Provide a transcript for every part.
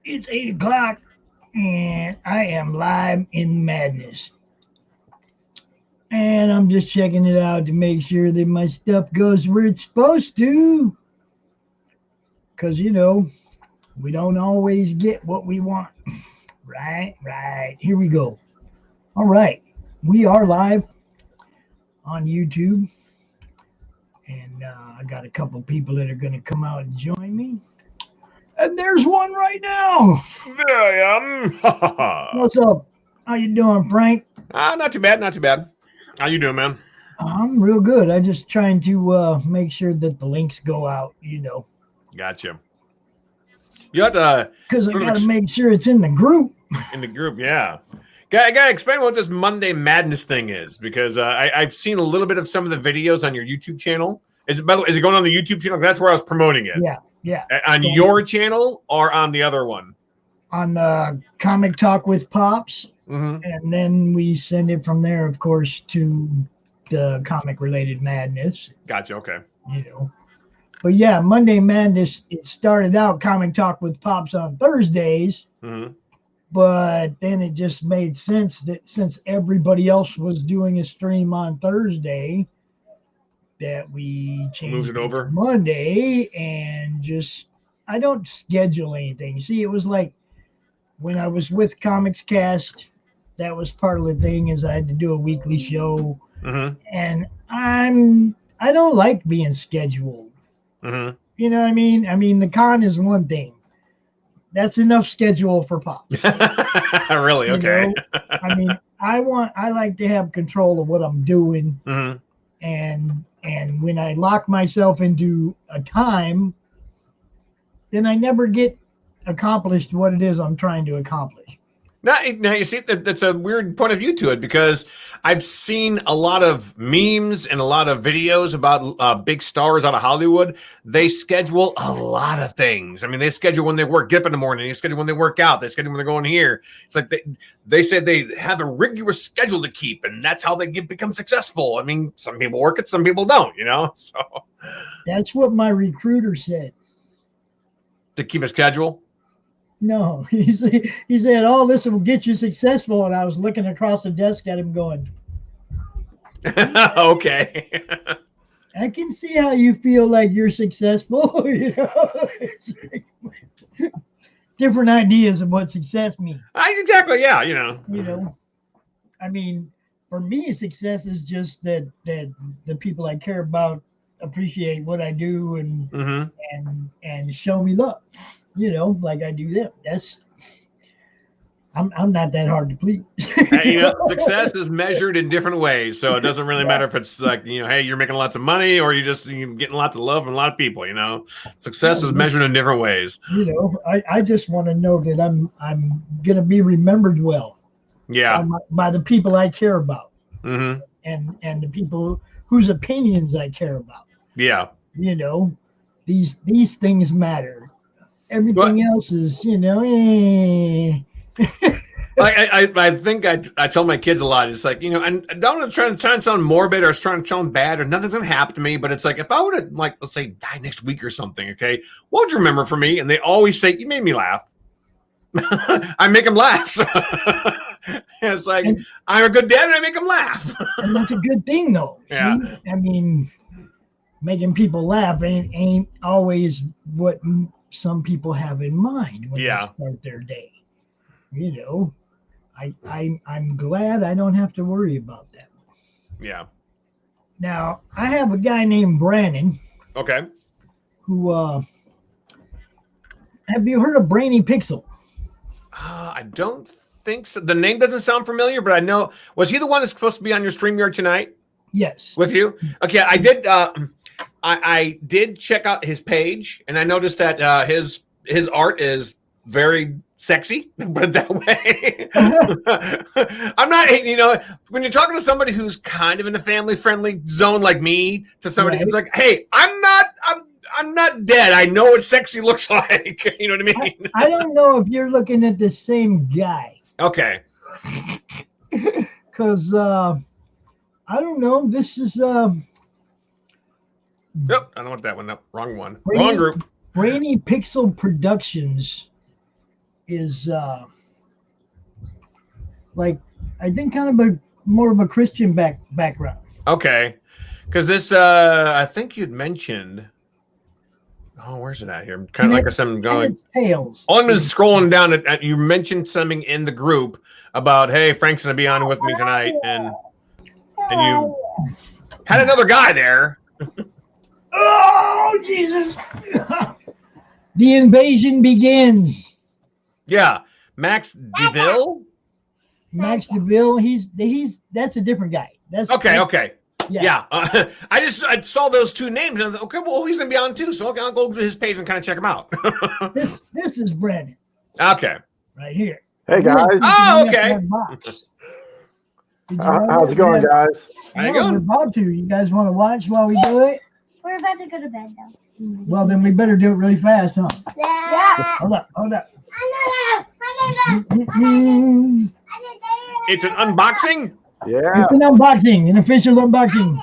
It's 8 o'clock, and I am live in madness. And I'm just checking it out to make sure that my stuff goes where it's supposed to. Because, we don't always get what we want. Right. Here we go. All right. We are live on YouTube. And I got a couple people that are going to come out and join me. And there's one right now. There I am. What's up? How you doing, Frank? Not too bad, not too bad. How you doing, man? I'm real good. I'm just trying to make sure that the links go out, Gotcha. You have to... Because I got to make sure it's in the group. In the group, yeah. I got to explain what this Monday Madness thing is, because I've seen a little bit of some of the videos on your YouTube channel. Is it going on the YouTube channel? That's where I was promoting it. Yeah. On your channel or on the other one? On Comic Talk with Pops. Mm-hmm. And then we send it from there, of course, to the comic-related madness. Gotcha, okay. But yeah, Monday Madness, it started out Comic Talk with Pops on Thursdays. Mm-hmm. But then it just made sense that since everybody else was doing a stream on Thursday, that we changed it over to Monday. And just, I don't schedule anything. See, it was like when I was with Comics Cast, that was part of the thing, is I had to do a weekly show. Mm-hmm. And I don't like being scheduled. Mm-hmm. You know what I mean? I mean, the con is one thing. That's enough schedule for Pop. Really? Okay. I mean, I like to have control of what I'm doing. Mm-hmm. And when I lock myself into a time, then I never get accomplished what it is I'm trying to accomplish. Now you see, that's a weird point of view to it, because I've seen a lot of memes and a lot of videos about big stars out of Hollywood. They schedule a lot of things. I mean, they schedule when they get up in the morning. They schedule when they work out. They schedule when they're going here. It's like they said they have a rigorous schedule to keep, and that's how they become successful. I mean, some people work it, some people don't, So that's what my recruiter said. To keep a schedule? No, he said, "Oh, this will get you successful." And I was looking across the desk at him going, okay. I can see how you feel like you're successful. Different ideas of what success means. Exactly, yeah, I mean, for me, success is just that the people I care about appreciate what I do and mm-hmm. and show me love. Like I do them. I'm not that hard to please. Success is measured in different ways, so it doesn't really matter if it's like, hey, you're making lots of money or you're getting lots of love from a lot of people. Success is measured in different ways. I just want to know that I'm gonna be remembered well. Yeah, by the people I care about, mm-hmm. and the people whose opinions I care about. Yeah, these things matter. Everything else is, I think I tell my kids a lot. It's like, and I don't want to try and sound morbid or trying to sound bad or nothing's going to happen to me. But it's like, if I were to, like, let's say, die next week or something, okay, what would you remember from me? And they always say, you made me laugh. I make them laugh. It's like, I'm a good dad and I make them laugh. And that's a good thing, though. Yeah. See? I mean, making people laugh ain't always what some people have in mind when they start their day. I'm glad I don't have to worry about that. Yeah. Now, I have a guy named Brannon. Okay. Who, have you heard of Brainy Pixel? I don't think so. The name doesn't sound familiar, but I know. Was he the one that's supposed to be on your StreamYard tonight? Yes. With you? Okay, I did. I did check out his page, and I noticed that his art is very sexy, put it that way. I'm not, when you're talking to somebody who's kind of in a family-friendly zone like me, to somebody who's like, hey, I'm not dead. I know what sexy looks like. You know what I mean? I don't know if you're looking at the same guy. Okay. Because I don't know. This is Nope, I don't want that one. Nope, wrong one. Wrong group. Brainy Pixel Productions is like, I think, kind of a more of a Christian background. Okay, because this I think you'd mentioned. Oh, where's it at here? Kind of like something going. Tales. Oh, I'm just scrolling down. You mentioned something in the group about, hey, Frank's gonna be on with me tonight, and you had another guy there. Oh Jesus! The invasion begins. Yeah, Max Devill. Max Devill. That's a different guy. That's okay. Yeah. I saw those two names and I was like, okay, well, he's gonna be on too, so I'll go to his page and kind of check him out. this is Brannon. Okay. Right here. Hey guys. Oh, okay. How's it going, guys? How you going? We're about to. You guys want to watch while we do it? We're about to go to bed now. Well, then we better do it really fast, huh? Yeah. Hold up. It's an unboxing. Yeah. It's an unboxing, an official unboxing.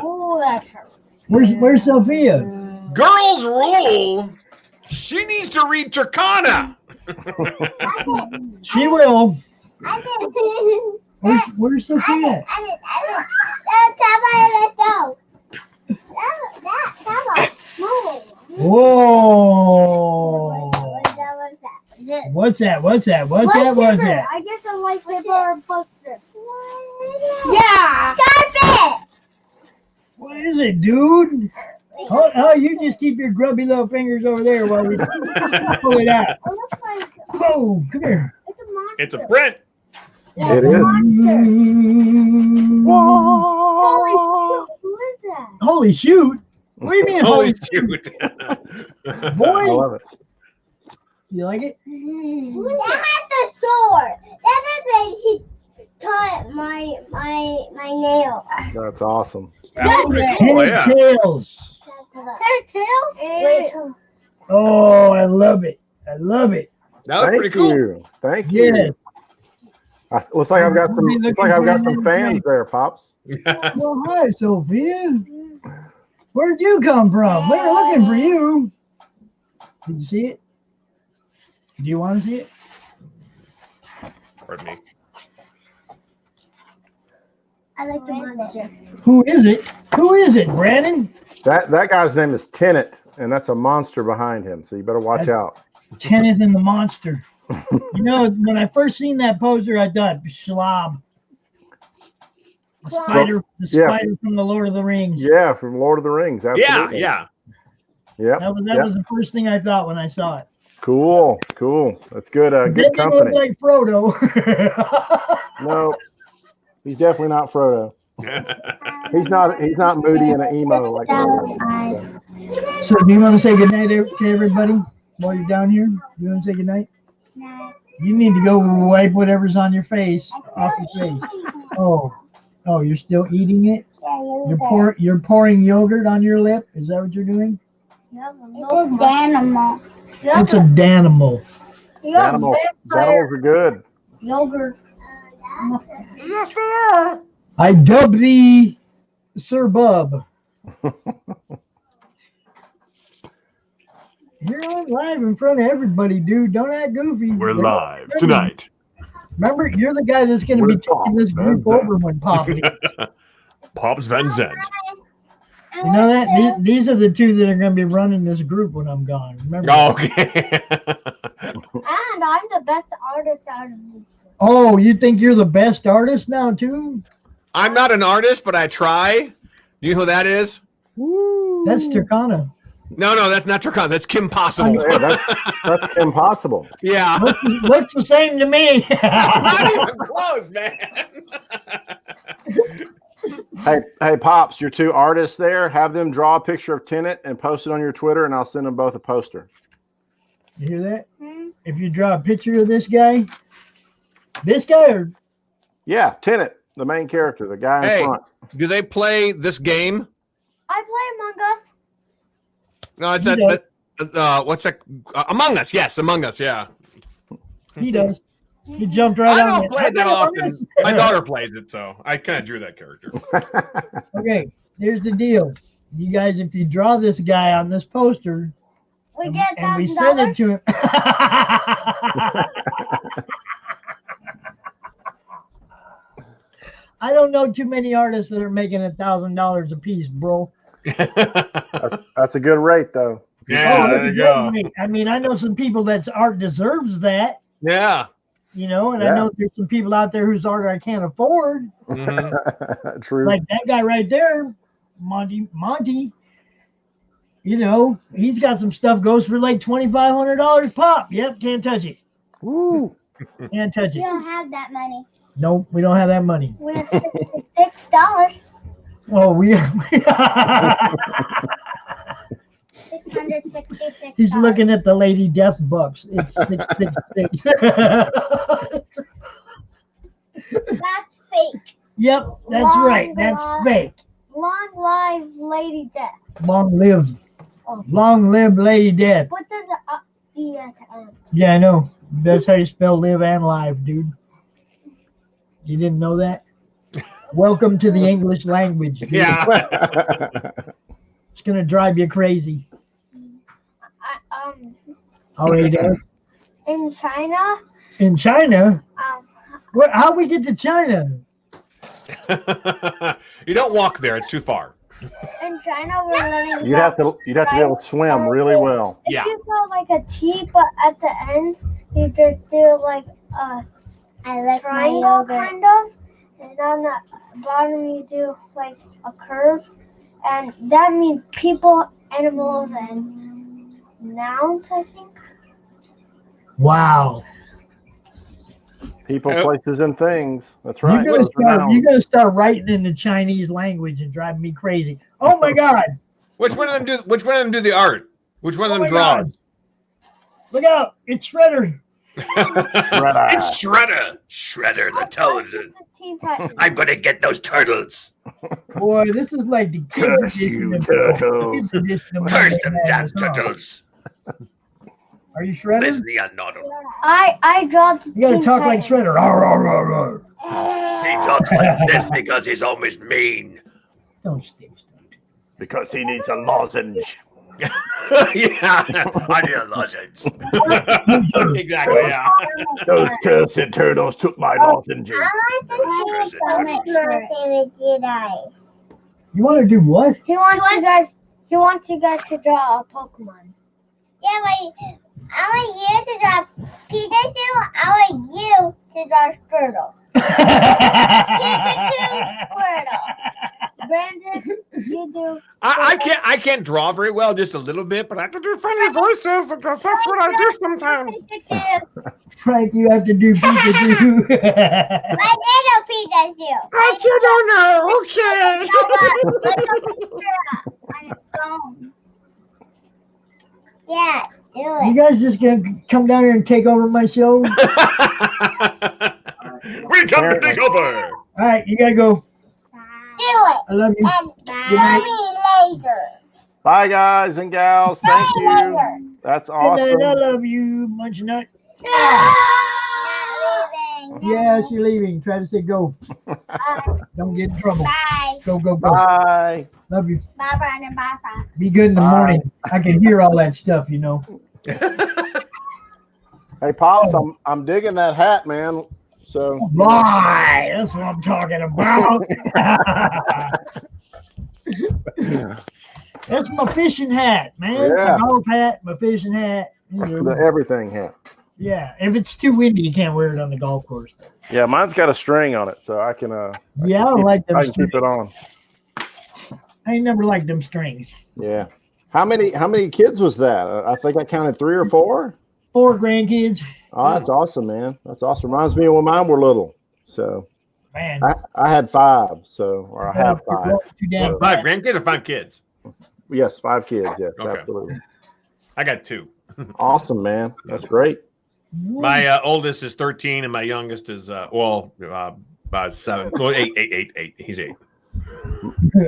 Oh, that's her. Where's Sophia? Girls rule. She needs to read Tercona. She will. Where's Sophia? Whoa. What's that? I guess a lightsaber or a poster. Yeah. Stop it! What is it, dude? Oh, you just keep your grubby little fingers over there while we pull it out. It looks like Whoa, come here. it's a monster. It's a print. Yeah, It it's a is. monster. Holy Whoa. shit, who is that? Holy shoot. What do you mean, Holy shoot. I boy? love it. You like it? That has the sword. That is like he cut my nail. That's awesome. That's pretty cool, yeah. Tails. Tails? Oh, I love it. That was Thank pretty cool. you. Thank you. Yes. Looks like I've got some fans there, Pops. Well, hi, Sophia. Where'd you come from? We were looking for you. Did you see it? Do you want to see it? Pardon me. I like the monster. Who is it, Brannon? That guy's name is Tenet, and that's a monster behind him. So you better watch out. Kenneth and the Monster. You know, when I first seen that poster, I thought, Schlob. The spider from the Lord of the Rings. Yeah, from Lord of the Rings. Absolutely. Yeah. Yep. That was the first thing I thought when I saw it. Cool. That's good. That Good didn't company. look like Frodo. No, he's definitely not Frodo. He's not moody and an emo like Frodo. So, do you want to say goodnight to everybody while you're down here? You want to say goodnight? No. You need to go wipe whatever's on your face off your face. Oh, you're still eating it? You're pouring yogurt on your lip? Is that what you're doing? It's a Danimal. It's a Danimal. Animals are good. Yogurt. Yes, they are. I dub thee Sir Bub. You're on live in front of everybody, dude. Don't act goofy. We're live tonight. Remember, you're the guy that's going to be taking this group over when Pop leaves. Pops Van Zandt. You know that? These are the two that are going to be running this group when I'm gone. Remember? Oh, okay. And I'm the best artist out of these. Oh, you think you're the best artist now, too? I'm not an artist, but I try. Do you know who that is? That's Tercona. No, that's not Tercona. That's Kim Possible. Yeah, that's impossible. Yeah. Looks the same to me. Not even close, man. Hey, Pops, your two artists there, have them draw a picture of Tenet and post it on your Twitter, and I'll send them both a poster. You hear that? If you draw a picture of this guy or Yeah, Tenet, the main character, the guy in front. Do they play this game? I play Among Us. No, it's He that. What's that? Among Us. Yes, Among Us. Yeah. he does. He jumped right I on don't it. play it that often. My daughter plays it, so I kind of drew that character. Okay, here's the deal. You guys, if you draw this guy on this poster, We get and we send it $1,000. to him. I don't know too many artists that are making $1,000 a piece, bro. That's a good rate, though. Yeah, Oh, there that's you a go. great rate. I mean, I know some people that's art deserves that, Yeah. you know, and I Yeah. know there's some people out there whose art I can't afford. Mhm. True. Like that guy right there, Monty. You know, he's got some stuff goes for like $2,500 pop. Yep, can't touch it. Woo. Can't touch We it. don't have that money. Nope, we don't have that money. We have $66. Oh, $666. he's looking at the Lady Death bucks. It's 666. That's fake. Yep, that's right. That's fake. Long live Lady Death. Long live Lady Death. But there's a E at the end. Yeah, I know. That's how you spell live and live, dude. You didn't know that? Welcome to the English language. Dude. Yeah. It's gonna drive you crazy. Already does. In China, In China, how we get to China? You don't walk there; it's too far. in China we're learning. You'd have to be able to swim really well. If Yeah. you go like a T, but at the end you just do like a triangle kind of, and on the bottom you do like a curve, and that means people, animals, and nouns. I think. Wow. People, Yep. places, and things. That's right. You're Those are nouns. gonna start writing in the Chinese language and drive me crazy. Oh my God! Which one of them do? Which one of them do the art? Which one of them my draws? God. Look out! It's Shredder. It's Shredder. Shredder the toad. Teen Titans. I'm gonna get those turtles. Boy, this is like the kids Curse you, edition. turtles. Kids edition of Curse Monday them damn Madness, huh? turtles. Are you Shredder? Listen, the unknown. I draw the You gotta Teen talk like Titans. Shredder. Rawr, rawr, rawr, rawr. He talks like this because he's always mean. Don't stay stunned. Because he needs a lozenge. Yeah, I need a lozenge. Exactly. Yeah. Those cursed turtles took my lozenges. Cursed turtles. You want to do what? He wants you guys to draw a Pokemon. Yeah, but I want you to draw Pikachu. I want you to draw Squirtle. Pikachu, Squirtle. Brandon, you do. I can't draw very well, just a little bit, but I can do funny voices because that's what I do sometimes. Pikachu. Frank, you have to do Pikachu. My little Pikachu. But you don't know. Okay. On his phone. Yeah, do You it. guys just gonna come down here and take over my show? All We come to take over. right, you gotta go. Do it. I love you. And tell me later. Bye, guys and gals. Thank you. Later. That's Good night, I awesome. love you, Munch Nut. Not leaving. Yes, you're leaving. Try to say go. Don't get in trouble. Bye. Go, go, go. Bye. Love you. Bye, Brandon. Bye, Frank. Be good in the Bye. morning. I can hear all that stuff, you know. Hey, Pops, I'm digging that hat, man. So Right. That's what I'm talking about. That's my fishing hat, man. Yeah. My golf hat, my fishing hat. You know. the everything hat. Yeah. If it's too windy, you can't wear it on the golf course. Yeah, mine's got a string on it, so I can Yeah, I don't like them I can strings. keep it on. I ain't never liked them strings. Yeah. How many kids was that? I think I counted 3 or 4. 4 grandkids. Oh, that's awesome, man. That's awesome. Reminds me of when mine were little. So Man. I had 5, so or I have 5. Too damn 5 grandkids or 5 kids? Yes, 5 kids. Yes, Okay. absolutely. I got 2. Awesome, man. That's great. My oldest is 13, and my youngest is about 7. Well, 8. He's 8.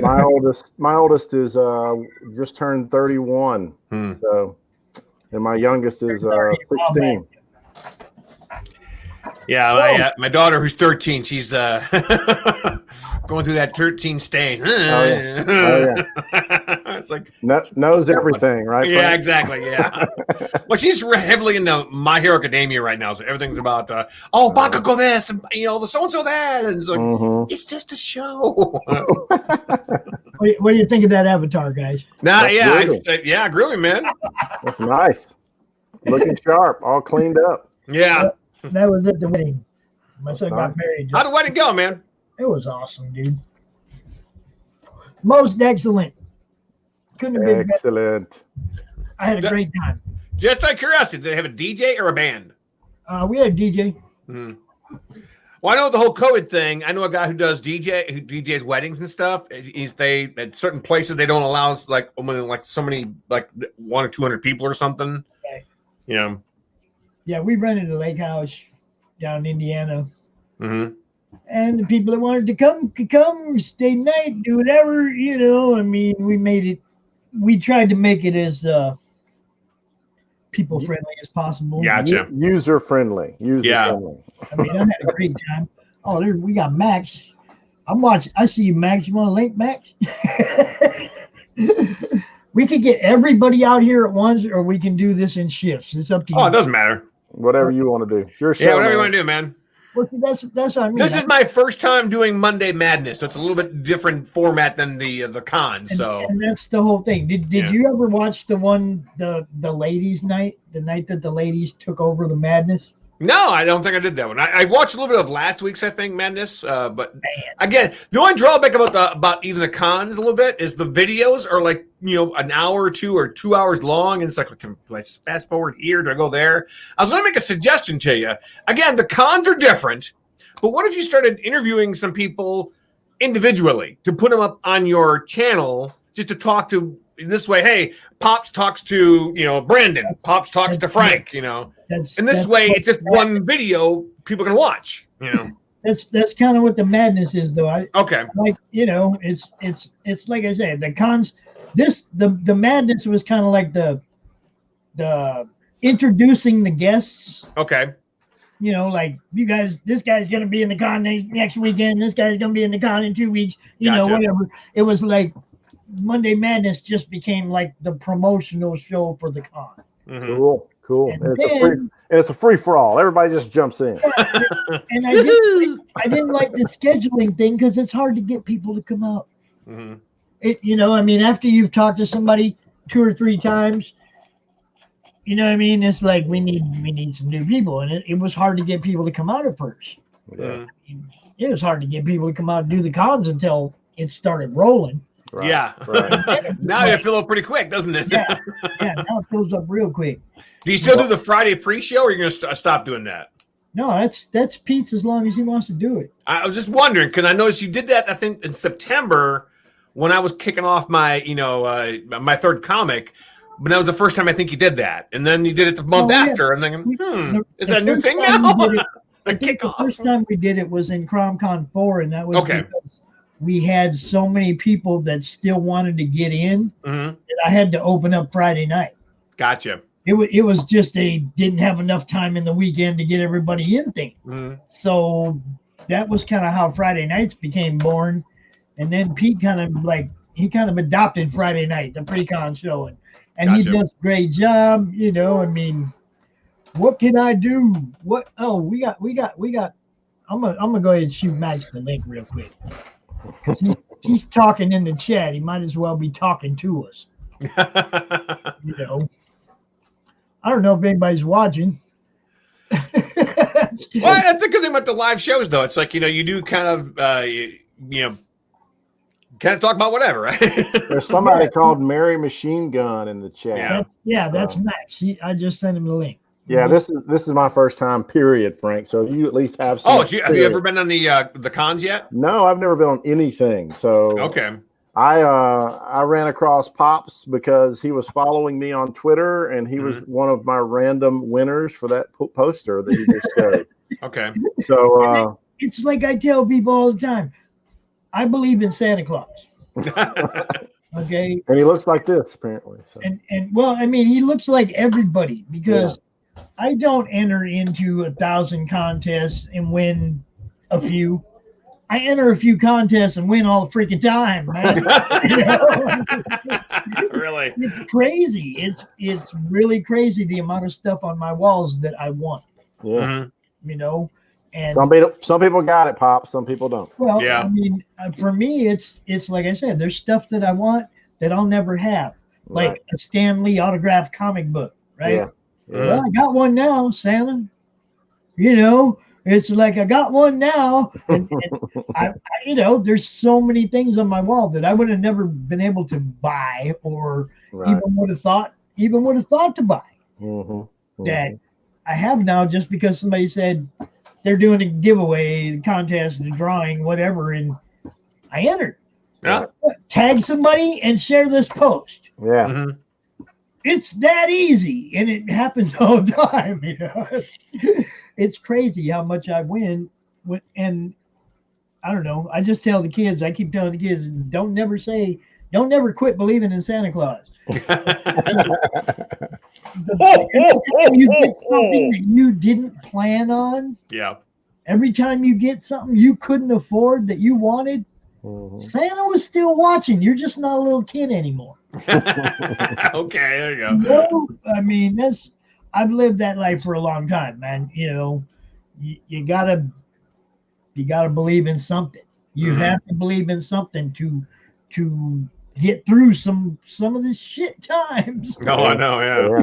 My oldest is just turned 31. So, and my youngest is 16. Yeah, my daughter, who's 13, she's going through that 13 stage. Yeah. It's like knows everything, right? Yeah, Frank? exactly. Yeah. Well, she's heavily into My Hero Academia right now, so everything's about Bakugo this and the so and so that, and it's like it's just a show. What do you think of that Avatar, guys? Yeah, groovy, man. That's nice. Looking sharp, all cleaned up. Yeah. That was at the wedding. My son got married. How'd the wedding go, man? It was awesome, dude. Most excellent. Couldn't have been excellent. Better. I had a great time. Just out of curiosity, did they have a DJ or a band? We had a DJ. Mm-hmm. Well, I know the whole COVID thing. I know a guy who DJs weddings and stuff. They at certain places they don't allow like so many 100 or 200 people or something. Okay. Yeah, we rented a lake house down in Indiana. Mm-hmm. And the people that wanted to come could come, stay night, do whatever, I mean, we tried to make it as people friendly as possible. Gotcha. User friendly. I mean, I had a great time. Oh, we got Max. I see you, Max. You want to link, Max? We could get everybody out here at once, or we can do this in shifts. It's up to you. Oh, it doesn't matter. Whatever you want to do. Your show, whatever you want to do, man. Well, that's what I mean. This is my first time doing Monday Madness, so it's a little bit different format than the cons. And that's the whole thing. Did you ever watch the ladies' night, the night that the ladies took over the Madness? No, I don't think I did that one. I watched a little bit of last week's, I think, Madness. But again, the only drawback about even the cons a little bit is the videos are like an hour or 2 or 2 hours long, and it's like, let's fast forward here. Do I go there? I was going to make a suggestion to you. Again, the cons are different, but what if you started interviewing some people individually to put them up on your channel just to talk to? This way, hey, Pops talks to Brandon. Pops talks to Frank. And this way, it's just one video people can watch. That's kind of what the Madness is, though. Okay. It's like I said, the cons. The Madness was kind of like the introducing the guests. Okay. Like you guys, this guy's gonna be in the con next weekend. This guy's gonna be in the con in 2 weeks. Gotcha. Whatever. It was like Monday Madness just became like the promotional show for the con. Mm-hmm. Cool. And it's a free for all. Everybody just jumps in. And I didn't like the scheduling thing because it's hard to get people to come out. Mm-hmm. After you've talked to somebody 2 or 3 times, it's like we need some new people, and it was hard to get people to come out at first. Yeah. It was hard to get people to come out and do the cons until it started rolling. Right. Yeah. Right. Now it fills up pretty quick, doesn't it? Yeah. Now it fills up real quick. Do you still do the Friday pre-show, or are you going to stop doing that? No, that's Pete's as long as he wants to do it. I was just wondering because I noticed you did that. I think in September when I was kicking off my my third comic. But that was the first time I think you did that, and then you did it the month after. I'm thinking, is that a new thing now? The first time we did it was in CromCon 4, and that was because we had so many people that still wanted to get in that I had to open up Friday night. Gotcha. It was just they didn't have enough time in the weekend to get everybody in thing. Mm-hmm. So that was kind of how Friday nights became born. And then Pete kind of adopted Friday night, the pre-con show. And Gotcha. He does a great job. What can I do? We got. I'm gonna go ahead and shoot Max the link real quick. He's talking in the chat. He might as well be talking to us. I don't know if anybody's watching. Well, that's a good thing about the live shows, though. It's like you do kind of talk about whatever, right? There's somebody called Mary Machine Gun in the chat. That's Max. I just sent him the link. Yeah, this is my first time, period, Frank. So you at least have some. Have you ever been on the cons yet? No, I've never been on anything. So okay. I ran across Pops because he was following me on Twitter, and he was one of my random winners for that poster that he just showed. Okay. So it's like I tell people all the time, I believe in Santa Claus. Okay. And he looks like this, apparently. So. And well, he looks like everybody because I don't enter into 1,000 contests and win a few. I enter a few contests and win all the freaking time, man. Really? It's crazy. It's really crazy the amount of stuff on my walls that I want. Yeah. Mm-hmm. You know, and Some people got it, Pop. Some people don't. well, Yeah. I mean, for me, it's like I said, there's stuff that I want that I'll never have, like Right. a Stan Lee autographed comic book, right? Yeah. Well, I got one now, Santa. You know, it's like I got one now, and I, you know, there's so many things on my wall that I would have never been able to buy, or Right. even would have thought to buy. Mm-hmm. That I have now just because somebody said they're doing a giveaway, contest, a drawing, whatever, and I entered. Yeah. Tag somebody and share this post. Yeah. Mm-hmm. It's that easy, and it happens all the time. You know, it's crazy how much I win. And I don't know. I just tell the kids. I keep telling the kids, don't never quit believing in Santa Claus. You get something that you didn't plan on. Yeah. Every time you get something you couldn't afford that you wanted, Santa was still watching. You're just not a little kid anymore. Okay, there you go. No, I mean, I've lived that life for a long time, man. You know, you gotta believe in something. You have to believe in something to get through some of the shit times. No, I know, yeah.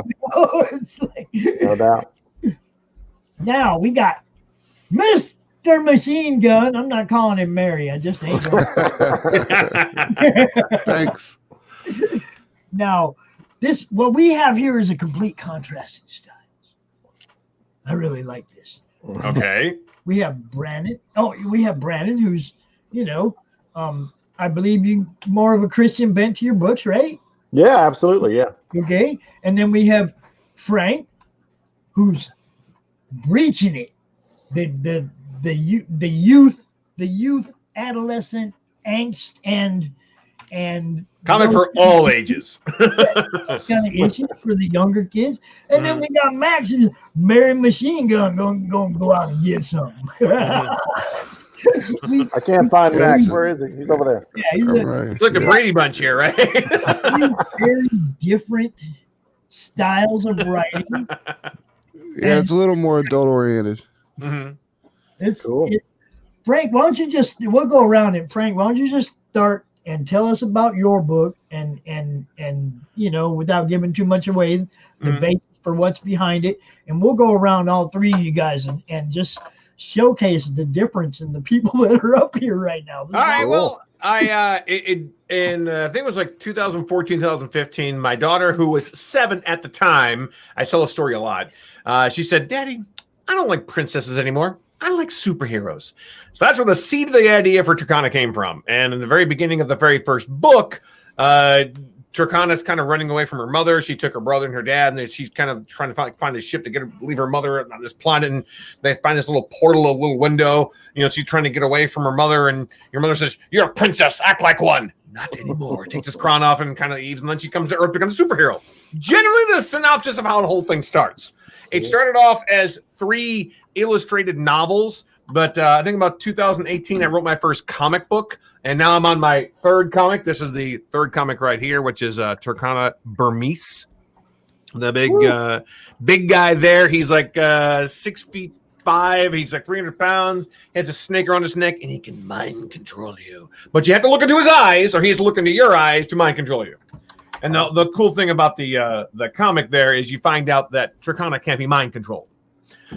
It's like, No doubt. now we got Mr. Machine Gun. I'm not calling him Mary. I just ain't Thanks. Now, what we have here is a complete contrast in styles. I really like this. Okay. We have Brannon. Oh, we have Brannon, who's, you know, I believe you more of a Christian bent to your books, right? Yeah, absolutely. Yeah. Okay. And then we have Frank, who's breaching it. The youth adolescent angst and Comic for all ages. kind of issues for the younger kids. And then we got Max, who's Mary Machine Gun, going to go out and get something. I can't find Max. Where is he? He's over there. Yeah, he's It's like the Brady Bunch here, right? three very different styles of writing. Yeah, it's a little more adult oriented. Mm-hmm. It's Cool. Frank, why don't you we'll go around it. Frank, why don't you just start and tell us about your book and you know, without giving too much away, the basis for what's behind it, and we'll go around all three of you guys and just showcase the difference in the people that are up here right now. All right. Well, I think it was like 2014, 2015. My daughter, who was 7 at the time, I tell a story a lot. She said, "Daddy, I don't like princesses anymore. I like superheroes." So that's where the seed of the idea for Tercona came from. And in the very beginning of the very first book, Tercona's kind of running away from her mother. She took her brother and her dad, and then she's kind of trying to find this ship to leave her mother on this planet. And they find this little portal, a little window. You know, she's trying to get away from her mother, and your mother says, "You're a princess. Act like one." Not anymore. Takes his crown off and kind of leaves, and then she comes to Earth, becomes a superhero. Generally, the synopsis of how the whole thing starts. It started off as 3 illustrated novels, but I think about 2018, I wrote my first comic book, and now I'm on my 3rd comic. This is the 3rd comic right here, which is Tercona Burmese. The big guy there. He's like 6'5". He's like 300 pounds. He has a snake around his neck, and he can mind control you. But you have to look into his eyes, or he's looking into your eyes to mind control you. And the cool thing about the comic there is you find out that Tercona can't be mind controlled.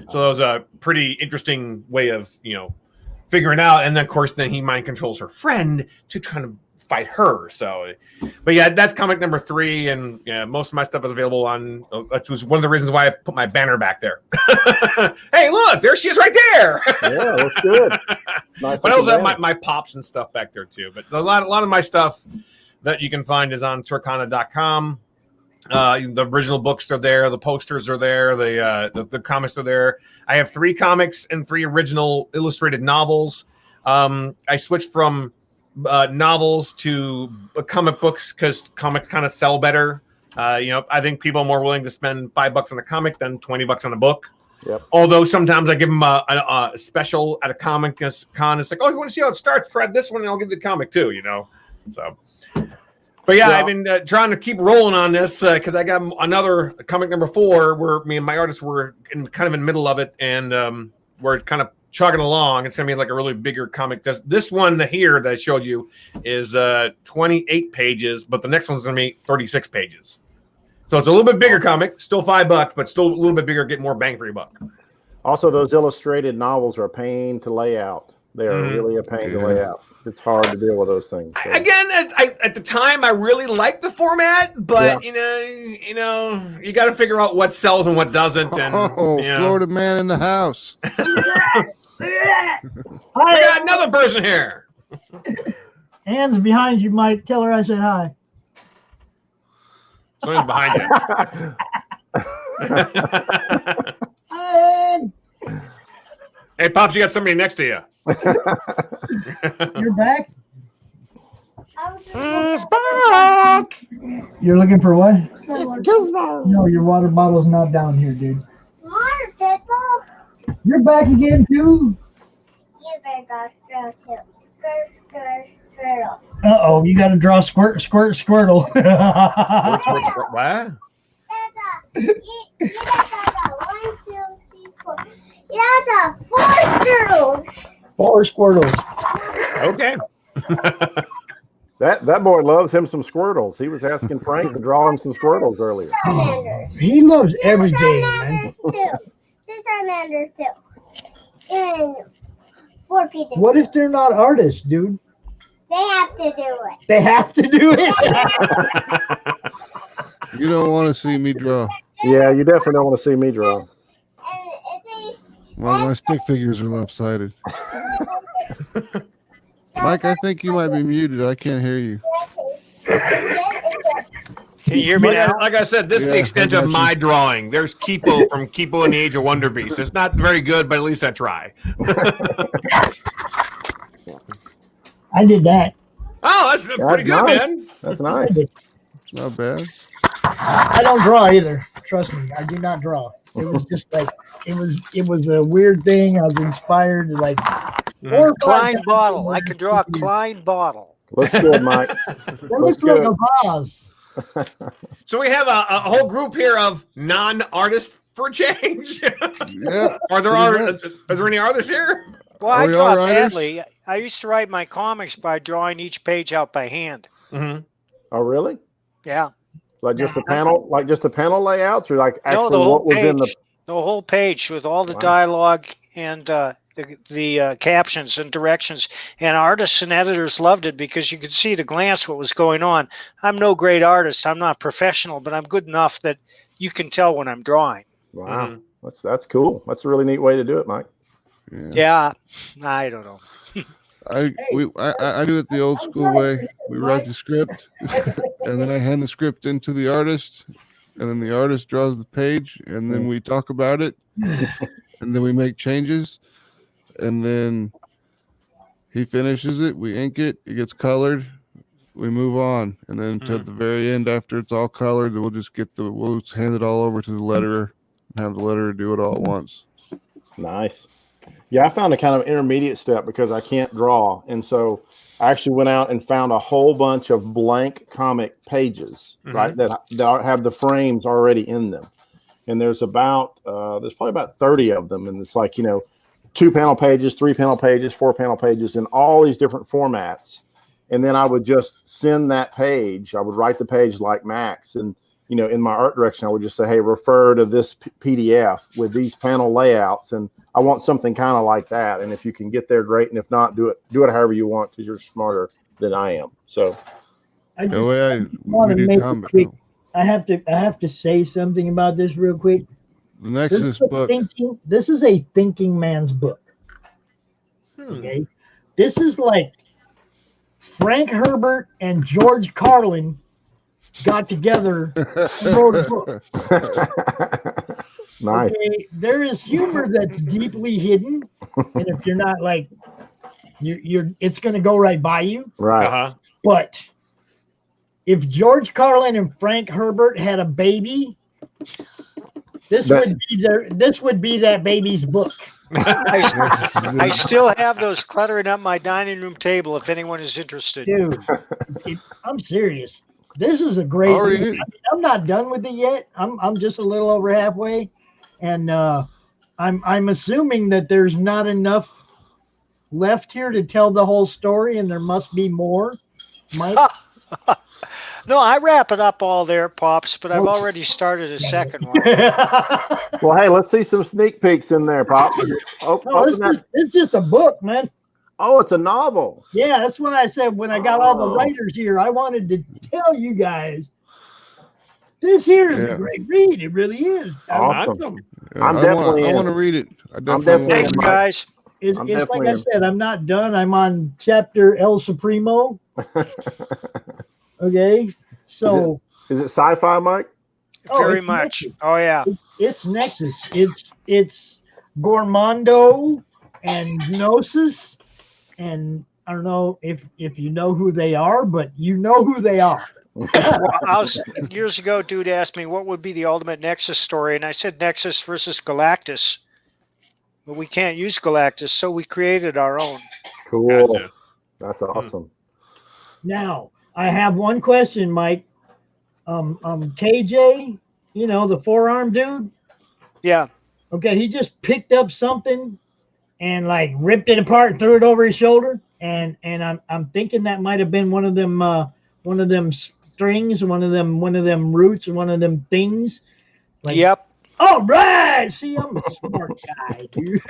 So that was a pretty interesting way of, you know, figuring out. And then, of course, then he mind controls her friend to try to fight her. So, but yeah, that's comic number 3. And yeah, most of my stuff is available on, that was one of the reasons why I put my banner back there. Hey, look, there she is right there. Yeah, looks good. Nice. But I also have my pops and stuff back there too. But a lot of my stuff that you can find is on Tercona.com. The original books are there. The posters are there. The comics are there. I have 3 comics and 3 original illustrated novels. I switched from novels to comic books because comics kind of sell better. I think people are more willing to spend $5 on a comic than $20 on a book. Yep. Although sometimes I give them a special at a comic con. It's like, oh, you want to see how it starts? Try this one, and I'll give you the comic too. So. But yeah, I've been trying to keep rolling on this because I got another comic number 4 where me and my artist were kind of in the middle of it, and we're kind of chugging along. It's going to be like a really bigger comic. This one here that I showed you is 28 pages, but the next one's going to be 36 pages. So it's a little bit bigger comic, still $5, but still a little bit bigger, get more bang for your buck. Also, those illustrated novels are a pain to lay out. They are really a pain to lay out. It's hard to deal with those things. So. Again, at the time, I really liked the format, but you got to figure out what sells and what doesn't. And Florida man in the house. I got another person here. Anne's behind you, Mike. Tell her I said hi. Someone's behind you. Anne! Hey, Pops, you got somebody next to you. You're back? He's back. You're looking for what? No, your water bottle's not down here, dude. Water people. You're back again, too? You better go too. Squirtle. Uh-oh, you got to draw squirtle. What? You got 1, 2, 3, 4. You got 4 squirtles. 4 squirtles. Okay. That boy loves him some Squirtles. He was asking Frank to draw him some Squirtles earlier. He loves every game, man. Salamanders too. And 4 pieces. What if they're not artists, dude? They have to do it. They have to do it. You don't want to see me draw. Yeah, you definitely don't want to see me draw. And it's Well, my stick figures are lopsided. Mike, I think you might be muted. I can't hear you. Can you hear me now? Like I said, this is the extent of my drawing. There's Kipo from Kipo and the Age of Wonder Beast. It's not very good, but at least I try. I did that. Oh, that's pretty good, nice. man. That's nice. It's not bad. I don't draw either. Trust me, I do not draw. It was just like it was a weird thing. I was inspired to like Klein bottle. I can draw a Klein bottle. Looks good, Mike. That looks like a vase. So we have a whole group here of non-artists for a change. Yeah. Are there any artists here? Well, I draw badly. I used to write my comics by drawing each page out by hand. Mm-hmm. Oh, really? Yeah. Like just the panel layouts, or like actually the whole what was page, in the whole page with all the dialogue and the captions and directions. And artists and editors loved it because you could see at a glance what was going on. I'm no great artist. I'm not professional, but I'm good enough that you can tell when I'm drawing. Wow, Mm-hmm. that's cool. That's a really neat way to do it, Mike. Yeah, I don't know. I do it the old school way. We write the script, and then I hand the script into the artist, and then the artist draws the page, and then we talk about it, and then we make changes, and then he finishes it. We ink it. It gets colored. We move on, and then to the very end, after it's all colored, we'll just we'll just hand it all over to the letterer, and have the letterer do it all at once. Nice. Yeah, I found a kind of intermediate step because I can't draw. And so I actually went out and found a whole bunch of blank comic pages, right, that have the frames already in them. And there's probably about 30 of them. And it's like, 2 panel pages, 3 panel pages, 4 panel pages in all these different formats. And then I would just send that page. I would write the page like Max. And, in my art direction, I would just say, hey, refer to this PDF with these panel layouts. And I want something kind of like that. And if you can get there, great. And if not, do it however you want because you're smarter than I am. So I just want to make it quick. I have to say something about this real quick. The Nexus book. This is a thinking man's book. Okay. This is like Frank Herbert and George Carlin got together and wrote a book. Nice. Okay, there is humor that's deeply hidden, and if you're not like you're it's going to go right by you. Right. But if George Carlin and Frank Herbert had a baby, this would be that baby's book. I still have those cluttering up my dining room table if anyone is interested. Dude, I'm serious. This is a great I'll read read. it. I'm not done with it yet. I'm just a little over halfway, and I'm assuming that there's not enough left here to tell the whole story, and there must be more. Mike? No, I wrap it up all there, Pops, but I've already started a second one. Well, hey, let's see some sneak peeks in there, Pop. It's just a book, man. Oh, it's a novel. Yeah, that's what I said when I got all the writers here. I wanted to tell you guys this here is a great read. It really is. Awesome. Yeah, I want to read it. Thanks, guys. It's like I said, I'm not done. I'm on chapter El Supremo. Okay, so is it sci-fi, Mike? Very much. Nexus. Oh yeah, it's Nexus. It's Gormando and Gnosis, and I don't know if you know who they are, but you know who they are. Well, years ago, dude asked me what would be the ultimate Nexus story, and I said Nexus versus Galactus. But we can't use Galactus, so we created our own. Cool. Gotcha. That's awesome. Now, I have one question, Mike. KJ, you know, the forearm dude. Yeah. Okay, he just picked up something and like ripped it apart and threw it over his shoulder. And I'm thinking that might have been one of them strings, one of them roots, one of them things. Like, Yep. All right. See, I'm a smart guy, dude.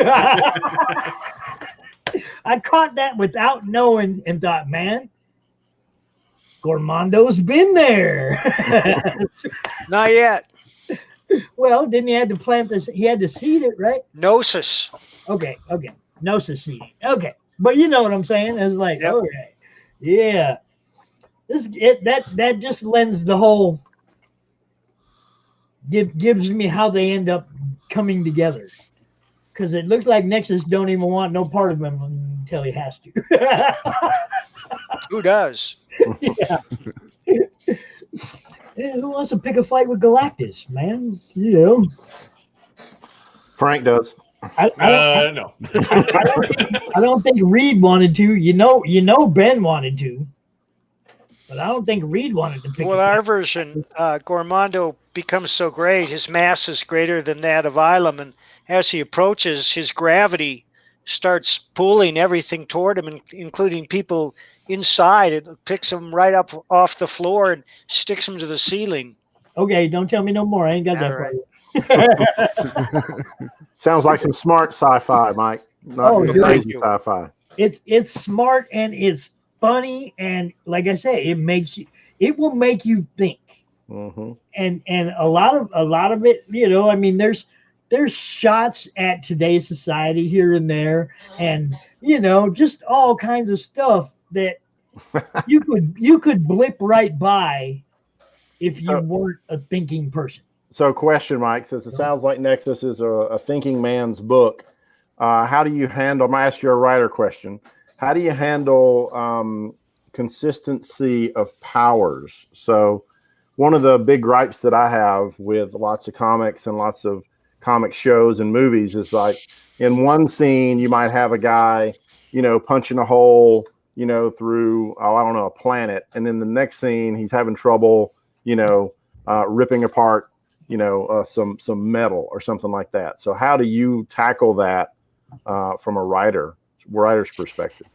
I caught that without knowing and thought, man, Gormando's been there. Not yet. Well, didn't he have to plant this? He had to seed it, right? Gnosis. Okay. Gnosis seeding. Okay. But you know what I'm saying? It's like, Yep. Okay. Yeah. That just lends the whole gives me how they end up coming together. Because it looks like Nexus don't even want no part of him until he has to. Who does? Yeah. Who wants to pick a fight with Galactus, man? You know. Frank does. No. I don't think Reed wanted to. You know Ben wanted to. But I don't think Reed wanted to pick Well, a fight. our version, Gormando becomes so great, his mass is greater than that of Ilum, and as he approaches, his gravity starts pulling everything toward him, including people inside. It picks them right up off the floor and sticks them to the ceiling. Okay, don't tell me no more. I ain't got that All for you. Sounds like some smart sci-fi, Mike. Not dude. crazy sci-fi. It's smart and it's funny, and like I say, it will make you think. Mm-hmm. And a lot of it, you know, I mean, there's shots at today's society here and there, and you know, just all kinds of stuff that you could blip right by if you weren't a thinking person. So, question, Mike, since it sounds like Nexus is a thinking man's book, how do you handle? I'm gonna ask you a writer question. How do you handle consistency of powers? So, one of the big gripes that I have with lots of comics and lots of comic shows and movies is like in one scene you might have a guy, you know, punching a hole, you know, through I don't know, a planet, and then the next scene he's having trouble, you know, ripping apart, you know, some metal or something like that. So how do you tackle that from a writer's perspective?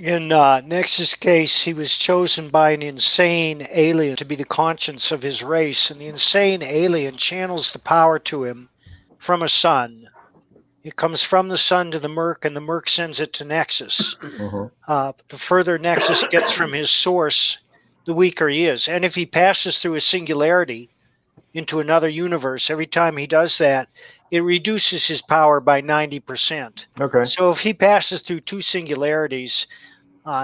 In Nexus' case, he was chosen by an insane alien to be the conscience of his race, and the insane alien channels the power to him from a sun. It comes from the sun to the Merc, and the Merc sends it to Nexus. The further Nexus gets from his source, the weaker he is. And if he passes through a singularity into another universe, every time he does that, it reduces his power by 90%. Okay. So if he passes through two singularities,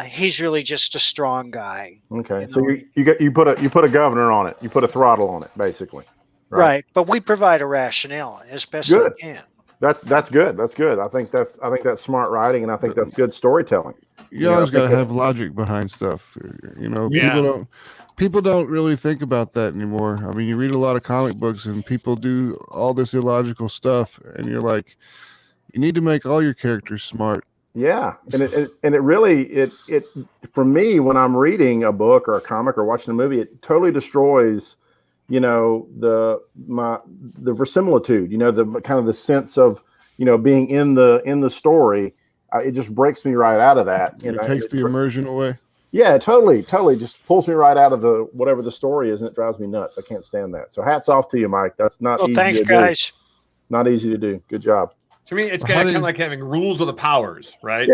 he's really just a strong guy. Okay. So you put a governor on it. You put a throttle on it, basically. Right. But we provide a rationale as best we can. That's good. That's good. I think that's smart writing, and I think that's good storytelling. You always got to have logic behind stuff. You know, people don't really think about that anymore. I mean, you read a lot of comic books and people do all this illogical stuff, and you're like, you need to make all your characters smart. Yeah, and it really for me, when I'm reading a book or a comic or watching a movie, it totally destroys, you know, the verisimilitude, you know, the kind of the sense of, you know, being in the story. It just breaks me right out of that. It takes the immersion away. Yeah, totally just pulls me right out of the whatever the story is, and it drives me nuts. I can't stand that. So hats off to you, Mike. That's not easy thanks, to guys. do. Not easy to do. Good job. To me, it's kind of like having rules of the powers, right?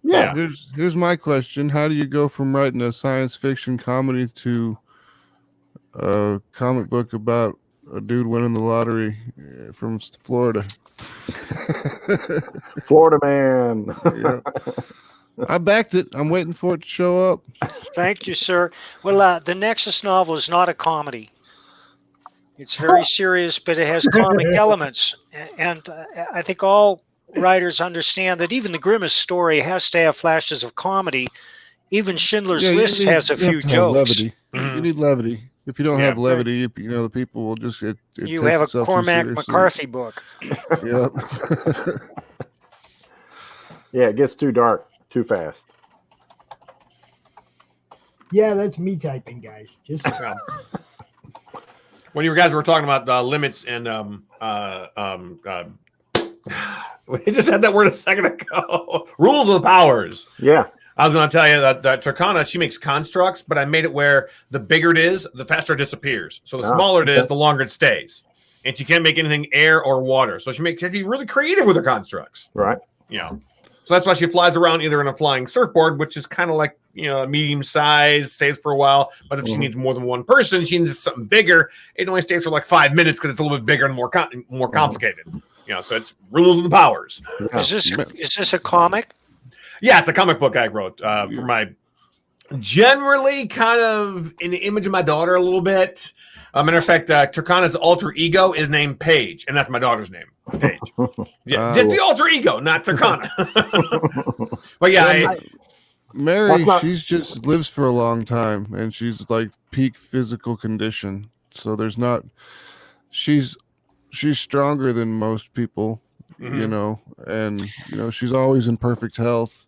Yeah. Here's my question: how do you go from writing a science fiction comedy to a comic book about a dude winning the lottery from Florida? Florida man. Yeah. I backed it. I'm waiting for it to show up. Thank you, sir. Well, the Nexus novel is not a comedy. It's very serious, but it has comic elements. And I think all writers understand that even the grimmest story has to have flashes of comedy. Even Schindler's List has a few jokes. Levity. You need levity. If you don't have levity, you know, the people will just get. You have a Cormac McCarthy book. Yep. Yeah, it gets too dark too fast. Yeah, that's me typing, guys. Just when you guys were talking about the limits and we just had that word a second ago. Rules of the powers. Yeah. I was going to tell you that Tercona, she makes constructs, but I made it where the bigger it is, the faster it disappears. So the smaller it is, the longer it stays. And she can't make anything air or water. So she has to be really creative with her constructs. Right. You know. So that's why she flies around either in a flying surfboard, which is kind of like, you know, medium size, stays for a while. But if she needs more than one person, she needs something bigger. It only stays for like 5 minutes because it's a little bit bigger and more complicated. You know, so it's rules of the powers. Yeah. Is this a comic? Yeah, it's a comic book I wrote for my generally kind of in the image of my daughter a little bit. Matter of fact, Tercona's alter ego is named Paige, and that's my daughter's name, Paige. Yeah, just the alter ego, not Tercona. But yeah, Mary, she's just lives for a long time, and she's like peak physical condition. So there's not. She's stronger than most people. You know, and you know she's always in perfect health,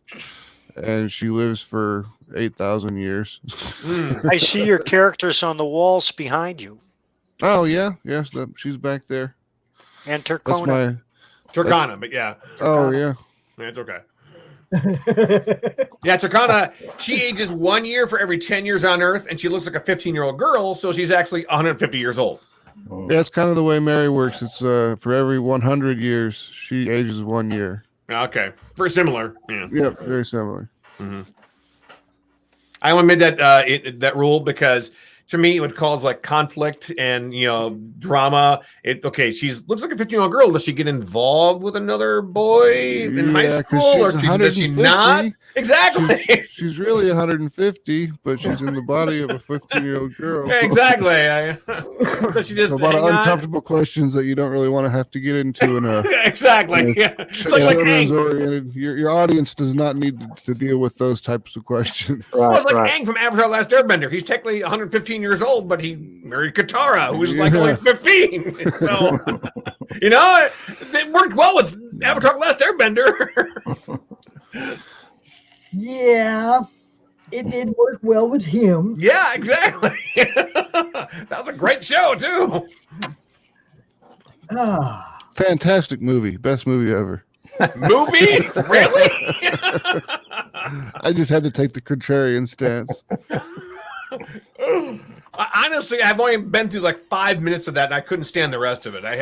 and she lives for 8,000 years. I see your characters on the walls behind you. Oh yeah, yes, she's back there. And Tercona. Tercona, but yeah. Oh yeah, it's okay. Yeah, Tercona, she ages 1 year for every 10 years on Earth, and she looks like a 15-year-old girl, so she's actually 150 years old. Yeah, it's kind of the way Mary works. It's for every 100 years, she ages 1 year. Okay, very similar. Yeah, yep, very similar. Mm-hmm. I only made that that rule because to me it would cause like conflict and drama. She looks like a 15-year-old girl. Does she get involved with another boy in high school, or does she not? Exactly. She's really 150, but she's in the body of a 15-year-old girl. Exactly. Does she just a lot of uncomfortable questions that you don't really want to have to get into in a exactly. Children's oriented. Your audience does not need to deal with those types of questions. Right, it's like Aang from Avatar: Last Airbender. He's technically 115 years old, but he married Katara, who's like only 15. So, it worked well with Avatar: Last Airbender. Yeah, it did work well with him. Yeah, exactly. That was a great show, too. Fantastic movie. Best movie ever. Movie? Really? I just had to take the contrarian stance. Honestly, I've only been through like 5 minutes of that, and I couldn't stand the rest of it. I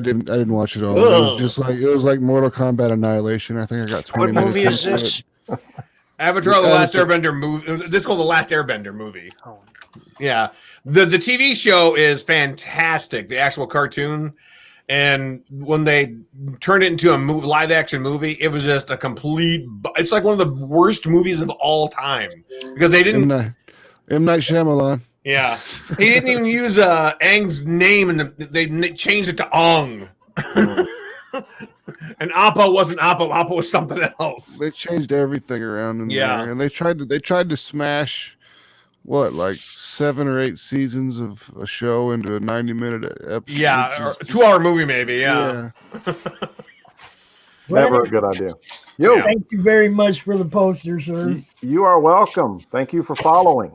didn't watch it all. It was like Mortal Kombat Annihilation. I think I got 20 minutes. What movie is this? Avatar: The Last Airbender movie. This is called The Last Airbender movie. Oh. Yeah, the TV show is fantastic. The actual cartoon, and when they turned it into a live action movie, it was just a complete. It's like one of the worst movies of all time because they didn't. M. Night Shyamalan. Yeah, he didn't even use Aang's name, and they changed it to Ong. And Appa wasn't Appa. Appa was something else. They changed everything around in there, and they tried to smash what, like 7 or 8 seasons of a show into a 90-minute episode. Yeah, or 2-hour movie maybe. Yeah. Never a good idea. Yo, Yeah. Thank you very much for the poster, sir. you are welcome. Thank you for following.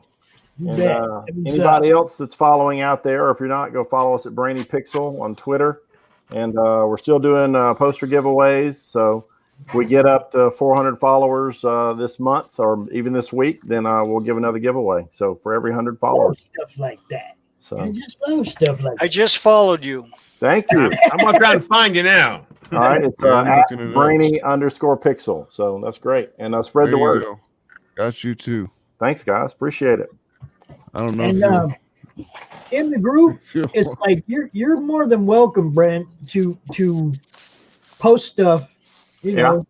You And bet. anybody else that's following out there, or if you're not, go follow us at Brainy Pixel on Twitter. And we're still doing poster giveaways. So if we get up to 400 followers this month or even this week, then we'll give another giveaway. So for every 100 followers. Stuff like that. So I just love stuff like I that. just followed you. thank you. I'm going to try and find you now. All right. It's I'm at looking it up. Brainy_Pixel. So that's great. And spread There the you word. go. Got you too. Thanks, guys. Appreciate it. I don't know And in the group, if you'll it's like you're more than welcome, Brent, to post stuff, you know,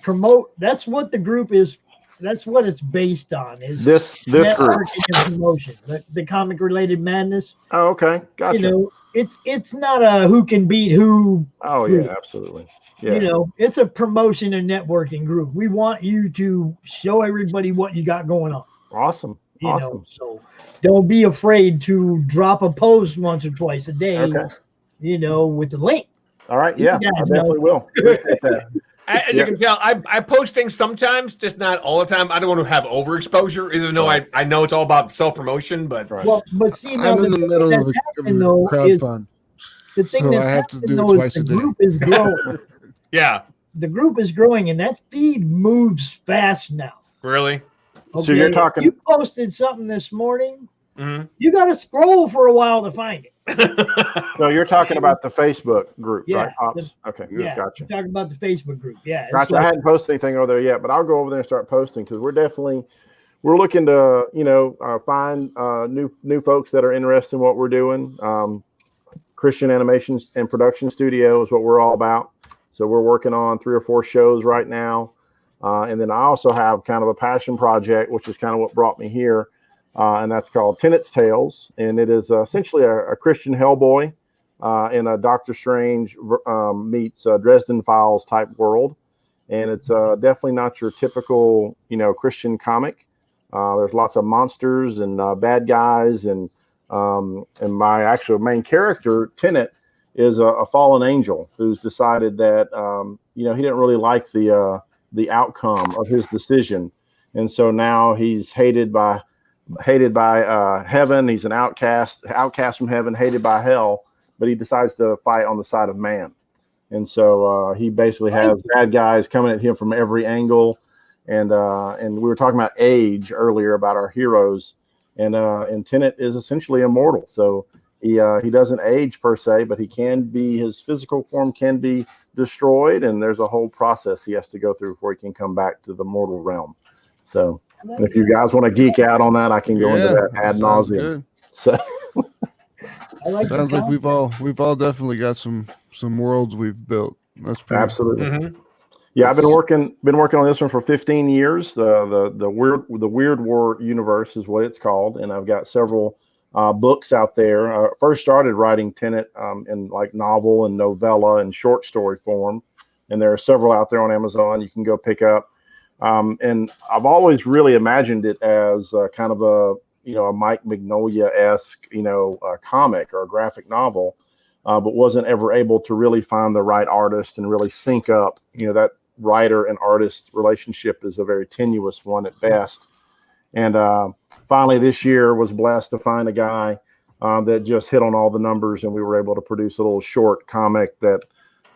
promote. That's what the group is. That's what it's based on. Is This group. networking and promotion, the comic related madness. Oh, okay. Gotcha. You know, it's not a who can beat who. Oh, yeah, absolutely. Yeah. You know, it's a promotion and networking group. We want you to show everybody what you got going on. Awesome. You Awesome. know, so don't be afraid to drop a post once or twice a day. Okay. You know, with the link. All right. You Yeah, guys I definitely know. will. Appreciate that. As you can tell, I post things sometimes, just not all the time. I don't want to have overexposure, even though I know it's all about self-promotion. But Right. Well, but see now I'm in the middle of that's a happening though is crowdfund. the thing so that's I have to happening do it though is twice the a day. group is growing. yeah, The group is growing, and that feed moves fast now. really. So you're talking- You posted something this morning. Mhm. You got to scroll for a while to find it. So you're talking about the Facebook group, Yeah, right, Pops? Okay, Yeah, gotcha. you're talking about the Facebook group. Yeah, it's Gotcha. I like- hadn't posted anything over there yet, but I'll go over there and start posting because we're looking to find new folks that are interested in what we're doing. Christian Animations and Production Studio is what we're all about. So we're working on 3 or 4 shows right now. And then I also have kind of a passion project, which is kind of what brought me here. And that's called Tenets Tales. And it is essentially a Christian Hellboy in a Doctor Strange meets Dresden Files type world. And it's definitely not your typical, Christian comic. There's lots of monsters and bad guys. And my actual main character, Tenet, is a fallen angel who's decided that, he didn't really like the outcome of his decision. And so now he's hated by heaven. He's an outcast from heaven, hated by hell, but he decides to fight on the side of man. And so he basically has bad guys coming at him from every angle. And we were talking about age earlier about our heroes, and Tenet is essentially immortal. So he doesn't age per se, but his physical form can be destroyed, and there's a whole process he has to go through before he can come back to the mortal realm. So if you guys want to geek out on that, I can go into that ad sounds nauseum. good. So I like the Sounds like concept. we've all definitely got some worlds we've built. That's pretty absolutely. Mhm. Yeah, I've been working on this one for 15 years. The Weird War universe is what it's called, and I've got several books out there. First started writing Tenet in like novel and novella and short story form, and there are several out there on Amazon you can go pick up. And I've always really imagined it as kind of a Mike Mignola-esque comic or a graphic novel, but wasn't ever able to really find the right artist and really sync up. That writer and artist relationship is a very tenuous one at best. And finally this year was blessed to find a guy that just hit on all the numbers, and we were able to produce a little short comic that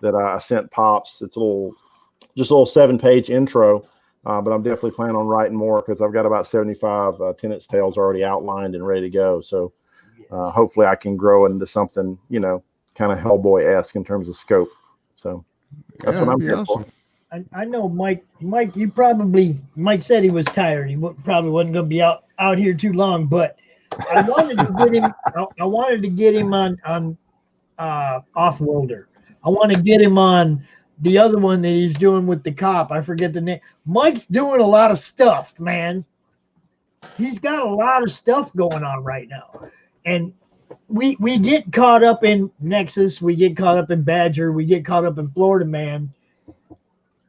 I sent Pops. It's just a little 7-page intro, but I'm definitely planning on writing more because I've got about 75 Tenets Tales already outlined and ready to go. So hopefully I can grow into something, kind of Hellboy-esque in terms of scope. So that's what I'm here for. I know Mike, Mike said he was tired. He probably wasn't going to be out here too long, but I wanted to get him on Off-Worlder. I want to get him on the other one that he's doing with the cop. I forget the name. Mike's doing a lot of stuff, man. He's got a lot of stuff going on right now. And we get caught up in Nexus, we get caught up in Badger, we get caught up in Florida Man.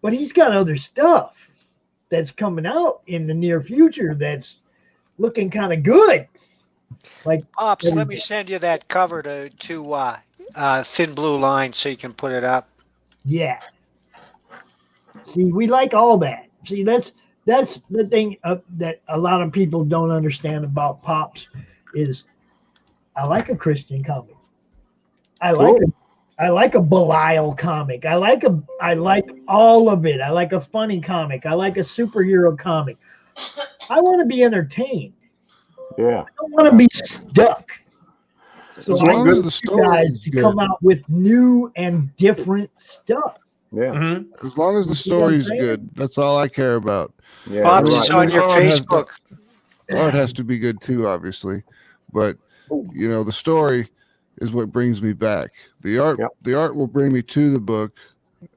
But he's got other stuff that's coming out in the near future that's looking kind of good. Like Pops, let me send you that cover to Thin Blue Line so you can put it up. yeah. See, we like all that. See, that's the thing that a lot of people don't understand about Pops is I like a Christian comic. I like a Belial comic. I like all of it. I like a funny comic. I like a superhero comic. I want to be entertained. Yeah. I don't want to be stuck. So As I long need as the you story guys is to good. come out with new and different stuff. Yeah. Mhm. As long as the You see what I'm story's saying? good, that's all I care about. Yeah. Pops, You're it's right. on your art has to- Facebook. art has to be good too, obviously, but you know the story is what brings me back. The art will bring me to the book,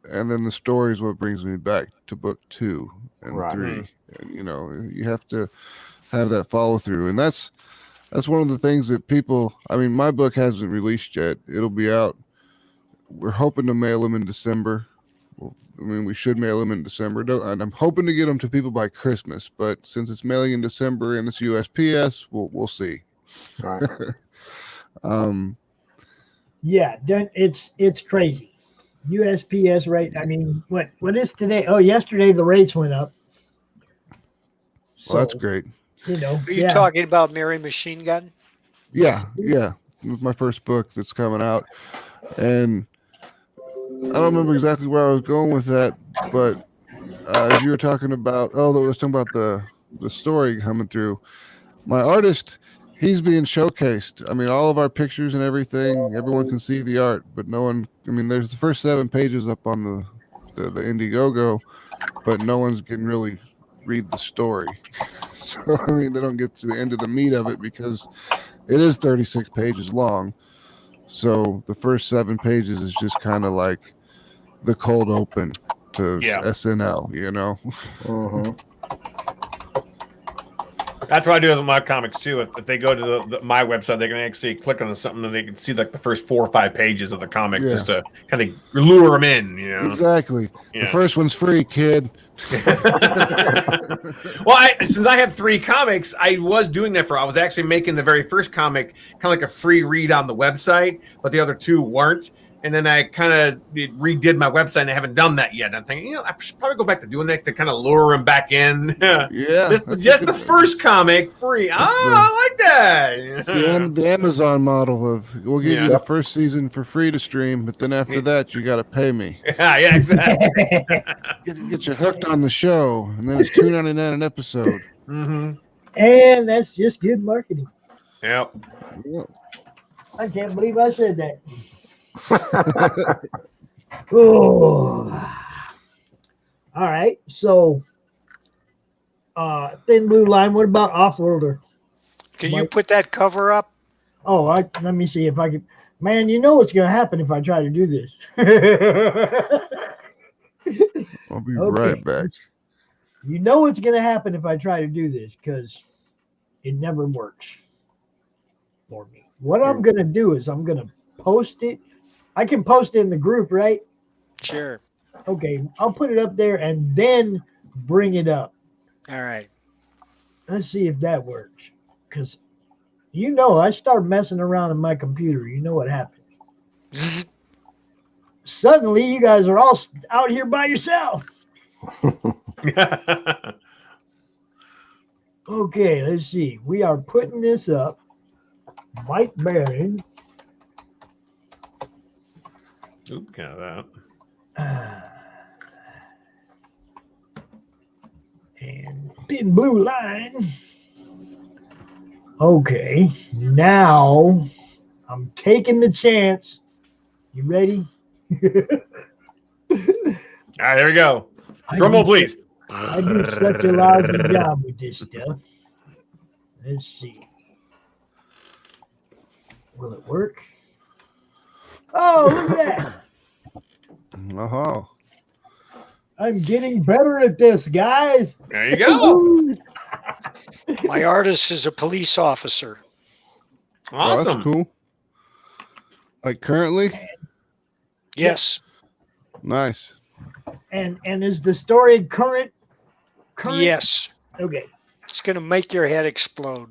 and then the story is what brings me back to book 2 and Right. 3. And you know, you have to have that follow through, and that's one of the things that people. I mean, my book hasn't released yet. It'll be out. We're hoping to mail them in December. Well, I mean, we should mail them in December, and I'm hoping to get them to people by Christmas. But since it's mailing in December and it's USPS, we'll see. Right. Yeah, it's crazy. USPS rate. I mean, what is today? Oh, yesterday the rates went up. Well, that's great. You know, Are you talking about Mary Machine Gun? Yeah. It was my first book that's coming out, and I don't remember exactly where I was going with that, but as you were talking about, I was talking about the story coming through. My artist, he's being showcased. I mean, all of our pictures and everything, everyone can see the art, but no one. I mean, there's the first 7 pages up on the Indiegogo, but no one's can really read the story. So I mean, they don't get to the end of the meat of it because it is 36 pages long. So the first 7 pages is just kind of like the cold open to SNL, you know. Mhm. That's what I do with my comics too. If they go to my website, they can actually click on something and they can see like the first 4 or 5 pages of the comic just to kind of lure them in. You know, exactly. Yeah. The first one's free, kid. Well, since I have 3 comics, I was doing that I was actually making the very first comic kind of like a free read on the website, but the other 2 weren't. And then I kind of redid my website, and I haven't done that yet. And I'm thinking, I should probably go back to doing that to kind of lure them back in. Yeah, just the first comic free. I like that. It's the Amazon model of we'll give you the first season for free to stream, but then after that you got to pay me. Yeah, exactly. Get you hooked on the show, and then it's $2.99 an episode. Mm-hmm. And that's just good marketing. Yep. I can't believe I said that. Oh. All right. So, Thin Blue Line. What about Offworlder? Can you put that cover up? Oh, let me see if I can. Man, you know what's going to happen if I try to do this. I'll be right back. You know what's going to happen if I try to do this because it never works for me. What I'm going to do is I'm going to post it. I can post it in the group, right? Sure. Okay, I'll put it up there and then bring it up. All right. Let's see if that works. Because, I start messing around on my computer. You know what happens. Suddenly, you guys are all out here by yourself. Okay, let's see. We are putting this up. Mike Barron. Oop, kind of that. And Thin Blue Line. Okay, now I'm taking the chance. You ready? All right, here we go. Drum roll, please. I do such a lousy job with this stuff. Let's see. Will it work? Oh, look at that. Uh-huh. I'm getting better at this, guys. There you go. My artist is a police officer. Awesome. Oh, that's cool. Like currently? Yes. Nice. And is the story current? Yes. Okay. It's going to make your head explode.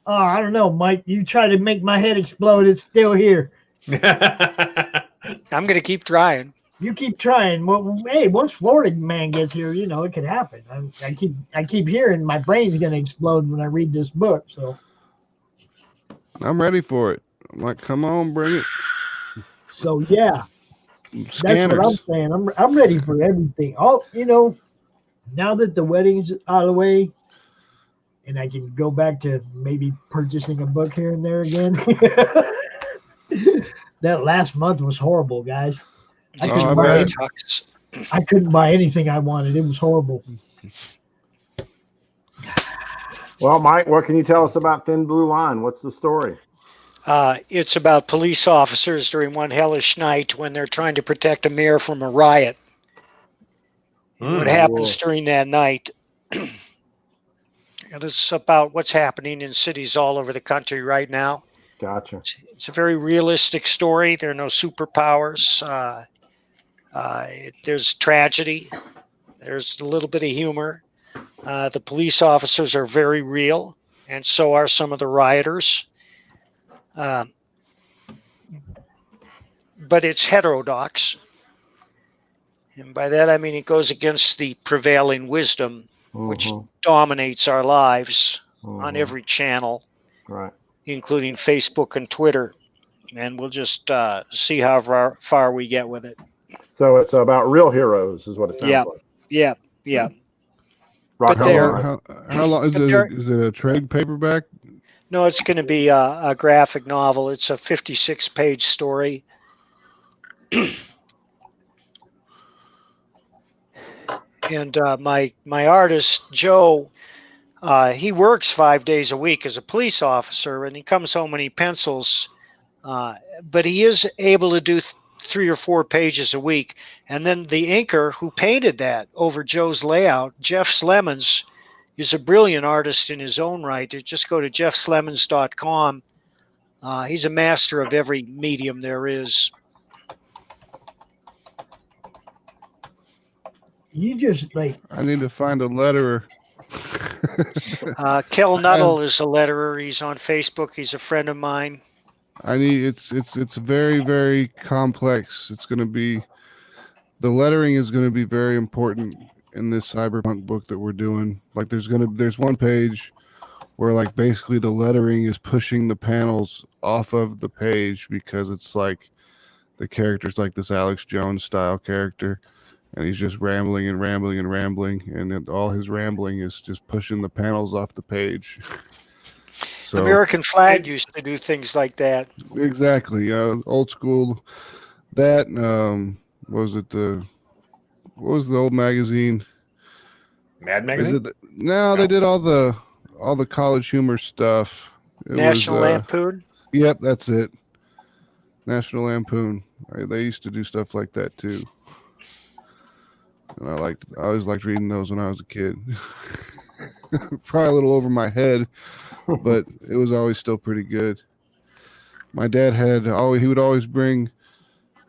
Oh, I don't know, Mike. You try to make my head explode, it's still here. I'm going to keep trying. You keep trying. Well, hey, once Florida man gets here, you know it could happen. I keep hearing my brain's gonna explode when I read this book. So I'm ready for it. I'm like, come on, bring it. So yeah, Scanners. that's what I'm saying. I'm ready for everything. All now that the wedding's out of the way, and I can go back to maybe purchasing a book here and there again. That last month was horrible, guys. I couldn't buy anything I wanted. It was horrible. Well, Mike, what can you tell us about Thin Blue Line? What's the story? It's about police officers during one hellish night when they're trying to protect a mayor from a riot. What happens during that night? And it's about what's happening in cities all over the country right now. Gotcha. It's a very realistic story. There are no superpowers. There's tragedy. There's a little bit of humor. The police officers are very real, and so are some of the rioters. But it's heterodox. And by that, I mean it goes against the prevailing wisdom, which dominates our lives on every channel, right, including Facebook and Twitter. And we'll just see how far we get with it. So it's about real heroes, is what it sounds like. Yeah. Rock how long is it a trade paperback? No, it's going to be a graphic novel. It's a 56-page story. And my artist, Joe, he works 5 days a week as a police officer, and he comes home and he pencils. But he is able to do 3 or 4 pages a week. And then the inker who painted that over Joe's layout, Jeff Slemons, is a brilliant artist in his own right. Just go to jeffslemons.com. He's a master of every medium there is. You just I need to find a letterer. Kel Nuttall is a letterer. He's on Facebook. He's a friend of mine. It's very, very complex. It's going to be, the lettering is going to be very important in this cyberpunk book that we're doing. Like there's one page where like basically the lettering is pushing the panels off of the page because it's like the character's like this Alex Jones style character, and he's just rambling and rambling and rambling, and all his rambling is just pushing the panels off the page. So, American Flag used to do things like that. Exactly. Old school. That what was the old magazine? Mad Magazine? They did all the college humor stuff. National Lampoon? Yep, that's it. National Lampoon. They used to do stuff like that too. And I always liked reading those when I was a kid. Probably a little over my head, but it was always still pretty good. My dad he would always bring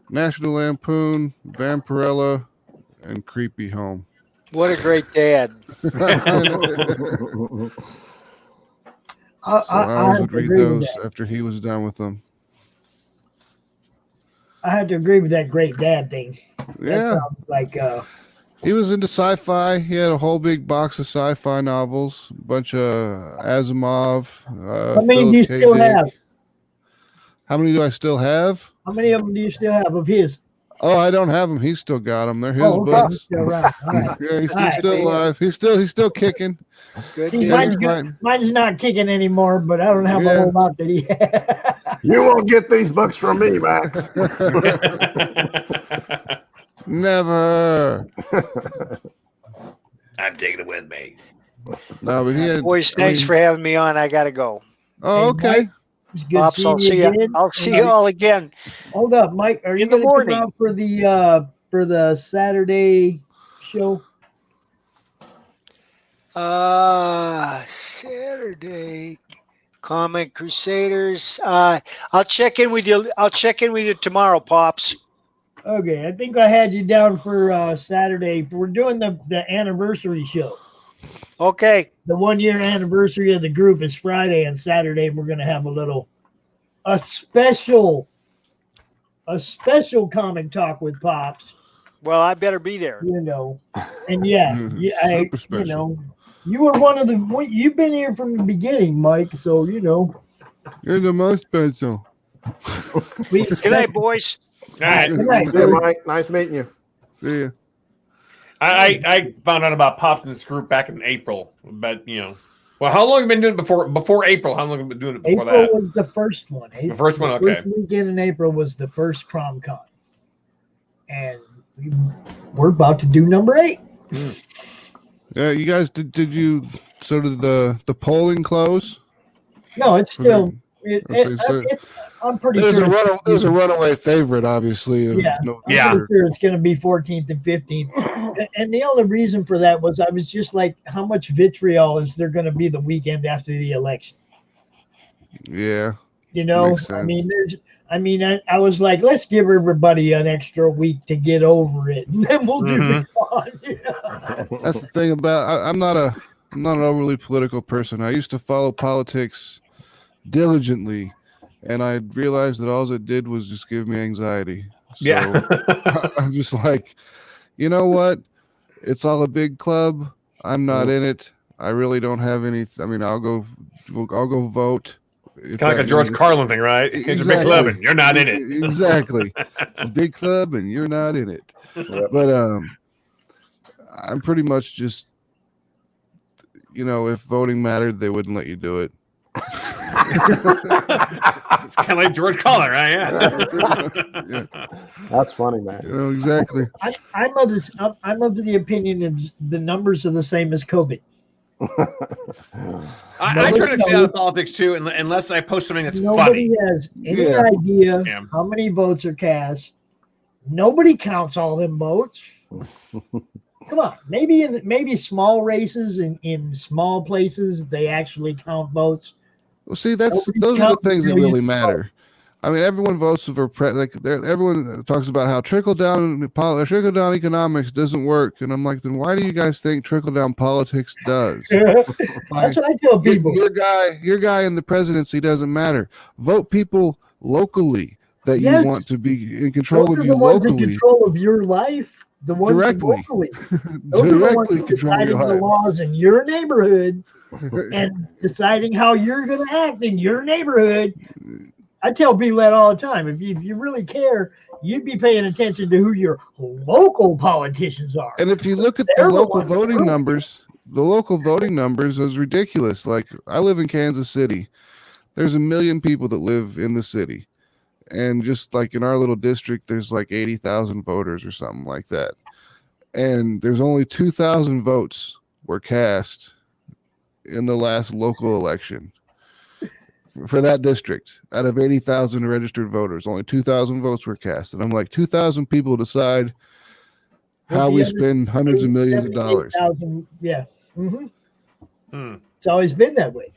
National Lampoon, Vampirella, and Creepy home. What a great dad. I always would read those after he was done with them. I had to agree with that great dad thing. Yeah. That sounds like he was into sci-fi. He had a whole big box of sci-fi novels, a bunch of Asimov. How many do you still have? How many do I still have? How many of them do you still have of his? Oh, I don't have them. He's still got them. They're his books. Still right. Right. Yeah, he's still alive. He's still kicking. Good. See, mine's not kicking anymore, but I don't have a whole lot that he had. You won't get these books from me, Max. Never. I'm taking it with me. No, but boys, thanks for having me on. I gotta go. Oh, okay. It's good Pops, I'll see you. I'll see you all again. Hold up, Mike. Are you going to come out for the Saturday show? Saturday Comic Crusaders. I'll check in with you. I'll check in with you tomorrow, Pops. Okay, I think I had you down for Saturday. We're doing the anniversary show. Okay. The 1 year anniversary of the group is Friday, and Saturday we're gonna have a special comic talk with Pops. Well, I better be there. You know, and yeah, Super special. you know, you were one of the. You've been here from the beginning, Mike. So you know, You're the most special. Good night, boys. All right. Good night, See you, buddy. Mike. Nice meeting you. See ya. I found out about Pops in this group back in April, but well, how long have you been doing it before April? How long have you been doing it before April that? was the first one. The first one, okay. First weekend in April was the first CromCon, and we're about to do number 8. Yeah, you guys did you sort of the polling close? No, it's still. So I'm pretty there's sure. there's a runaway favorite, obviously. Of Yeah. no Yeah. I'm pretty sure it's going to be 14th and 15th. And the only reason for that was I was just like, how much vitriol is there going to be the weekend after the election? Yeah. You know, Makes sense. I was like, let's give everybody an extra week to get over it, and then we'll do the con. Yeah. That's the thing about I'm not an overly political person. I used to follow politics diligently, and I realized that all it did was just give me anxiety. So Yeah. I'm just like, you know what? It's all a big club. I'm not in it. I really don't have any. I mean, I'll go vote. Kind of like a George Carlin thing, right? It's a big club and you're not in it. Exactly. A big club and you're not in it. Yep. But I'm pretty much just, if voting mattered, they wouldn't let you do it. It's kind of like George Carlin, right? Yeah. That's funny, man. Exactly. I'm of the opinion that the numbers are the same as COVID. I try to stay out of politics too, unless I post something that's Nobody funny. has any idea Yeah. how many votes are cast. Nobody counts all them votes. Come on, maybe small races in small places they actually count votes. Well, see, those are the things that really matter. I mean, everyone votes for everyone talks about how trickle down economics doesn't work, and I'm like, then why do you guys think trickle down politics does? That's what I tell people. Your guy in the presidency doesn't matter. Vote people locally that Yes. you want to be in control Those of are you the ones in locally. control of your life. The ones Directly. locally. Those are the ones Directly who control deciding your the life. laws in your neighborhood and deciding how you're going to act in your neighborhood. I tell people that all the time. If you really care, you'd be paying attention to who your local politicians are. And if you look at the They're the local ones that voting rule. numbers is ridiculous. Like, I live in Kansas City. There's 1 million people that live in the city. And just like in our little district, there's like 80,000 voters or something like that. And there's only 2,000 votes were cast in the last local election for that district. Out of 80,000 registered voters, only 2,000 votes were cast. And I'm like, 2,000 people decide how we spend hundreds of millions of dollars. 78,000, yeah. Mm-hmm. Hmm. It's always been that way.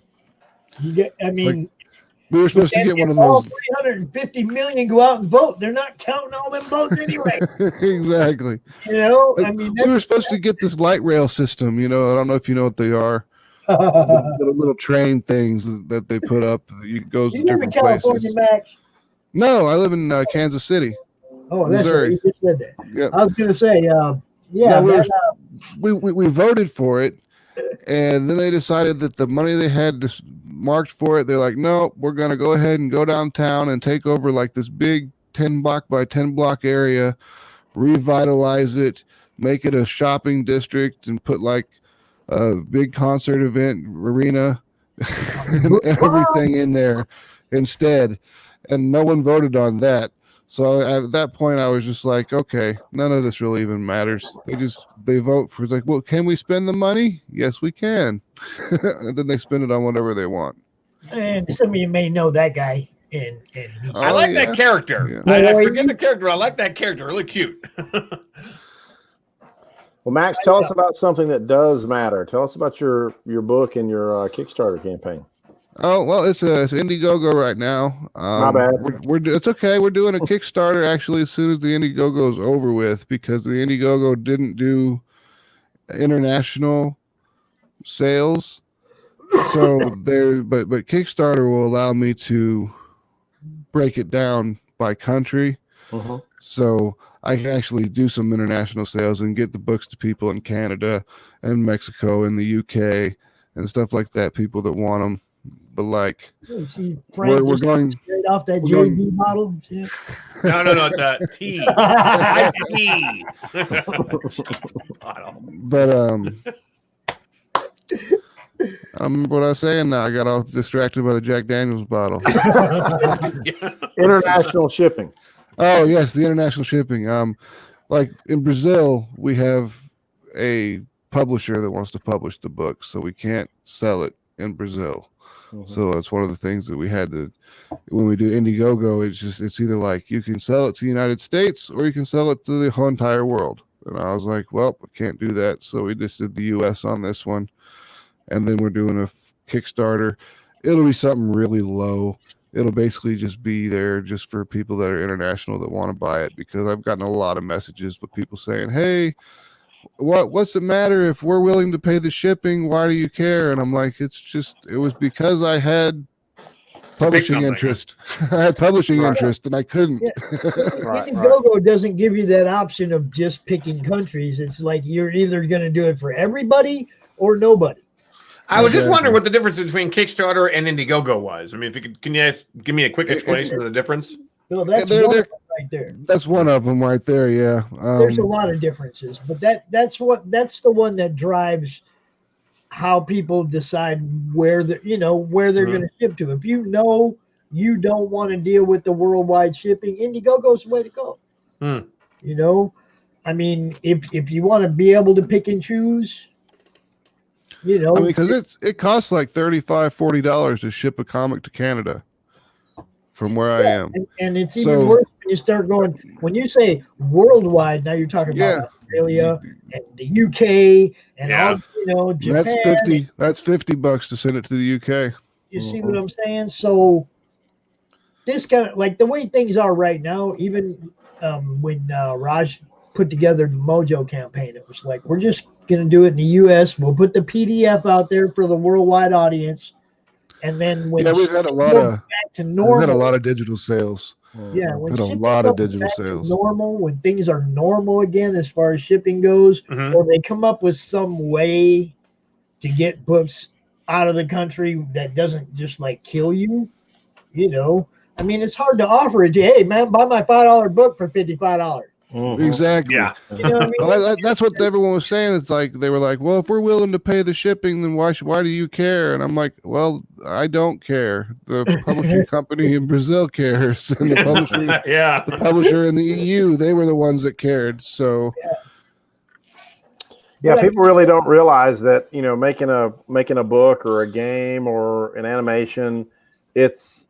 We were supposed to get one of all those. 350 million go out and vote. They're not counting all them votes anyway. Exactly. You know, We were supposed to get this light rail system. I don't know if you know what they are. The little train things that they put up. It goes to You live in different California, places. Max? No, I live in Kansas City. Oh, that's Missouri. right. You just said that. Yep. I was going to say, We voted for it, and then they decided that the money they had marked for it, they're like, no, we're going to go ahead and go downtown and take over like this big 10 block by 10 block area, revitalize it, make it a shopping district, and put like a big concert event arena and everything in there instead. And no one voted on that. So at that point, I was just like, okay, none of this really even matters. They vote for, like, well, can we spend the money? Yes, we can. And then they spend it on whatever they want. and some of you may know that guy. I like that character. Yeah. I forget the character. I like that character. Really cute. Well, Max, tell us about something that does matter. Tell us about your book and your Kickstarter campaign. Oh, well, it's Indiegogo right now. My bad. It's okay. We're doing a Kickstarter actually as soon as the Indiegogo is over with, because the Indiegogo didn't do international sales. So but Kickstarter will allow me to break it down by country. So I can actually do some international sales and get the books to people in Canada and Mexico and the UK and stuff like that, people that want them. But like, You see Frank we're going straight off that JB bottle. No, the tea. I tea. But I remember what I was saying now. I got all distracted by the Jack Daniels bottle. International shipping. Oh yes, the international shipping. Like in Brazil, we have a publisher that wants to publish the book, so we can't sell it in Brazil. So that's one of the things that we had to, when we do Indiegogo, it's either like you can sell it to the United States or you can sell it to the whole entire world. And I was like, well, I can't do that. So we just did the US on this one. And then we're doing a Kickstarter. It'll be something really low. It'll basically just be there just for people that are international that want to buy it, because I've gotten a lot of messages with people saying, hey, what's the matter if we're willing to pay the shipping? Why do you care? And I'm like, it was because I had publishing interest. I had publishing interest and I couldn't. Indiegogo doesn't give you that option of just picking countries. It's like you're either going to do it for everybody or nobody. I was just wondering what the difference between Kickstarter and Indiegogo was. I mean, can you guys give me a quick explanation of the difference? No, that's one of them right there. That's one of them right there. Yeah. There's a lot of differences, but that's the one that drives how people decide where they're going to ship to. If you know you don't want to deal with the worldwide shipping, Indiegogo's the way to go. You know, I mean, if you want to be able to pick and choose, you know, I mean, because it costs like $35-$40 to ship a comic to Canada from where I am, and it's even worse when you start going. When you say worldwide, now you're talking about Australia and the UK and all, you know, Japan. That's $50 to send it to the UK. You see what I'm saying? So this kind of like the way things are right now. Even when Raj put together the Mojo campaign, it was like, we're just going to do it in the US. We'll put the PDF out there for the worldwide audience. And then when we've had a lot of digital sales. Yeah, when a lot of digital sales. Normal, when things are normal again as far as shipping goes, or they come up with some way to get books out of the country that doesn't just like kill you, you know. I mean, it's hard to offer it. Hey, man, buy my $5 book for $55. Exactly. Yeah. You know what I mean? Well, that's what everyone was saying. It's like they were like, "Well, if we're willing to pay the shipping, then why do you care?" And I'm like, "Well, I don't care. The publishing company in Brazil cares, and the publisher in the EU, they were the ones that cared." So, people really don't realize that, you know, making a book or a game or an animation, it's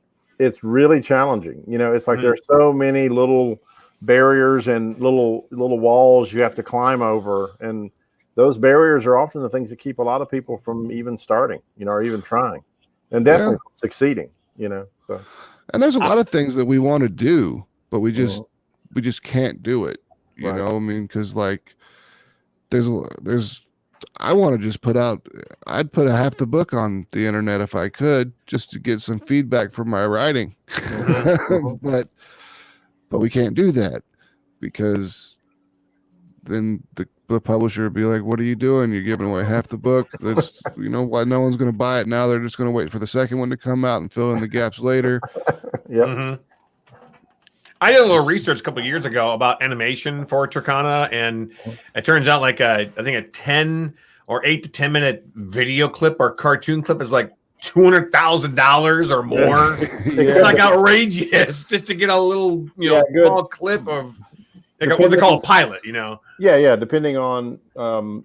really challenging. You know, it's like there's so many little barriers and little walls you have to climb over, and those barriers are often the things that keep a lot of people from even starting, you know, or even trying, and definitely succeeding, you know. So, and there's a lot of things that we want to do, but we just can't do it, you know. I mean, because like there's I want to just I'd put half the book on the internet if I could, just to get some feedback from my writing. But we can't do that, because then the publisher would be like, "What are you doing? You're giving away half the book. That's, you know, why no one's going to buy it now. They're just going to wait for the second one to come out and fill in the gaps later." I did a little research a couple of years ago about animation for Tercona, and it turns out like I think a 10 or 8 to 10 minute video clip or cartoon clip is like $200,000 or more. It's like outrageous just to get a little, you know, small clip of like what they call a pilot, you know. Depending on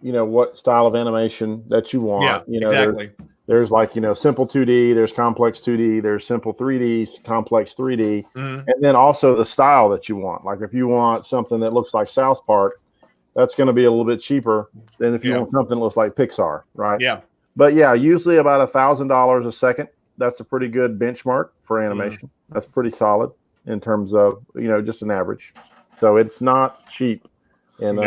you know, what style of animation that you want. You know, exactly. There's like, you know, simple 2D, there's complex 2D, there's simple 3D, complex 3D, and then also the style that you want. Like if you want something that looks like South Park, that's going to be a little bit cheaper than if you want something that looks like Pixar, right? Yeah. But usually about $1,000 a second. That's a pretty good benchmark for animation. That's pretty solid in terms of, you know, just an average. So it's not cheap, and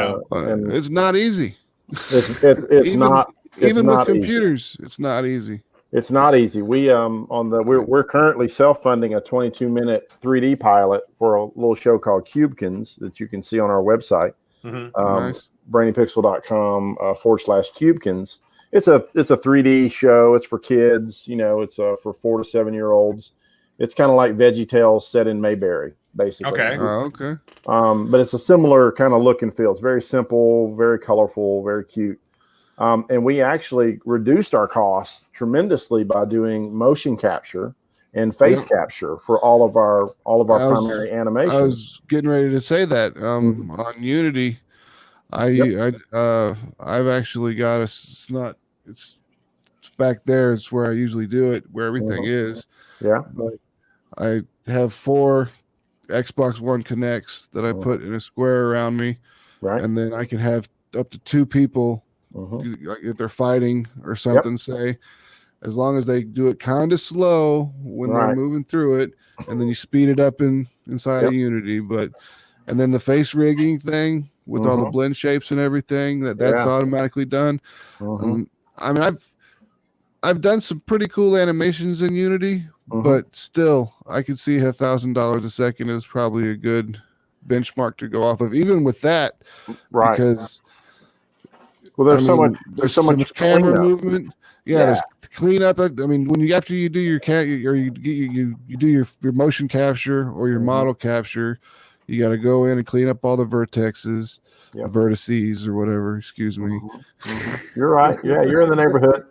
it's not easy. It's not Even with not computers, it's not easy. It's not easy. We're currently self-funding a 22-minute 3D pilot for a little show called Cubekins that you can see on our website, Nice. brainypixel.com/Cubekins. It's a 3D show. It's for kids. It's for 4 to 7 year olds. It's kind of like VeggieTales set in Mayberry, basically. Okay. Okay. But it's a similar kind of look and feel. It's very simple, very colorful, very cute. And we actually reduced our costs tremendously by doing motion capture and face capture for all of our primary animations. I was getting ready to say that on Unity, I've actually got it's back there. It's where I usually do it, where everything is. Yeah. But I have 4 Xbox One Connects that I put in a square around me, right? And then I can have up to 2 people. If they're fighting or something, say, as long as they do it kind of slow when they're moving through it, and then you speed it up inside of Unity. And then the face rigging thing with all the blend shapes and everything that's automatically done. I mean, I've done some pretty cool animations in Unity, but still, I could see $1,000 a second is probably a good benchmark to go off of, even with that, because. Well, there's so much camera movement. Yeah, there's cleanup. I mean, after you do your you do your motion capture or your model capture, you got to go in and clean up all the vertices, vertices or whatever. Excuse me. You're right. Yeah, you're in the neighborhood.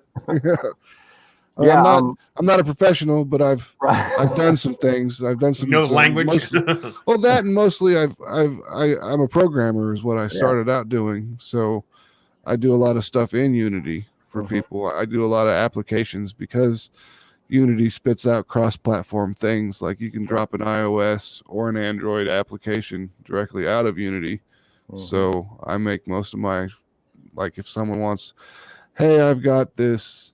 I'm not a professional, but I've done some things. I've done some language. That and mostly I'm a programmer is what I started out doing. So I do a lot of stuff in Unity for people. I do a lot of applications because Unity spits out cross-platform things. Like you can drop an iOS or an Android application directly out of Unity. So I make most of my, like if someone wants, hey, I've got this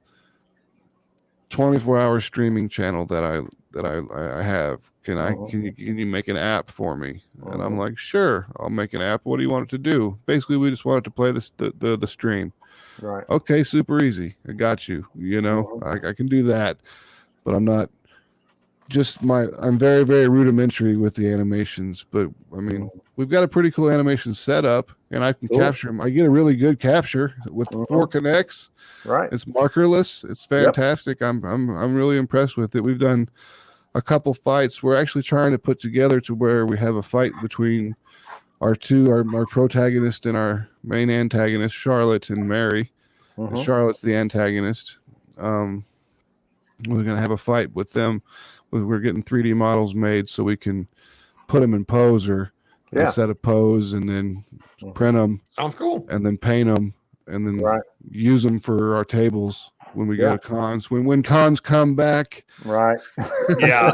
24-hour streaming channel that I have. Can you make an app for me? And I'm like, sure, I'll make an app. What do you want it to do? Basically, we just want it to play the stream. Right. Okay, super easy. I got you. I can do that, but I'm not. I'm very, very rudimentary with the animations, but I mean, we've got a pretty cool animation set up, and I can capture them. I get a really good capture with 4 connects. Right. It's markerless. It's fantastic. I'm really impressed with it. We've done a couple fights. We're actually trying to put together to where we have a fight between our protagonist and our main antagonist, Charlotte and Mary. Charlotte's the antagonist. We're gonna have a fight with them. We're getting 3D models made so we can put them in pose or a set of pose and then print them. Sounds cool. And then paint them and then use them for our tables when we go to cons. When cons come back. Right. Yeah.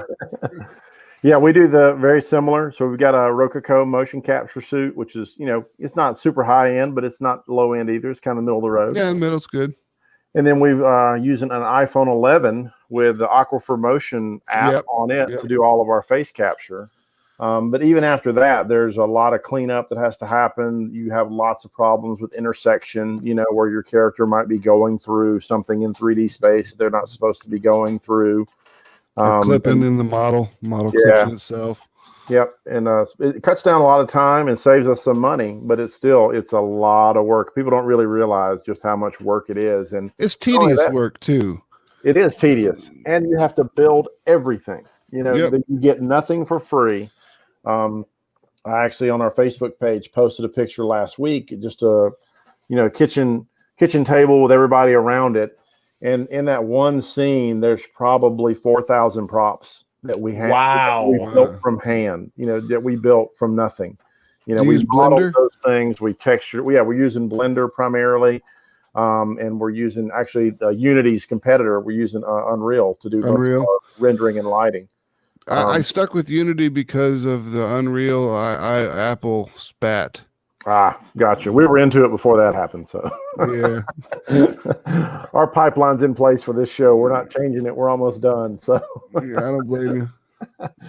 Yeah, we do the very similar. So we've got a Rococo motion capture suit, which is, it's not super high end, but it's not low end either. It's kind of middle of the road. Yeah, the middle's good. And then we've using an iPhone 11 with the Aquifer Motion app on it to do all of our face capture. But even after that, there's a lot of cleanup that has to happen. You have lots of problems with intersection, where your character might be going through something in 3D space that they're not supposed to be going through. Clipping in the model clips itself. Yep. And it cuts down a lot of time and saves us some money, but it's a lot of work. People don't really realize just how much work it is. And it's tedious work too. It is tedious. And you have to build everything. You get nothing for free. I actually on our Facebook page posted a picture last week, just a kitchen table with everybody around it. And in that one scene, there's probably 4,000 props that we have. Wow. We built from hand, that we built from nothing. We use modeled Blender? those things. We textured. We're using Blender primarily. And we're using actually Unity's competitor. We're using Unreal to do both rendering and lighting. I stuck with Unity because of the Unreal. Apple spat. Gotcha. We were into it before that happened. So yeah, our pipeline's in place for this show. We're not changing it. We're almost done. So yeah, I don't blame you.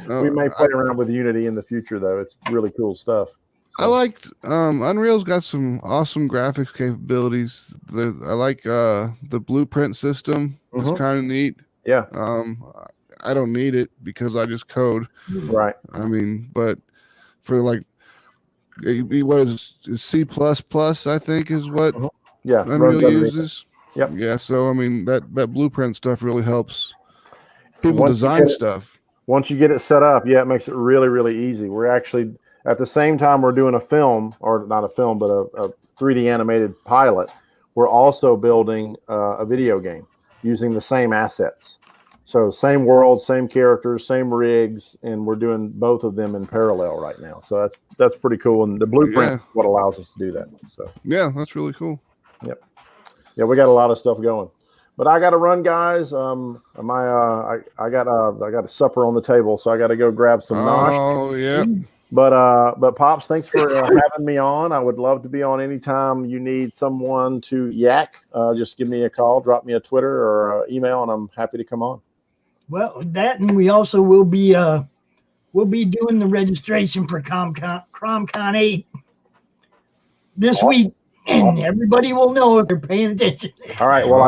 We may play around with Unity in the future, though. It's really cool stuff. I liked Unreal's got some awesome graphics capabilities. I like the blueprint system. It's kind of neat. Yeah. I don't need it because I just code. Right. I mean, but for like what is C++, I think is what Unreal uses. Yep. Yeah, so I mean that blueprint stuff really helps people design stuff. Once you get it set up, it makes it really, really easy. We're actually at the same time we're doing a film, or not a film, but a 3D animated pilot. We're also building a video game using the same assets. So same world, same characters, same rigs, and we're doing both of them in parallel right now. So that's pretty cool. And the blueprint is what allows us to do that. So yeah, that's really cool. Yep. Yeah, we got a lot of stuff going. But I got to run, guys. I got a supper on the table, so I got to go grab some nosh. Oh yeah. But Pops, thanks for having me on. I would love to be on anytime you need someone to yak. Just give me a call, drop me a Twitter or email, and I'm happy to come on. Well, that, and we also will be doing the registration for CromCon 8 this week, and everybody will know if they're paying attention. All right. Well,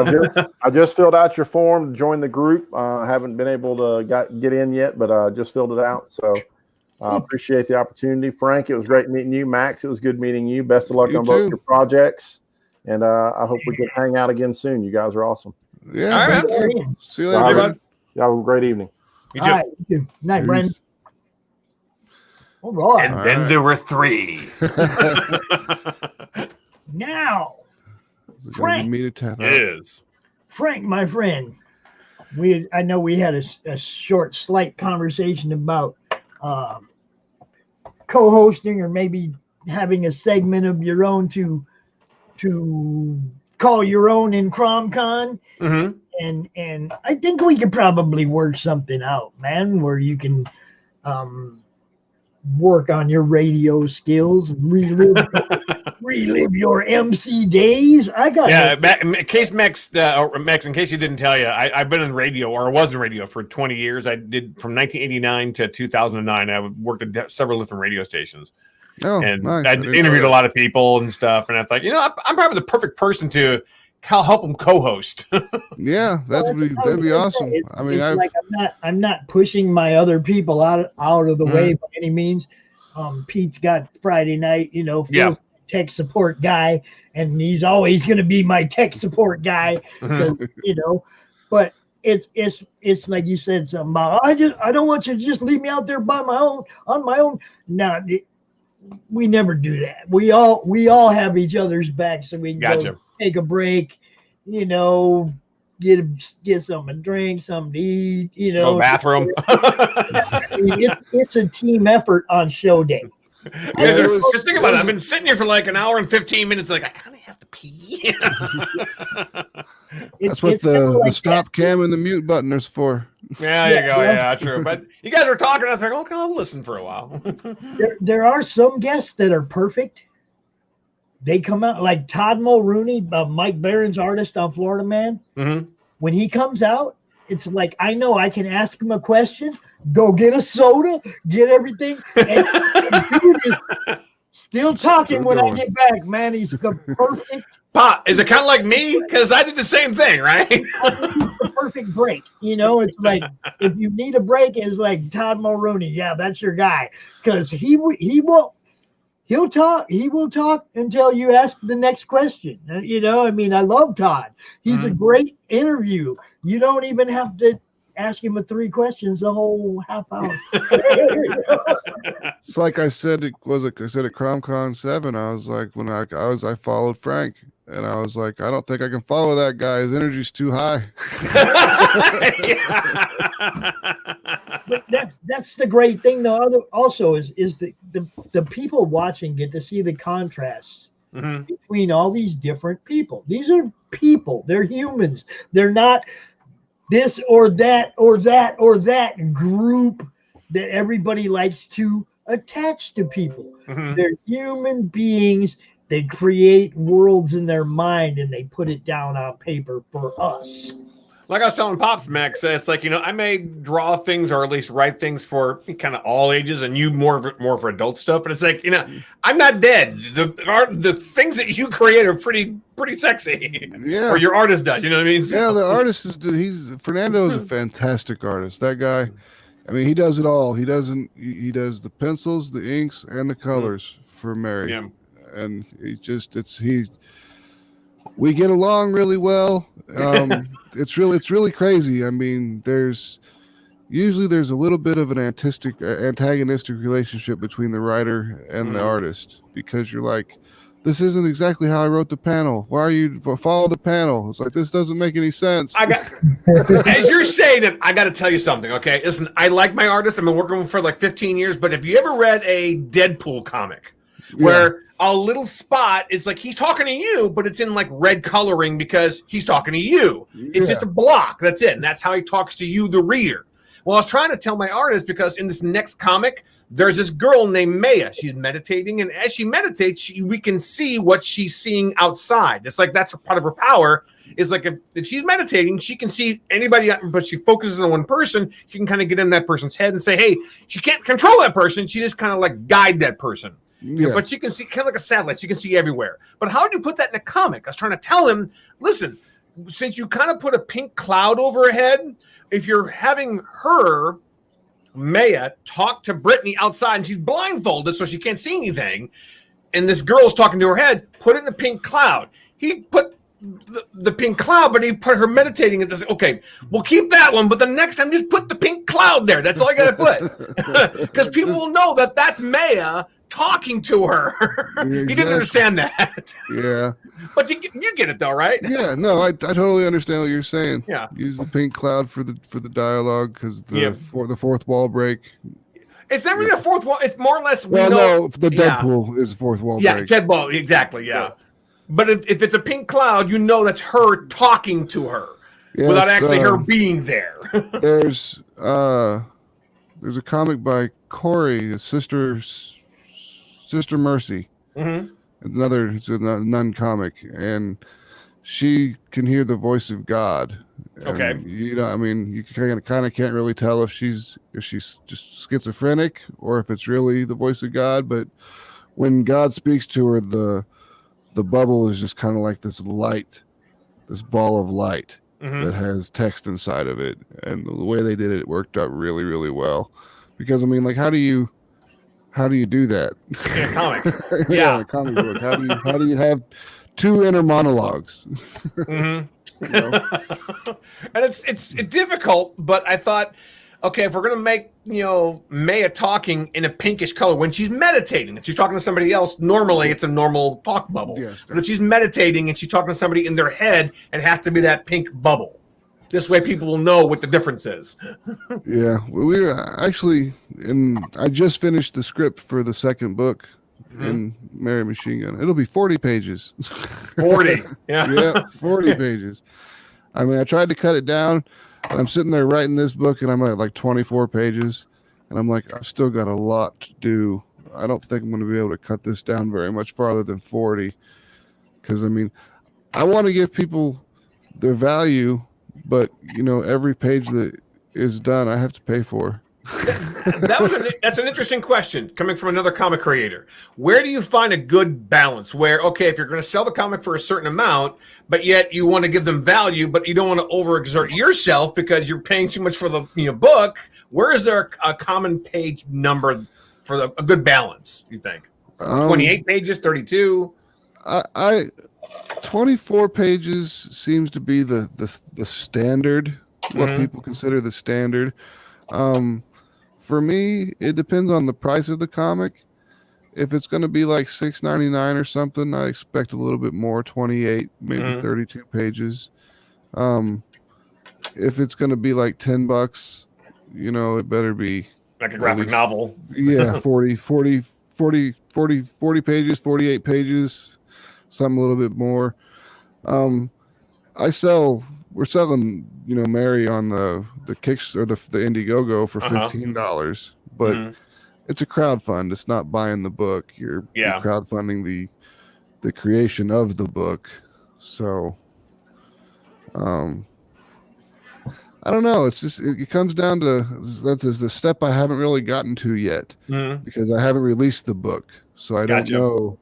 I just filled out your form to join the group. I haven't been able to get in yet, but I just filled it out. So I appreciate the opportunity. Frank, it was great meeting you. Max, it was good meeting you. Best of luck on both your projects, and I hope we can hang out again soon. You guys are awesome. Yeah. All right. See you later, bud. Y'all have a great evening. You too. All right. You too. Night, Brannon. All right. And then there were 3. Now, Frank. Frank, my friend. I know we had a short, slight conversation about co-hosting, or maybe having a segment of your own to call your own in CromCon. Mm-hmm. And I think we could probably work something out, man, where you can work on your radio skills and relive your MC days. In case Max, in case you didn't tell you, I've been in radio, or I was in radio for 20 years. I did from 1989 to 2009. I worked at several different radio stations. Oh, and nice. I interviewed a lot of people and stuff. And I thought, I'm probably the perfect person to help them co-host. Yeah, that'd be awesome. I mean, I'm not pushing my other people out of the way by any means. Pete's got Friday night, Phil's tech support guy, and he's always going to be my tech support guy, but it's like you said something about, I don't want you to just leave me out there on my own. No, we never do that. We all have each other's back, so we can go take a break, get something to drink, something to eat, go to the bathroom. It's a team effort on show day. Just think about it. I've been sitting here for like an hour and 15 minutes. Like, I kind of have to pee. That's what the stop cam and the mute button is for. Yeah, there you go. Yeah, true. But you guys were talking. I think, okay, I'll listen for a while. there are some guests that are perfect. They come out like Todd Mulrooney, Mike Barron's artist on Florida Man. Mm-hmm. When he comes out, it's like, I know I can ask him a question, go get a soda, get everything, and dude is still talking when I get back, man. He's the perfect. Pop, is it kind of like me? Because I did the same thing, right? The perfect break. It's like, if you need a break, it's like Todd Mulrooney. Yeah, that's your guy. Because he will talk until you ask the next question. I love Todd. He's a great interview. You don't even have to ask him 3 questions the whole half hour. It's like I said, at CromCon 7, I was like, when I followed Frank, and I was like, I don't think I can follow that guy. His energy's too high. But that's the great thing though. Also is the people watching get to see the contrasts between all these different people. These are people. They're humans. They're not this or that or that or that group that everybody likes to attach to people. They're human beings. They create worlds in their mind and they put it down on paper for us. Like I was telling Pops, Max, it's like, I may draw things or at least write things for kind of all ages, and you more for adult stuff. But it's like, I'm not dead. The things that you create are pretty sexy. Yeah. Or your artist does. You know what I mean? Yeah, the artist Fernando is a fantastic artist. That guy, I mean, he does it all. He does the pencils, the inks, and the colors for Mary. Yeah. And we get along really well. It's really crazy. I mean, there's usually a little bit of an antagonistic relationship between the writer and the artist, because you're like, this isn't exactly how I wrote the panel. Why are you follow the panel? It's like, this doesn't make any sense. As you're saying that, I got to tell you something. Okay, listen, I like my artist. I've been working with him for like 15 years. But have you ever read a Deadpool comic where a little spot is like he's talking to you, but it's in like red coloring because he's talking to you? It's just a block. That's it. And that's how he talks to you, the reader. Well, I was trying to tell my artist, because in this next comic, there's this girl named Maya. She's meditating, and as she meditates, we can see what she's seeing outside. It's like that's a part of her power. Is like if she's meditating, she can see anybody, but she focuses on one person. She can kind of get in that person's head and say, hey, she can't control that person. She just kind of like guide that person. Yeah. But she can see kind of like a satellite. She can see everywhere. But how do you put that in a comic? I was trying to tell him, listen, since you kind of put a pink cloud over her head, if you're having her, Maya, talk to Brittany outside and she's blindfolded so she can't see anything, and this girl's talking to her head, put it in a pink cloud. He put the pink cloud, but he put her meditating and this. Okay, we'll keep that one, but the next time just put the pink cloud there. That's all I got to put, because people will know that that's Maya talking to her. Exactly. He didn't understand that. Yeah, but you get it though, right? Yeah, no, I totally understand what you're saying. Yeah, use the pink cloud for the dialogue, because for the fourth wall break. It's not really a fourth wall. It's more or less. No, the Deadpool is a fourth wall break. Yeah, Deadpool, exactly. Yeah. But if it's a pink cloud, that's her talking to her without actually her being there. There's a comic by Corey, Sister Mercy. Mm-hmm. It's a nun comic, and she can hear the voice of God. Okay. And, I mean, you kind of can't really tell if she's just schizophrenic or if it's really the voice of God. But when God speaks to her, the bubble is just kind of like this light, this ball of light that has text inside of it. And the way they did it worked out really, really well. Because I mean, like, how do you do that? In a comic. In a comic book. How do you have two inner monologues? And it's difficult, but I thought, okay, if we're gonna make Maya talking in a pinkish color when she's meditating and she's talking to somebody else, normally it's a normal talk bubble. Yes, but if she's meditating and she's talking to somebody in their head, it has to be that pink bubble. This way people will know what the difference is. Yeah, we're actually I just finished the script for the second book in Mary Machinegun. It'll be 40 pages. 40. Yeah. Yeah, 40 pages. I mean, I tried to cut it down, and I'm sitting there writing this book, and I'm at like 24 pages, and I'm like, I've still got a lot to do. I don't think I'm going to be able to cut this down very much farther than 40, because I mean, I want to give people their value, but every page that is done, I have to pay for. That's an interesting question coming from another comic creator. Where do you find a good balance where, okay, if you're going to sell the comic for a certain amount, but yet you want to give them value, but you don't want to overexert yourself because you're paying too much for the book? Where is there a common page number for a good balance, you think? 28 pages, 32? 24 pages seems to be the standard, what people consider the standard. For me, it depends on the price of the comic. If it's going to be like $6.99 or something, I expect a little bit more, 28, maybe 32 pages. If it's going to be like $10, it better be like a graphic novel. Yeah, 40 pages, 48 pages, something a little bit more. We're selling, Mary on the Kicks or the Indiegogo for $15, but it's a crowdfund. It's not buying the book. You're crowdfunding the creation of the book. So, I don't know. It's just it comes down to that's the step I haven't really gotten to yet because I haven't released the book, so I don't know.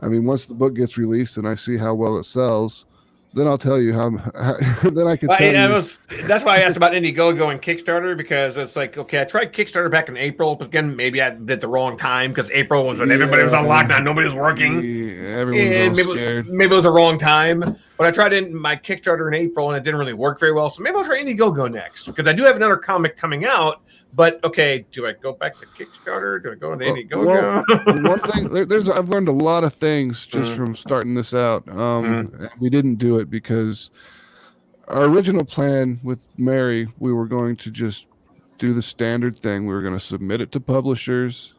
I mean, once the book gets released and I see how well it sells, then I'll tell you how then I can tell you. That's why I asked about Indiegogo and Kickstarter, because it's like, okay, I tried Kickstarter back in April, but again, maybe I did the wrong time because April was when everybody was on lockdown, nobody was working. Everyone was scared. Maybe it was the wrong time. But I tried my Kickstarter in April and it didn't really work very well. So maybe I'll try Indiegogo next, because I do have another comic coming out. But okay, do I go back to Kickstarter? Do I go to Indiegogo? One thing, I've learned a lot of things just from starting this out. We didn't do it because our original plan with Mary, we were going to just do the standard thing. We were going to submit it to publishers.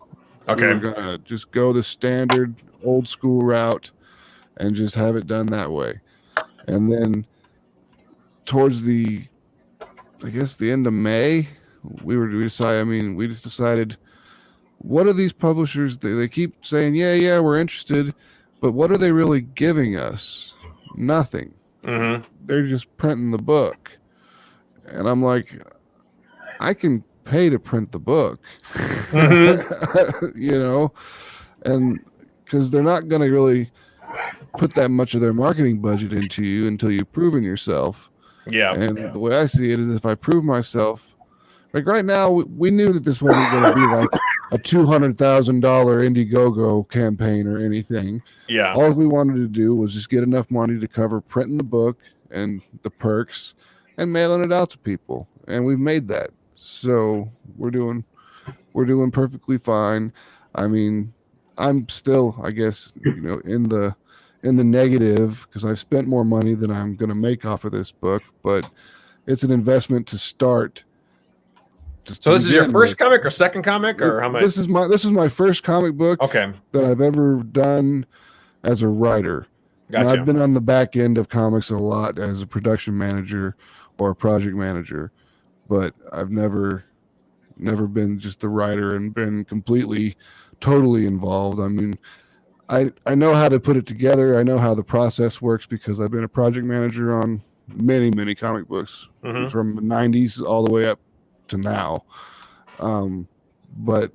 Okay. We were going to just go the standard old school route and just have it done that way. And then towards the end of May, we just decided, what are these publishers? They keep saying, yeah, we're interested, but what are they really giving us? Nothing. They're just printing the book. And I'm like, I can pay to print the book, and because they're not going to really put that much of their marketing budget into you until you've proven yourself. Yeah. And the way I see it is, if I prove myself, like right now, we knew that this wasn't going to be like a $200,000 Indiegogo campaign or anything. Yeah. All we wanted to do was just get enough money to cover printing the book and the perks and mailing it out to people. And we've made that. So we're doing perfectly fine. I mean, I'm still, I guess, in the negative because I've spent more money than I'm going to make off of this book, but it's an investment to start. So this is your first comic or second comic, or how much? This is my first comic book that I've ever done as a writer. Gotcha. Now, I've been on the back end of comics a lot as a production manager or a project manager, but I've never been just the writer and been totally involved. I mean, I know how to put it together. I know how the process works because I've been a project manager on many, many comic books from the 90s all the way up to now. But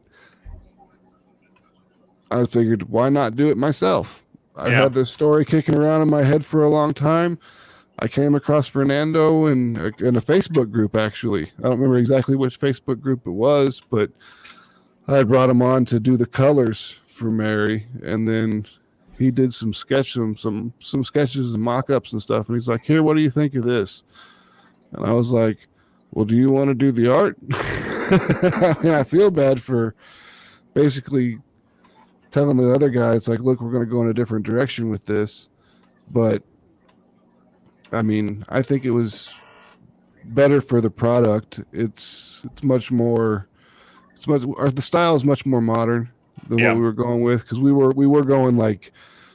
I figured, why not do it myself? I've had this story kicking around in my head for a long time. I came across Fernando in a Facebook group, actually. I don't remember exactly which Facebook group it was, but I brought him on to do the colors for Mary, and then he did some sketches and mock-ups and stuff, and he's like, here, what do you think of this? And I was like, well, do you want to do the art? I mean, I feel bad for basically telling the other guy, it's like, look, we're going to go in a different direction with this. But, I mean, I think it was better for the product. The style is much more modern than what we were going with, because we were going like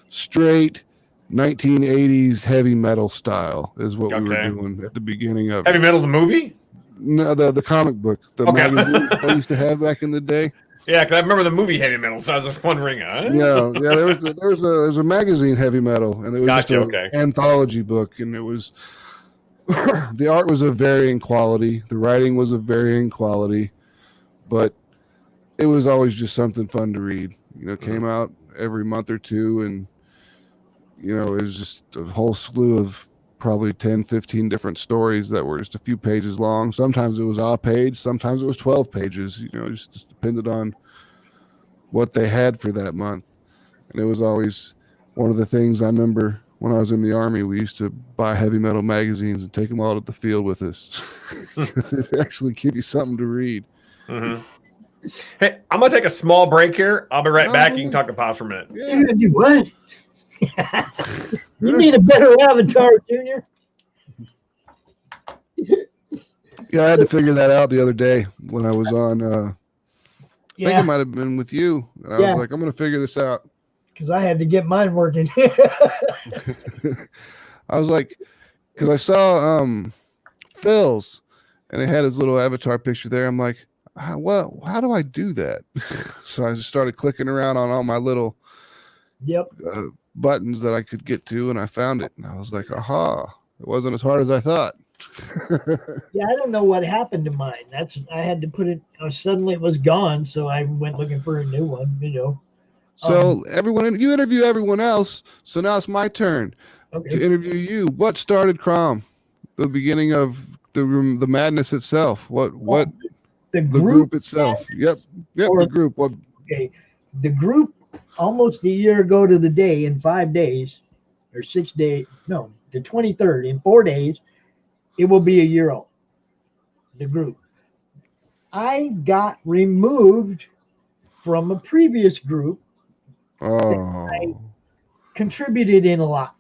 straight 1980s heavy metal style is what we were doing at the beginning of Heavy Metal the movie? No, the comic book, the magazine I used to have back in the day. Yeah, because I remember the movie Heavy Metal, so I was just wondering. Yeah, there was a magazine Heavy Metal, and it was just an anthology book, and it was the art was of varying quality, the writing was of varying quality, but it was always just something fun to read. Came out every month or two, and it was just a whole slew of probably 10, 15 different stories that were just a few pages long. Sometimes it was a page, sometimes it was 12 pages. It just depended on what they had for that month. And it was always one of the things I remember when I was in the Army. We used to buy Heavy Metal magazines and take them out at the field with us. It actually give you something to read. Hey, I'm going to take a small break here. I'll be right back. You can talk to Pops for a minute. Yeah. You're going to do what? You need a better avatar, Junior. Yeah, I had to figure that out the other day when I was on. I think it might have been with you. And I was like, I'm going to figure this out. Because I had to get mine working. I was like, because I saw Phil's, and it had his little avatar picture there. I'm like, how do I do that? So I just started clicking around on all my little buttons that I could get to, and I found it. And I was like, aha, it wasn't as hard as I thought. Yeah, I don't know what happened to mine. I had to put it. Suddenly it was gone, so I went looking for a new one. So you interview everyone else. So now it's my turn to Okay. interview you. What started Crom? The beginning of the madness itself. What The the group group itself? Yep. or- The group. What? Okay, the group almost a year ago to the day, in 5 days or 6 days. No, the 23rd, in 4 days, it will be a year old. The group. I got removed from a previous group, Oh. contributed in a lot.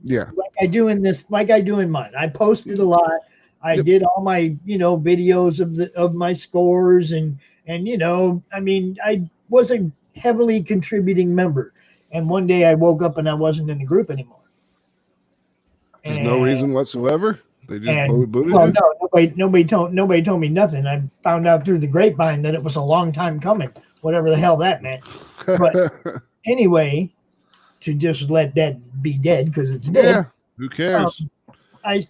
Yeah. Like I do in mine. I posted a lot. I Yep. did all my, videos of my scores and I was a heavily contributing member. And one day I woke up and I wasn't in the group anymore. There's no reason whatsoever. They just booted well, you? no, nobody told me nothing. I found out through the grapevine that it was a long time coming, whatever the hell that meant. But anyway, to just let that be dead because it's dead. Yeah. Who cares? I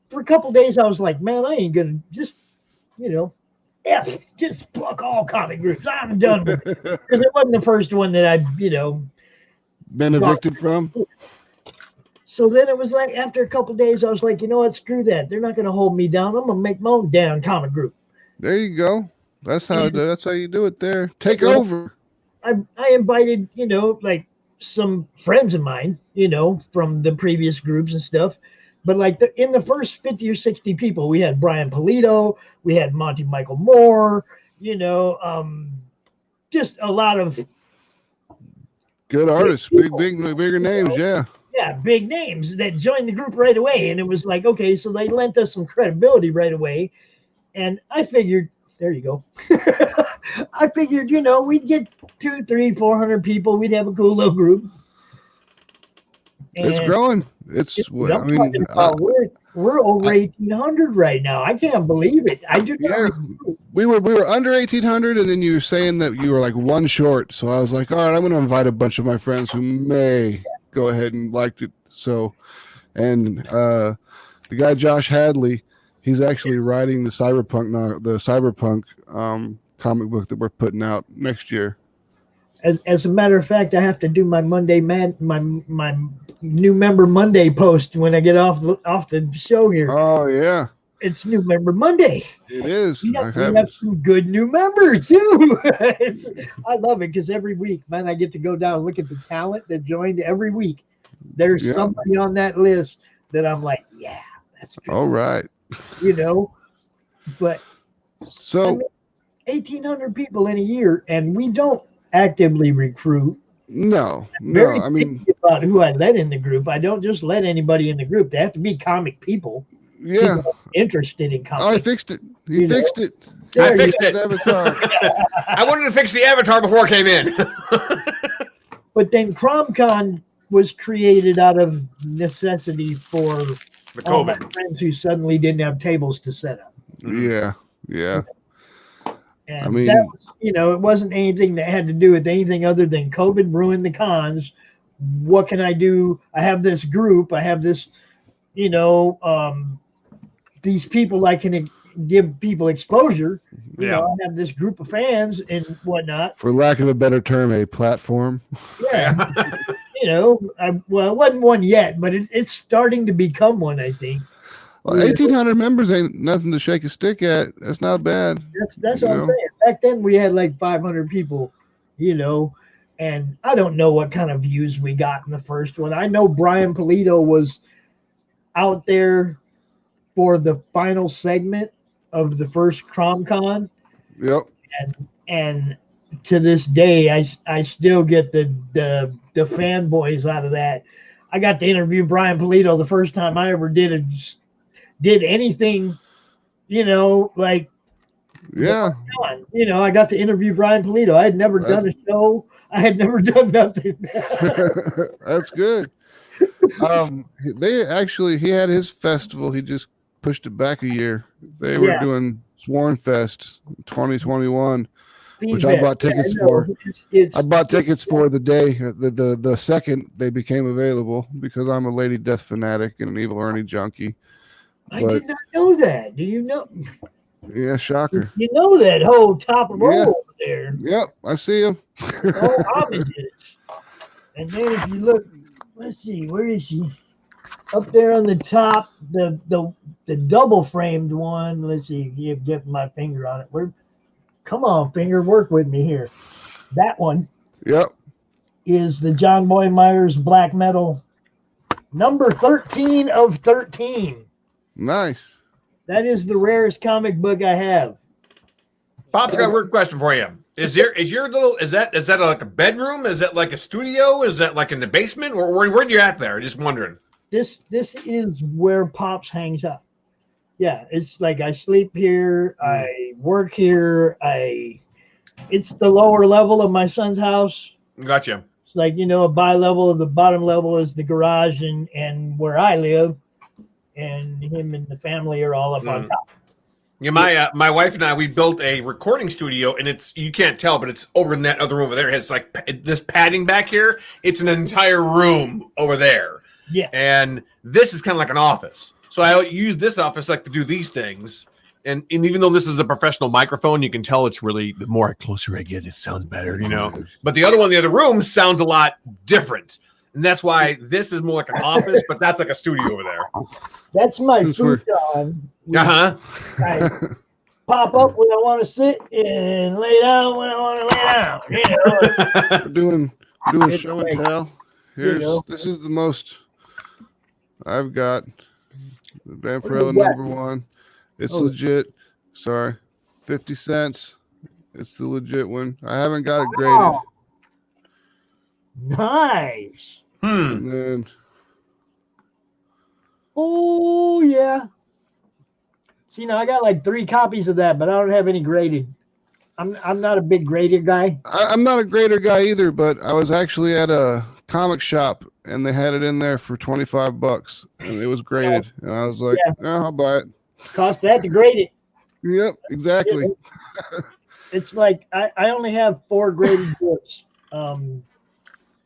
for a couple days I was like, man, I ain't gonna just just fuck all comic groups. I'm done with it because it wasn't the first one that I Been evicted from? So then it was like after a couple days I was like, you know what, screw that. They're not gonna hold me down. I'm gonna make my own damn comic group. There you go. That's how you do it there. Take over. I invited, like some friends of mine, from the previous groups and stuff. But like in the first 50 or 60 people, we had Brian Polito, we had Monty Michael Moore, just a lot of good artists, bigger names, yeah. Yeah, big names that joined the group right away. And it was like, okay, so they lent us some credibility right away. And I figured, there you go. I figured, we'd get 200, 300, 400 people. We'd have a cool little group. And it's growing. We're over 1,800 right now. I can't believe it. We were under 1,800, and then you were saying that you were like one short. So I was like, all right, I'm going to invite a bunch of my friends who may go ahead and liked it. So, and the guy Josh Hadley, he's actually writing the cyberpunk comic book that we're putting out next year. As a matter of fact, I have to do my my new member Monday post when I get off the show here. Oh yeah, it's New Member Monday. It is. We have some good new members too. I love it because every week, man, I get to go down and look at the talent that joined every week. There's somebody on that list that I'm like, yeah, that's good. All right. But so 1,800 people in a year, and we don't actively recruit. No. I mean, about who I let in the group. I don't just let anybody in the group. They have to be comic people. Yeah. People interested in comics. Oh, I fixed it. He fixed it. I fixed it. Avatar. I wanted to fix the avatar before I came in. But then CromCon was created out of necessity for the all my COVID. friends who suddenly didn't have tables to set up. Yeah. And that was, it wasn't anything that had to do with anything other than COVID ruined the cons. What can I do? I have this group. I have this, these people I can give people exposure. I have this group of fans and whatnot. For lack of a better term, a platform. Yeah. It wasn't one yet, but it's starting to become one, I think. Well, 1,800 members ain't nothing to shake a stick at. That's not bad. That's what I'm saying. Back then we had like 500 people, and I don't know what kind of views we got in the first one. I know Brian Polito was out there for the final segment of the first CromCon. Yep. And to this day, I still get the fanboys out of that. I got to interview Brian Polito the first time I ever did anything, like. Yeah. I got to interview Brian Polito. I had never done a show. I had never done nothing. That's good. He had his festival. He just pushed it back a year. They were doing Sworn Fest 2021, which I bought tickets for. I bought tickets for the day, the second they became available because I'm a Lady Death fanatic and an Evil Ernie junkie. I did not know that. Do you know? Yeah, shocker. You know that whole top row Yeah. over there. Yep, I see him. All homages. And then if you look, let's see, where is she? Up there on the top, the double framed one. Let's see, you get my finger on it. Come on, finger, work with me here. That one Yep. is the John Boy Myers black metal number 13 of 13. Nice. That is the rarest comic book I have. Bob's got a weird question for you. Is that like a bedroom? Is that like a studio? Is that like in the basement? Or where you at there? Just wondering. This is where Pops hangs out. Yeah, it's like I sleep here, I work here, it's the lower level of my son's house. Gotcha. It's like, a bi-level. The bottom level is the garage and where I live, and him and the family are all up on top. Yeah, my wife and I, we built a recording studio, and you can't tell, but it's over in that other room over there. It's like this padding back here. It's an entire room over there. Yeah. And this is kind of like an office. So I use this office to do these things. And even though this is a professional microphone, you can tell it's really, the more closer I get, it sounds better, But the other one, the other room sounds a lot different. And that's why this is more like an office, but that's like a studio over there. That's my futon. Uh-huh. I pop up when I want to sit and lay down when I want to lay down. We're doing show and tell. This is the most I've got. The Vampirella number 1. It's legit. Sorry. 50 cents. It's the legit one. I haven't got it graded. Wow. Nice. And then, oh yeah. See, now I got like 3 copies of that, but I don't have any graded. I'm not a big graded guy. I'm not a grader guy either, but I was actually at a comic shop and they had it in there for $25 and it was graded. And I was like, I'll buy it. Cost that to grade it. Yep, exactly. It's like I only have 4 graded books.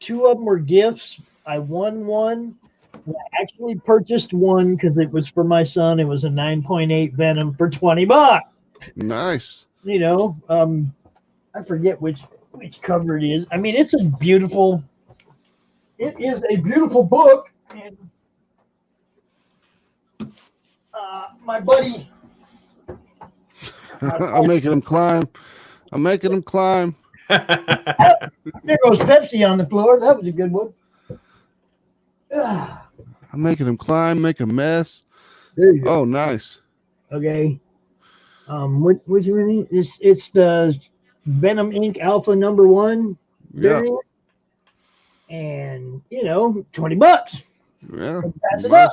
2 of them were gifts. I won one. I actually purchased one because it was for my son. It was a 9.8 Venom for $20. Nice. I forget which cover it is. I mean, it is a beautiful book. And my buddy, I'm making him climb. There goes Pepsi on the floor. That was a good one. I'm making him climb, make a mess. There you go. Oh, nice. Okay. Which one? It's the Venom Inc. Alpha number 1 variant. And $20. Yeah. Pass it Might up.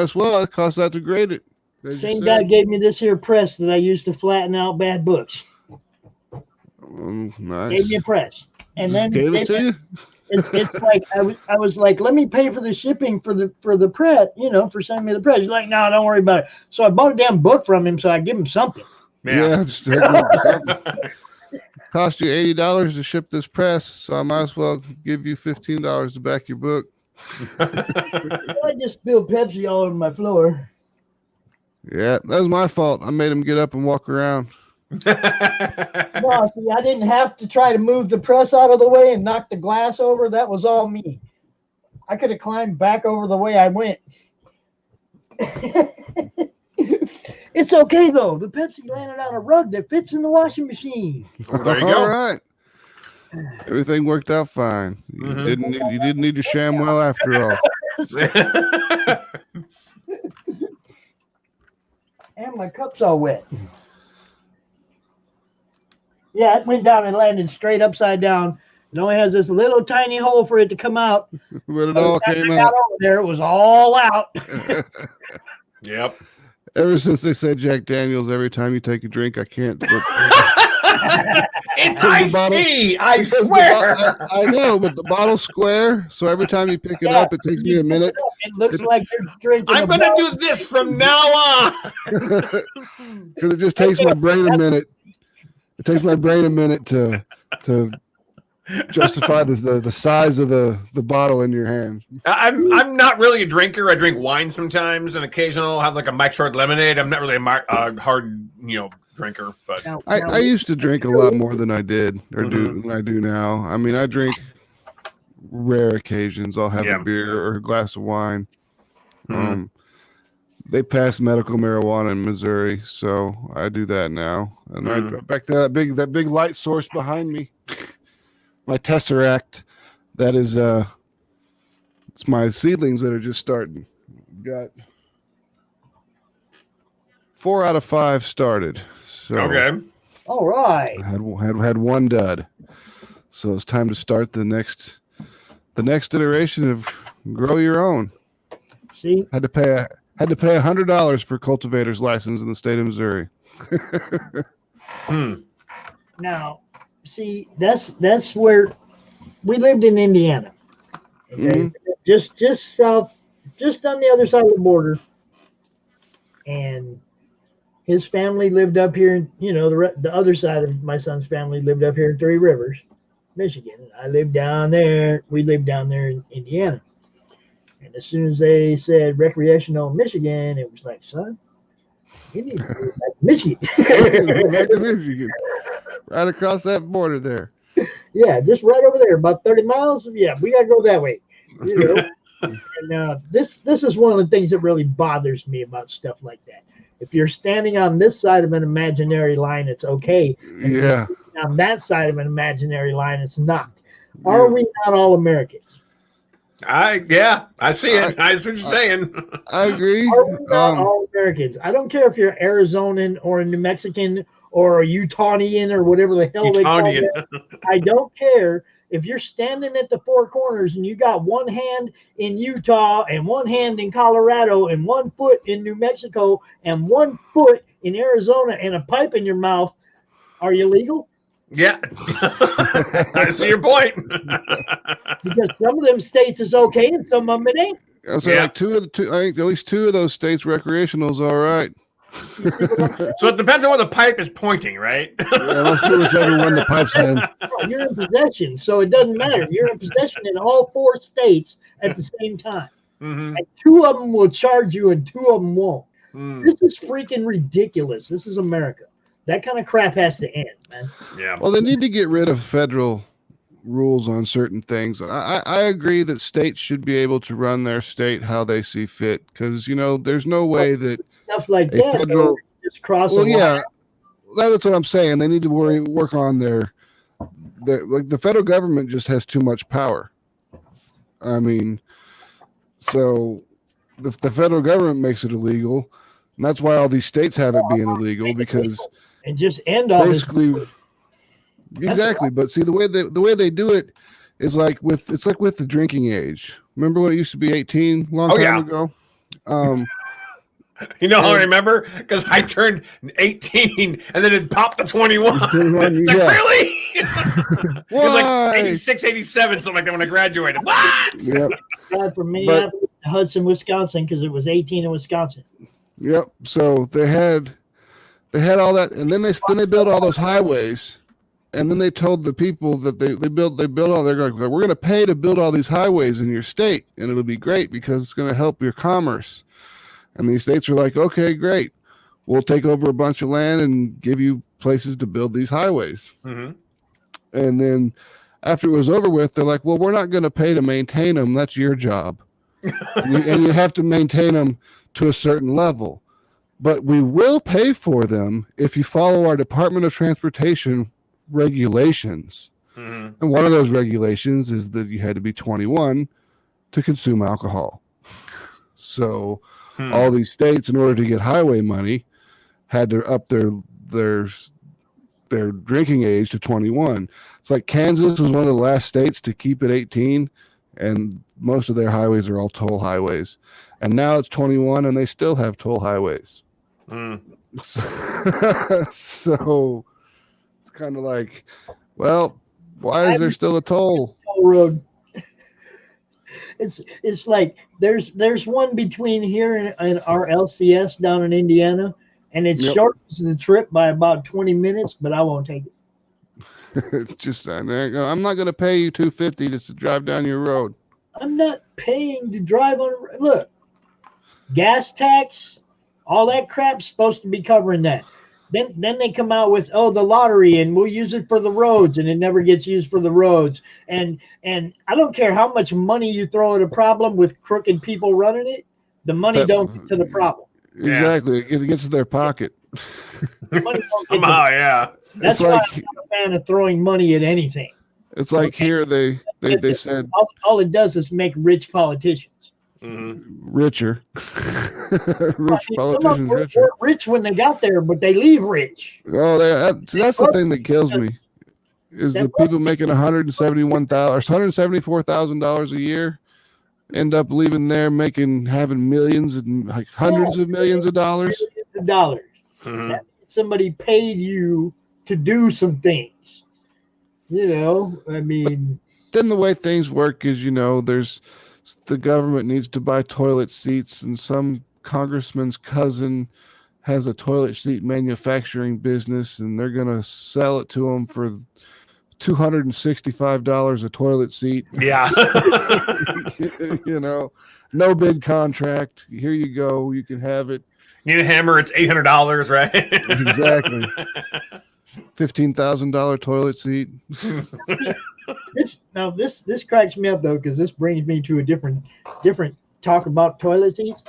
as well. It costs that to grade it. Same guy gave me this here press that I used to flatten out bad books. Nice. Gave me a press. And then gave it to you? It's like I was like, let me pay for the shipping for the press, for sending me the press. He's like, no, don't worry about it. So I bought a damn book from him, so I give him something. Yeah. Cost you $80 to ship this press, so I might as well give you $15 to back your book. I just spilled Pepsi all over my floor. Yeah, that was my fault. I made him get up and walk around. No, see, I didn't have to try to move the press out of the way and knock the glass over. That was all me. I could have climbed back over the way I went. It's okay, though. The Pepsi landed on a rug that fits in the washing machine. There you go. All right. Everything worked out fine. You didn't need your ShamWell after all. And my cup's all wet. Yeah, it went down and landed straight upside down. It only has this little tiny hole for it to come out. But it all came out. Over there, it was all out. Yep. Ever since they said Jack Daniels, every time you take a drink, I can't. It's iced tea, I swear. I know, but the bottle's square, so every time you pick it up, it takes me a minute. It looks like you're drinking. I'm going to do this from now on. Because it just takes my brain a minute. It takes my brain a minute to justify the size of the bottle in your hand. I'm not really a drinker. I drink wine sometimes, and occasionally I'll have like a Mike's Hard Lemonade. I'm not really a hard drinker, but I used to drink a lot more than I did than I do now. I mean, I drink rare occasions. I'll have a beer or a glass of wine. They passed medical marijuana in Missouri, so I do that now. And I back to that big light source behind me. My Tesseract, that is it's my seedlings that are just starting. Got 4 out of 5 started. So okay. All right. I had one dud. So it's time to start the next iteration of grow your own. See? Had to pay $100 for cultivator's license in the state of Missouri. Now, see, that's where we lived in Indiana. Okay? Just south, just on the other side of the border. And his family lived up here, the other side of my son's family lived up here in Three Rivers, Michigan. I lived down there. We lived down there in Indiana. And as soon as they said recreational Michigan, it was like, son, you need to go back to Michigan. Back to Michigan. Right across that border there. Yeah, just right over there, about 30 miles. Yeah, we got to go that way. And this is one of the things that really bothers me about stuff like that. If you're standing on this side of an imaginary line, it's okay. And on that side of an imaginary line, it's not. Are we not all Americans? I see it. I see what you're saying. I agree. Are we not all Americans? I don't care if you're Arizonan or a New Mexican or a Utahnian or whatever the hell they call it. I don't care. If you're standing at the four corners and you got one hand in Utah and one hand in Colorado and 1 foot in New Mexico and 1 foot in Arizona and a pipe in your mouth, are you legal? Yeah. I see your point. Because some of them states is okay and some of them it ain't. I was like I think at least 2 of those states recreational is all right. So it depends on where the pipe is pointing, right? Let's do whichever one the pipe's in. You're in possession, so it doesn't matter. You're in possession in all 4 states at the same time. And 2 of them will charge you and 2 of them won't. This is freaking ridiculous. This is America. That kind of crap has to end, man. Yeah. Well, they need to get rid of federal rules on certain things. I agree that states should be able to run their state how they see fit, because there's no way that stuff like that federal, just cross. Well, yeah, that's what I'm saying. They need to work on their like the federal government just has too much power. I mean, so the federal government makes it illegal, and that's why all these states have it being illegal, because and just end all basically. This. Exactly, but see the way they do it is like with the drinking age. Remember when it used to be 18 long time ago? How I remember? Because I turned 18 and then it popped to 21. Really? It was like 86, 87, something like that when I graduated. What? Yep. For me, Hudson, Wisconsin, because it was 18 in Wisconsin. Yep. So they had all that, and then they built all those highways. And then they told the people that they built all. They're like, we're going to pay to build all these highways in your state, and it'll be great because it's going to help your commerce. And these states are like, okay, great, we'll take over a bunch of land and give you places to build these highways. And then after it was over with, they're like, well, we're not going to pay to maintain them. That's your job, and you have to maintain them to a certain level. But we will pay for them if you follow our Department of Transportation regulations. And one of those regulations is that you had to be 21 to consume alcohol. So all these states, in order to get highway money, had to up their drinking age to 21. It's like Kansas was one of the last states to keep it 18, and most of their highways are all toll highways. And now it's 21 and they still have toll highways. So it's kind of like, well, why is there still a toll road? It's like there's one between here and our LCS down in Indiana, and it shortens the trip by about 20 minutes, but I won't take it. Just I'm not going to pay you $250 just to drive down your road. I'm not paying to drive on. Look, gas tax, all that crap's supposed to be covering that. Then they come out with the lottery and we'll use it for the roads, and it never gets used for the roads. And I don't care how much money you throw at a problem with crooked people running it, the money don't get to the problem. Exactly, it gets to their pocket. The money don't get Somehow, yeah. That's why I'm not a fan of throwing money at anything. It's like here they said all it does is make rich politicians richer. Rich politicians richer. They're rich when they got there, but they leave rich. Oh, that's the thing that kills me. Is the people making $174,000 a year end up leaving there having millions and like hundreds of millions of dollars. Millions of dollars. Somebody paid you to do some things. I mean. Then the way things work is, there's the government needs to buy toilet seats, and some congressman's cousin has a toilet seat manufacturing business, and they're going to sell it to them for $265 a toilet seat. Yeah. No bid contract. Here you go. You can have it. Need a hammer, it's $800, right? Exactly. $15,000 toilet seat. This cracks me up though, because this brings me to a different talk about toilet seats.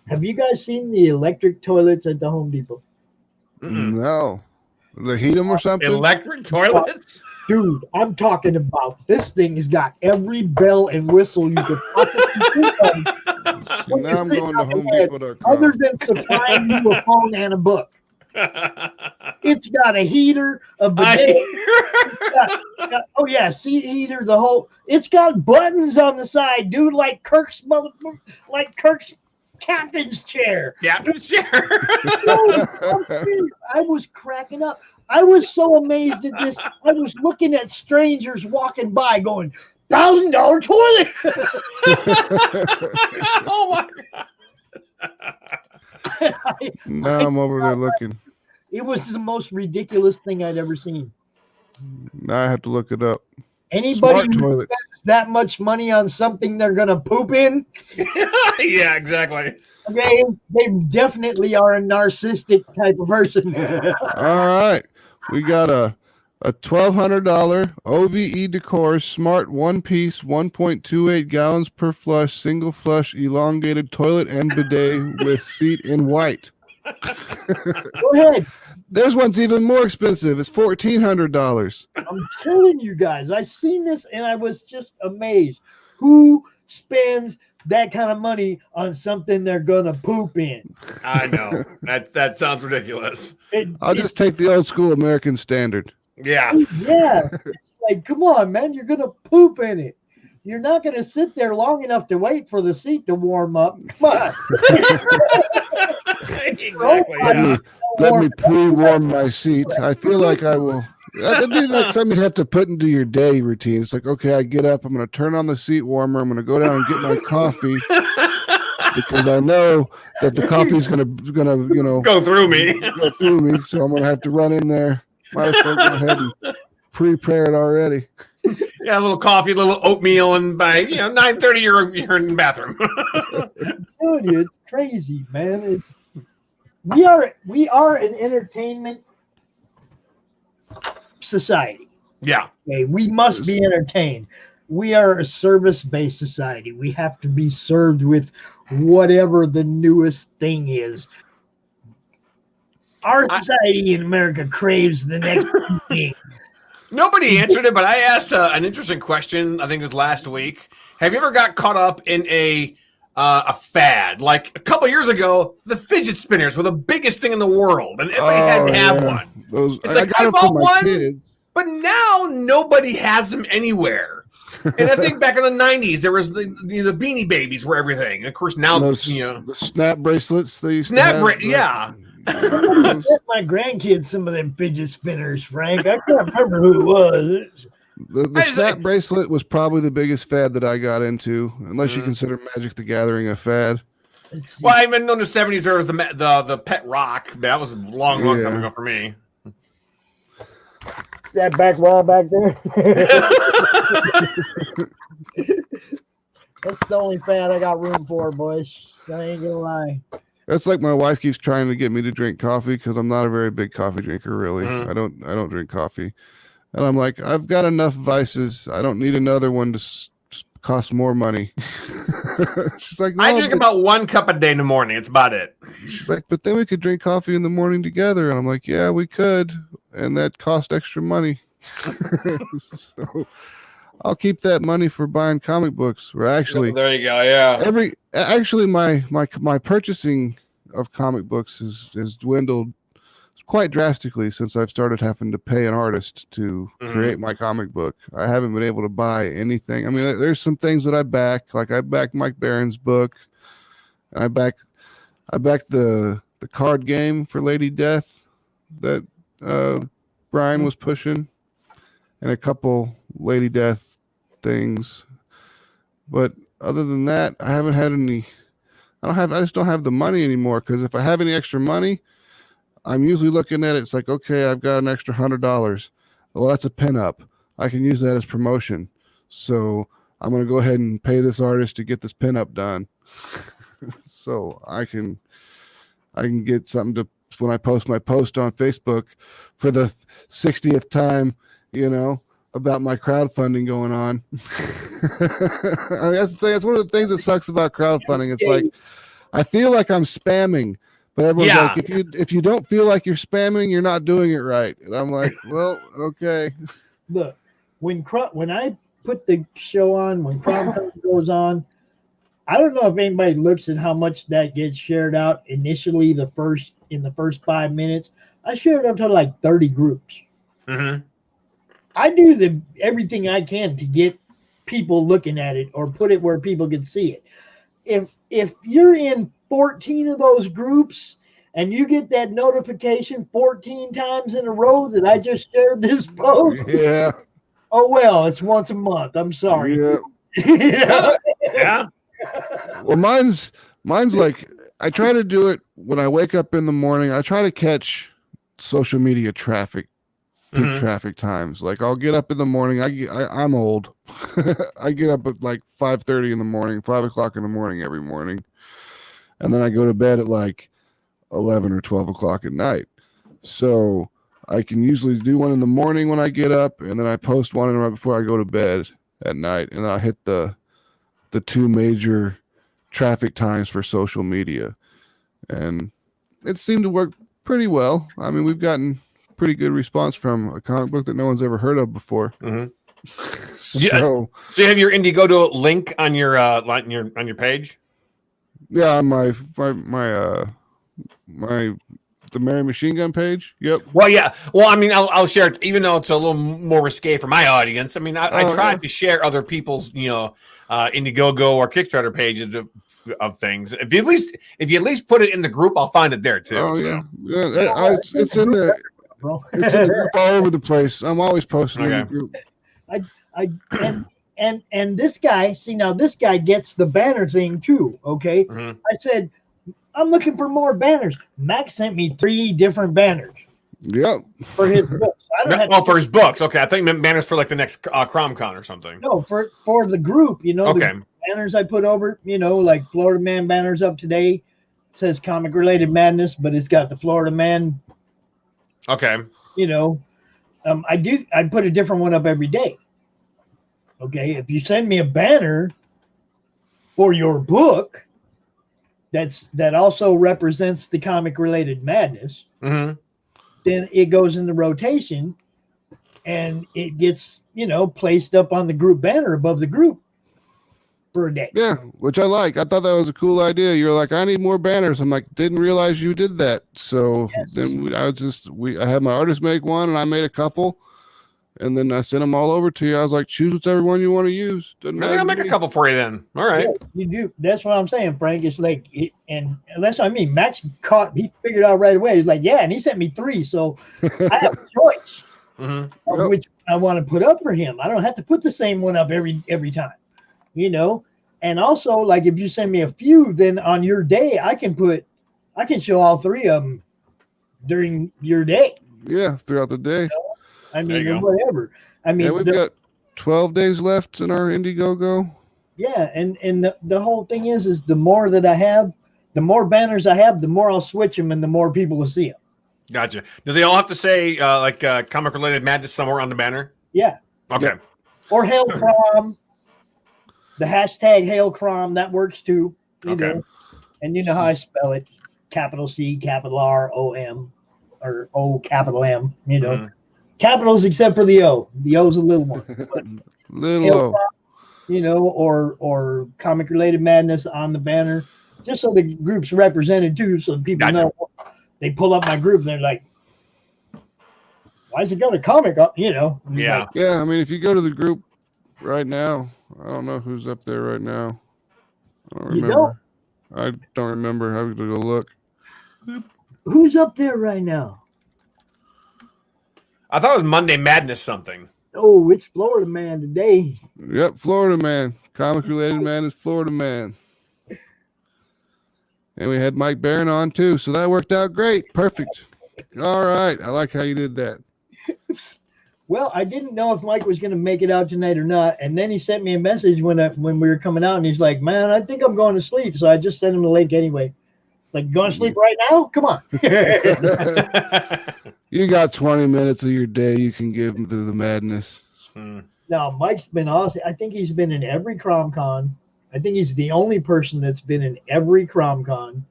Have you guys seen the electric toilets at the Home Depot? No. They heat them or something? Electric toilets? Dude, I'm talking about this thing has got every bell and whistle you could possibly think of. Now I'm going to HomeDepot.com. Other than supplying you a phone and a book. It's got a heater, a bidet. Seat heater, the whole. It's got buttons on the side, dude, like Kirk's captain's chair. Captain's chair. I was cracking up. I was so amazed at this. I was looking at strangers walking by, going, $1,000 toilet. Oh my god. Now I'm over there looking. It was the most ridiculous thing I'd ever seen. Now I have to look it up. Anybody who spends that much money on something they're going to poop in? Yeah, exactly. Okay, they definitely are a narcissistic type of person. All right. We got a $1,200 OVE Decor Smart one-piece 1.28 gallons per flush single flush elongated toilet and bidet with seat in white. Go ahead. There's one's even more expensive. It's $1,400. I'm telling you guys, I seen this and I was just amazed. Who spends that kind of money on something they're gonna poop in? I know. That sounds ridiculous. I'll just take the old school American standard. Yeah. Yeah. It's like, come on, man, you're gonna poop in it. You're not gonna sit there long enough to wait for the seat to warm up. Come on. Exactly. Yeah. Let me pre-warm my seat. I feel like I will. That'd be like something you'd have to put into your day routine. It's like, okay, I get up, I'm going to turn on the seat warmer, I'm going to go down and get my coffee because I know that the coffee is going to go through me. So I'm going to have to run in there. Might as well go ahead and prepare it already. Yeah, a little coffee, a little oatmeal, and by 9:30 you're in the bathroom. Dude, it's crazy, man. We are an entertainment society. Yeah. Okay, we must be entertained. We are a service-based society. We have to be served with whatever the newest thing is. Our society in America craves the next thing. Nobody answered it, but I asked an interesting question. I think it was last week. Have you ever got caught up in a fad? Like a couple years ago, the fidget spinners were the biggest thing in the world, and everybody had to have one. It's like I bought one, kids. But now nobody has them anywhere. And I think back in the 90s, there was the Beanie Babies were everything. And of course, now the snap bracelets. They used to have, yeah. My grandkids some of them fidget spinners, Frank. I can't remember who it was. The snap bracelet was probably the biggest fad that I got into, unless you consider Magic the Gathering a fad. Well, I even know in the 70s there was the pet rock. That was a long time ago for me. that back wall back there. That's the only fan I got room for, boys. I ain't gonna lie. That's like my wife keeps trying to get me to drink coffee because I'm not a very big coffee drinker, really. I don't drink coffee, and I'm like, I've got enough vices. I don't need another one to cost more money. She's like, no, I drink about 1 cup a day in the morning. It's about it. She's like, but then we could drink coffee in the morning together, and I'm like, yeah, we could, and that cost extra money. So I'll keep that money for buying comic books. Or actually, there you go. Yeah. My purchasing of comic books has dwindled quite drastically since I've started having to pay an artist to create my comic book. I haven't been able to buy anything. I mean, there's some things that I back, like I backed Mike Barron's book, and I backed the card game for Lady Death that Brian was pushing, and a couple Lady Death things. But other than that, I haven't had any. I just don't have the money anymore, because if I have any extra money, I'm usually looking at it. It's like, okay, I've got an extra $100. Well, that's a pinup. I can use that as promotion. So I'm going to go ahead and pay this artist to get this pinup done. So I can get something to, when I post my post on Facebook for the 60th time, about my crowdfunding going on. I mean, that's one of the things that sucks about crowdfunding. It's like, I feel like I'm spamming, but everyone's like, if you don't feel like you're spamming, you're not doing it right. And I'm like, well, okay. Look, when I put the show on, when crowdfunding goes on, I don't know if anybody looks at how much that gets shared out initially in the first 5 minutes. I share it up to like 30 groups. Mm-hmm. I do everything I can to get people looking at it or put it where people can see it. If you're in 14 of those groups and you get that notification 14 times in a row that I just shared this post, yeah. Oh well, it's once a month. I'm sorry. Yeah. Yeah. Well, mine's like, I try to do it when I wake up in the morning. I try to catch social media traffic. Peak traffic times. Like, I'll get up in the morning. I'm old. I get up at like 5:30 in the morning, 5 o'clock in the morning every morning, and then I go to bed at like 11 or 12 o'clock at night. So I can usually do one in the morning when I get up, and then I post one right before I go to bed at night, and then I hit the two major traffic times for social media, and it seemed to work pretty well. I mean, we've gotten pretty good response from a comic book that no one's ever heard of before. So you have your Indiegogo link on your page? Yeah, on my the Mary Machine Gun page. Yep. Well, yeah. Well, I mean, I'll share it, even though it's a little more risque for my audience. I mean, I tried to share other people's, Indiegogo or Kickstarter pages of things. If you at least put it in the group, I'll find it there too. Oh yeah, it's in there. It's in the group all over the place. I'm always posting in the group. And this guy, this guy gets the banner thing too. Okay. Mm-hmm. I said, I'm looking for more banners. Max sent me 3 different banners. Yep. For his books. For his books. Okay. I think banners for like the next CromCon or something. No, for the group, Okay. The banners I put over, like Florida Man banners up today. It says Comic Related Madness, but it's got the Florida Man. Okay. I put a different one up every day. Okay. If you send me a banner for your book, that also represents the Comic Related Madness, then it goes in the rotation and it gets, placed up on the group banner above the group for a day. Yeah, which I like. I thought that was a cool idea. You're like, I need more banners. I'm like, didn't realize you did that. So then I had my artist make one, and I made a couple, and then I sent them all over to you. I was like, choose whichever one you want to use. Doesn't matter. I'll make a couple for you then. All right. Yeah, you do. That's what I'm saying, Frank. It's like, and that's what I mean. Max he figured out right away. He's like, yeah, and he sent me 3, so I have a choice of which I want to put up for him. I don't have to put the same one up every time, And also, like, if you send me a few, then on your day, I can show all 3 of them during your day. Yeah, throughout the day. I mean, or whatever. I mean, we've got 12 days left in our Indiegogo. Yeah, and the whole thing is the more that I have, the more banners I have, the more I'll switch them, and the more people will see them. Gotcha. Do they all have to say comic related madness somewhere on the banner? Yeah. Okay. Yep. Or Hail Crom. The hashtag Hail Crom, that works too. You know. And you know how I spell it. Capital C, capital R, O M, or O capital M, you know. Mhm. Capitals except for the O. The O's a little one. But Little O. Crom, you know, or comic related madness on the banner. Just so the group's represented too, so people know. They pull up my group and they're like, why has it got a comic up? You know. Yeah. Like, Yeah, I mean, if you go to the group right now, I don't know who's up there right now. I don't remember. I don't remember. I have to go look. Who's up there right now? I thought it was Monday Madness something. Oh, it's Florida Man today. Yep, Florida Man. Comic related man is Florida Man. And we had Mike Barron on too, so that worked out great. Perfect. All right. I like how you did that. Well, I didn't know if Mike was going to make it out tonight or not, and then he sent me a message when we were coming out, and he's like, "Man, I think I'm going to sleep." So I just sent him the link anyway. Like, going to sleep right now? Come on. You got 20 minutes of your day you can give him through the madness. Now, Mike's been awesome. I think he's been in every CromCon. I think he's the only person that's been in every CromCon,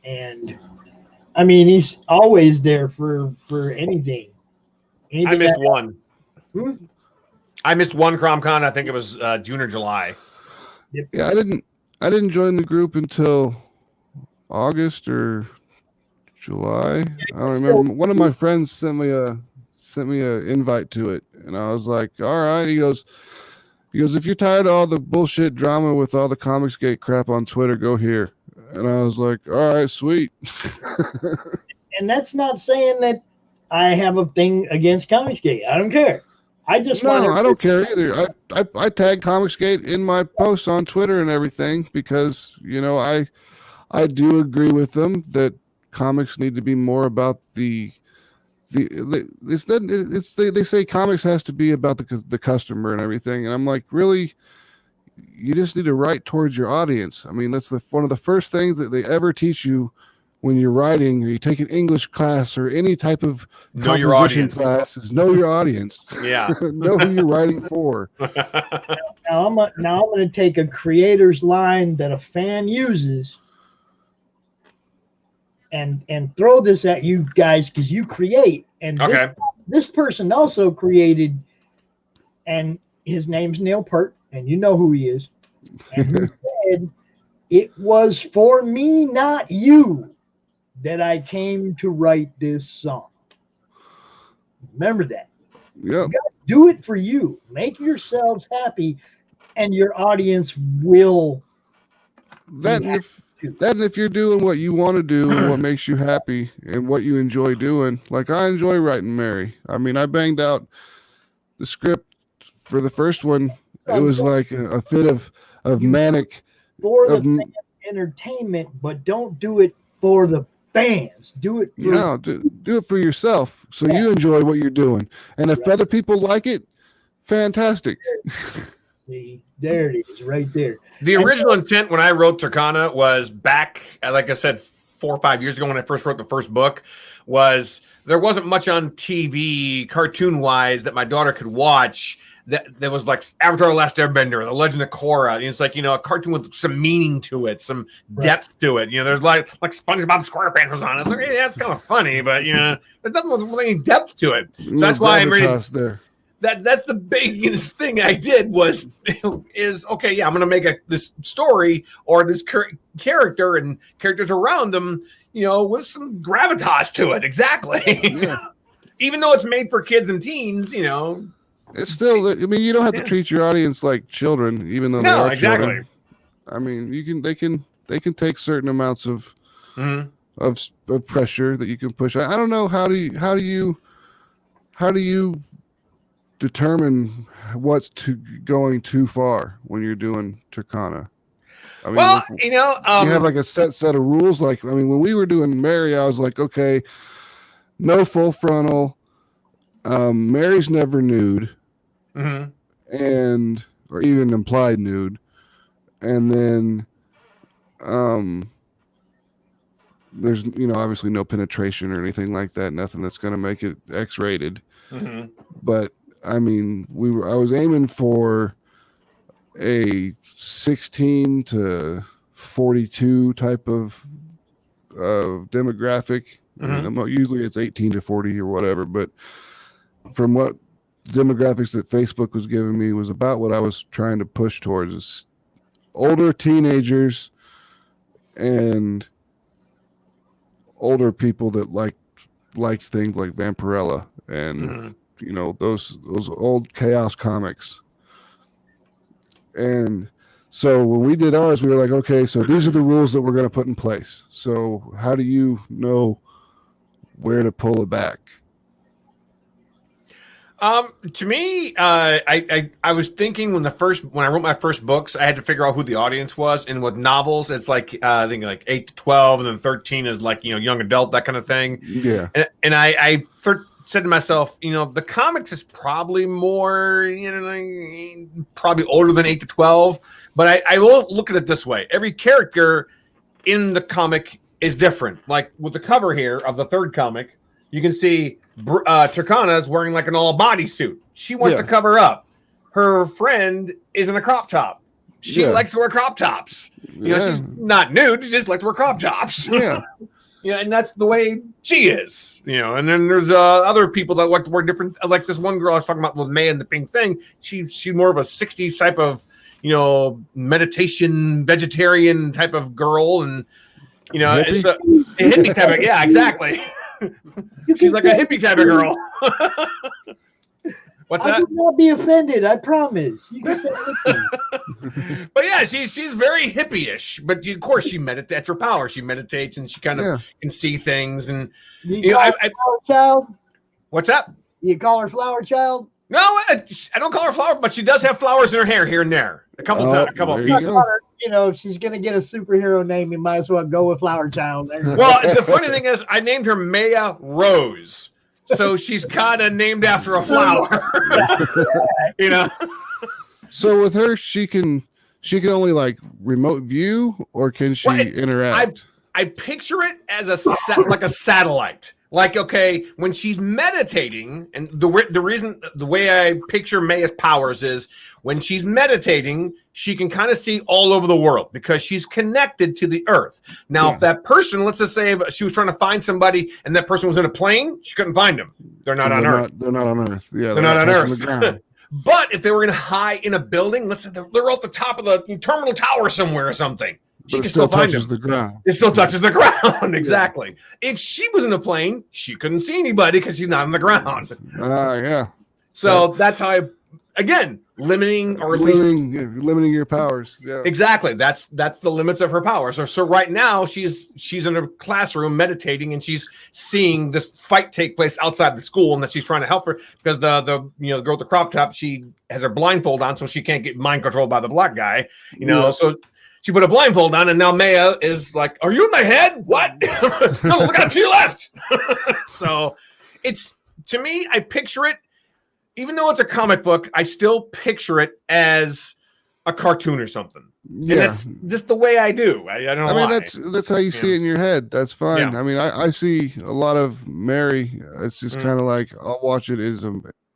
and I mean, he's always there for anything. I missed one. Hmm? I missed one CromCon. I think it was June or July. Yep. Yeah, I didn't join the group until August or July. I don't remember. One of my friends sent me a invite to it, and I was like, all right. He goes, if you're tired of all the bullshit drama with all the Comicsgate crap on Twitter, go here. And I was like, all right, sweet. And that's not saying that I have a thing against Comicsgate. I don't care. I just I don't care either. I tag Comicsgate in my posts on Twitter and everything because, you know, I do agree with them that comics need to be more about they say comics has to be about the customer and everything, and I'm like, really? You just need to write towards your audience. I mean, that's one of the first things that they ever teach you when you're writing, or you take an English class or any type of know your audience class, is know your audience. Yeah. Know who you're writing for. Now I'm going to take a creator's line that a fan uses and throw this at you guys because you create. And this person also created, and his name's Neil Peart, and you know who he is. And he said, "It was for me, not you, that I came to write this song." Remember that. Yep. Do it for you. Make yourselves happy, and your audience will. That and if you're doing what you want to do and what makes you happy and what you enjoy doing, like I enjoy writing Mary. I mean, I banged out the script for the first one. It was like a fit of manic. For the entertainment, but don't do it for the fans. Do it for do it for yourself so you enjoy what you're doing. And if other people like it, fantastic. See, there it is, right there. The original intent when I wrote Tercona was back, like I said, 4 or 5 years ago when I first wrote the first book, was there wasn't much on TV, cartoon-wise, that my daughter could watch that was like Avatar: The Last Airbender, The Legend of Korra. It's like, you know, a cartoon with some meaning to it, some depth to it. You know, there's like SpongeBob SquarePants was on. It's like, hey, that's kind of funny, but, you know, there's nothing with really depth to it. So that's why I'm ready. That's the biggest thing I did is okay. Yeah, I'm going to make this story or this character and characters around them, you know, with some gravitas to it. Exactly. Yeah. Even though it's made for kids and teens, you know, it's still. I mean, you don't have to treat your audience like children, even though they are children. I mean, they can take certain amounts of of pressure that you can push. I don't know how do you determine what's going too far when you're doing Tercona? I mean, well, you know, you have like a set of rules. Like, I mean, when we were doing Mary, I was like, okay, no full frontal, Mary's never nude, Mm-hmm. and or even implied nude, and then there's obviously no penetration or anything like that. Nothing that's going to make it X-rated. Mm-hmm. But I mean, I was aiming for a 16 to 42 type of demographic. Mm-hmm. Usually it's 18 to 40 or whatever, but from what demographics that Facebook was giving me was about what I was trying to push towards, is older teenagers and older people that liked things like Vampirella and those old Chaos comics. And so when we did ours, we were like, okay, so these are the rules that we're going to put in place. So how do you know where to pull it back? To me, I was thinking when I wrote my first books, I had to figure out who the audience was. And with novels, it's like I think like 8 to 12, and then 13 is like young adult, that kind of thing. Yeah. And I said to myself, the comics is probably more, probably older than 8 to 12. But I will look at it this way: every character in the comic is different. Like with the cover here of the third comic, you can see Tercona is wearing like an all bodysuit. She wants to cover up. Her friend is in a crop top. She likes to wear crop tops. She's not nude. She just likes to wear crop tops. Yeah. And that's the way she is. And then there's other people that like to wear different. Like this one girl I was talking about with May and the pink thing. She's more of a 60s type of meditation vegetarian type of girl, and it's a hippie type of exactly. She's like a hippie type of girl. What's that? I will not be offended. I promise. You can say hippie. But yeah, she's very hippie-ish. But of course, she meditates. That's her power. She meditates and she kind of can see things. And Flower Child. What's that? You call her Flower Child? No, I don't call her Flower, but she does have flowers in her hair here and there. A couple times, a couple of pieces. If she's gonna get a superhero name, you might as well go with Flower Child. Well, the funny thing is, I named her Maya Rose, so she's kind of named after a flower. So with her, she can only like remote view, or can she interact? I picture it as like a satellite. Like, okay, when she's meditating, and the way I picture Maya's powers is when she's meditating, she can kind of see all over the world because she's connected to the earth. Now, if that person, let's just say she was trying to find somebody and that person was in a plane, she couldn't find them. They're not on Earth. They're not on Earth. Yeah, they're not on Earth. But if they were high in a building, let's say they're off the top of the terminal tower somewhere or something, she can still find them. The ground. It still touches the ground. Exactly. Yeah. If she was in a plane, she couldn't see anybody because she's not on the ground. Yeah. So that's how again, limiting your powers. Yeah. Exactly. That's the limits of her powers. So right now she's in a classroom meditating and she's seeing this fight take place outside the school, and that she's trying to help her because the girl with the crop top, she has her blindfold on so she can't get mind controlled by the black guy. So she put a blindfold on, and now Maya is like, "Are you in my head? What? No, look out to your left." So it's, to me, I picture it, even though it's a comic book, I still picture it as a cartoon or something. Yeah. And that's just the way I do. I don't know why. That's how you see it in your head. That's fine. Yeah. I mean, I see a lot of Mary. It's just kind of like, I'll watch it as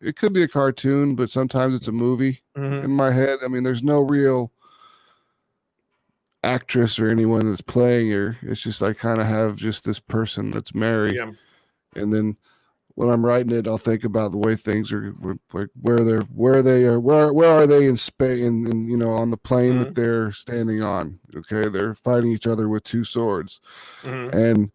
it could be a cartoon, but sometimes it's a movie in my head. I mean, there's no real actress or anyone that's playing her. It's just I kind of have just this person that's Mary, and then when I'm writing it, I'll think about the way things are, like where are they in space, and on the plane that they're standing on. Okay, they're fighting each other with two swords, and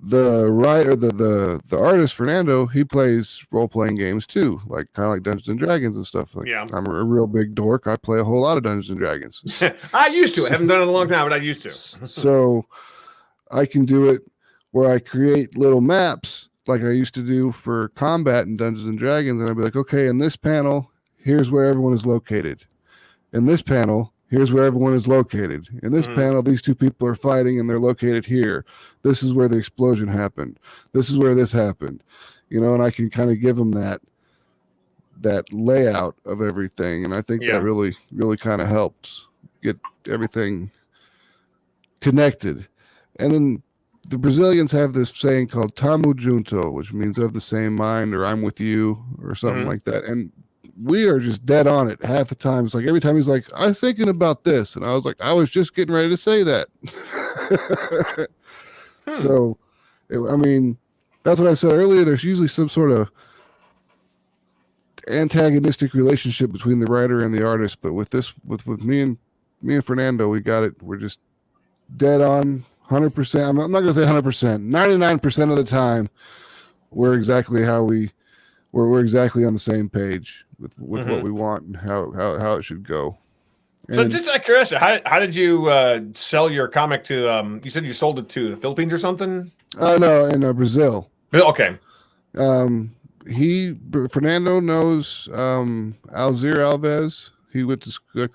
the writer, the artist Fernando, he plays role-playing games too, like kind of like Dungeons and Dragons and stuff. Like, I'm a real big dork. I play a whole lot of Dungeons and Dragons. I used to. I haven't done it in a long time, but I used to. So I can do it where I create little maps like I used to do for combat in Dungeons and Dragons, and I'd be like, okay, in this panel, here's where everyone is located. In this panel, here's where everyone is located. In this panel, these two people are fighting and they're located here. This is where the explosion happened. This is where this happened. and I can kind of give them that layout of everything, and I think that really kind of helps get everything connected. And then the Brazilians have this saying called "Tamo junto," which means "of the same mind" or "I'm with you" or something like that. And we are just dead on it half the time. It's like every time he's like, "I'm thinking about this," and I was like, "I was just getting ready to say that." So, I mean, that's what I said earlier. There's usually some sort of antagonistic relationship between the writer and the artist, but with me and Fernando, we got it. We're just dead on 100%. I'm not going to say 100%. 99% of the time, we're exactly we're exactly on the same page with what we want and how it should go. So, just out of curiosity, how did you sell your comic to? You said you sold it to the Philippines or something? No, in Brazil. Okay. Fernando knows Alzir Alves. He went to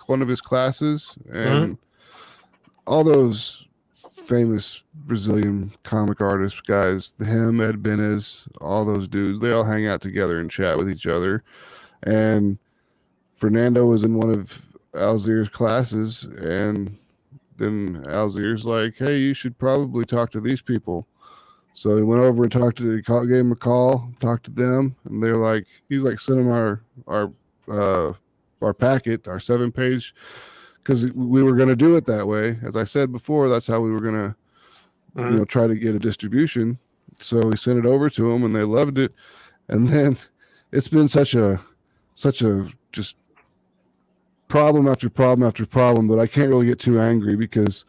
one of his classes, and all those famous Brazilian comic artist guys, him, Ed Benes, all those dudes, they all hang out together and chat with each other. And Fernando was in one of Alzir's classes, and then Alzir's like, "Hey, you should probably talk to these people." So he went over and gave him a call, talked to them, and they're like, he's like, send him our packet, our 7-page, because we were going to do it that way. As I said before, that's how we were going to, try to get a distribution. So we sent it over to them, and they loved it. And then it's been such a just problem after problem after problem, but I can't really get too angry because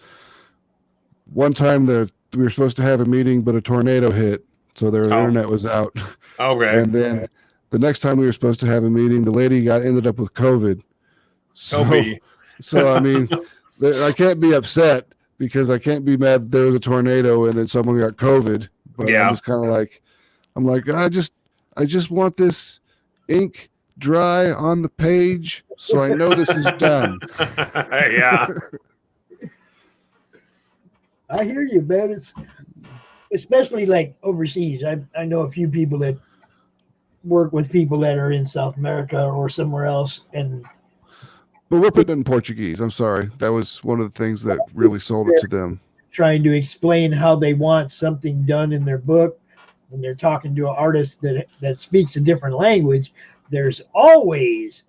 one time we were supposed to have a meeting, but a tornado hit, so their internet was out. Okay. And then the next time we were supposed to have a meeting, the lady ended up with COVID. So I mean, I can't be upset because I can't be mad that there was a tornado and then someone got COVID. But I'm just kind of like, I just want this ink dry on the page so I know this is done. Yeah. I hear you, man. It's especially like overseas. I know a few people that work with people that are in South America or somewhere else, but we're putting it in Portuguese. I'm sorry, that was one of the things that really sold it to them. Trying to explain how they want something done in their book, when they're talking to an artist that speaks a different language, there's always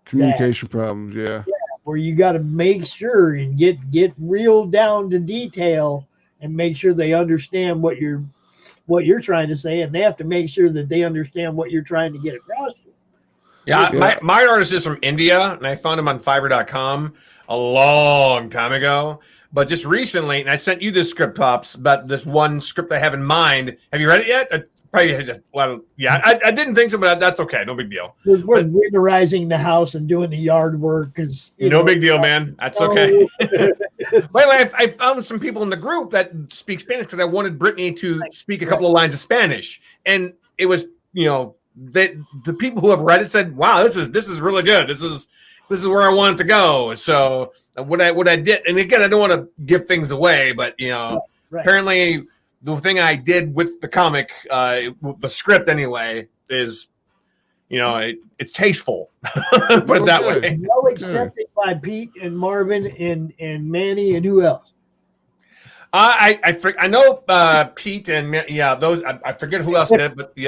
communication problems. Yeah. Where you got to make sure and get real down to detail and make sure they understand what you're trying to say, and they have to make sure that they understand what you're trying to get across. Yeah, my artist is from India, and I found him on Fiverr.com a long time ago. But just recently, and I sent you this script, Pops, about this one script I have in mind. Have you read it yet? Probably a lot of, I didn't think so, but that's okay. No big deal. We're winterizing the house and doing the yard work because big deal, man. That's okay. By the way, I found some people in the group that speak Spanish because I wanted Brittany to speak a couple of lines of Spanish, and it was the people who have read it said, "Wow, this is really good. This is where I want it to go." So what I did, and again, I don't want to give things away, but apparently. The thing I did with the comic, the script anyway, is, it's tasteful. Put it that way. Well accepted by Pete and Marvin and Manny and who else? I know Pete and those. I forget who else did, but they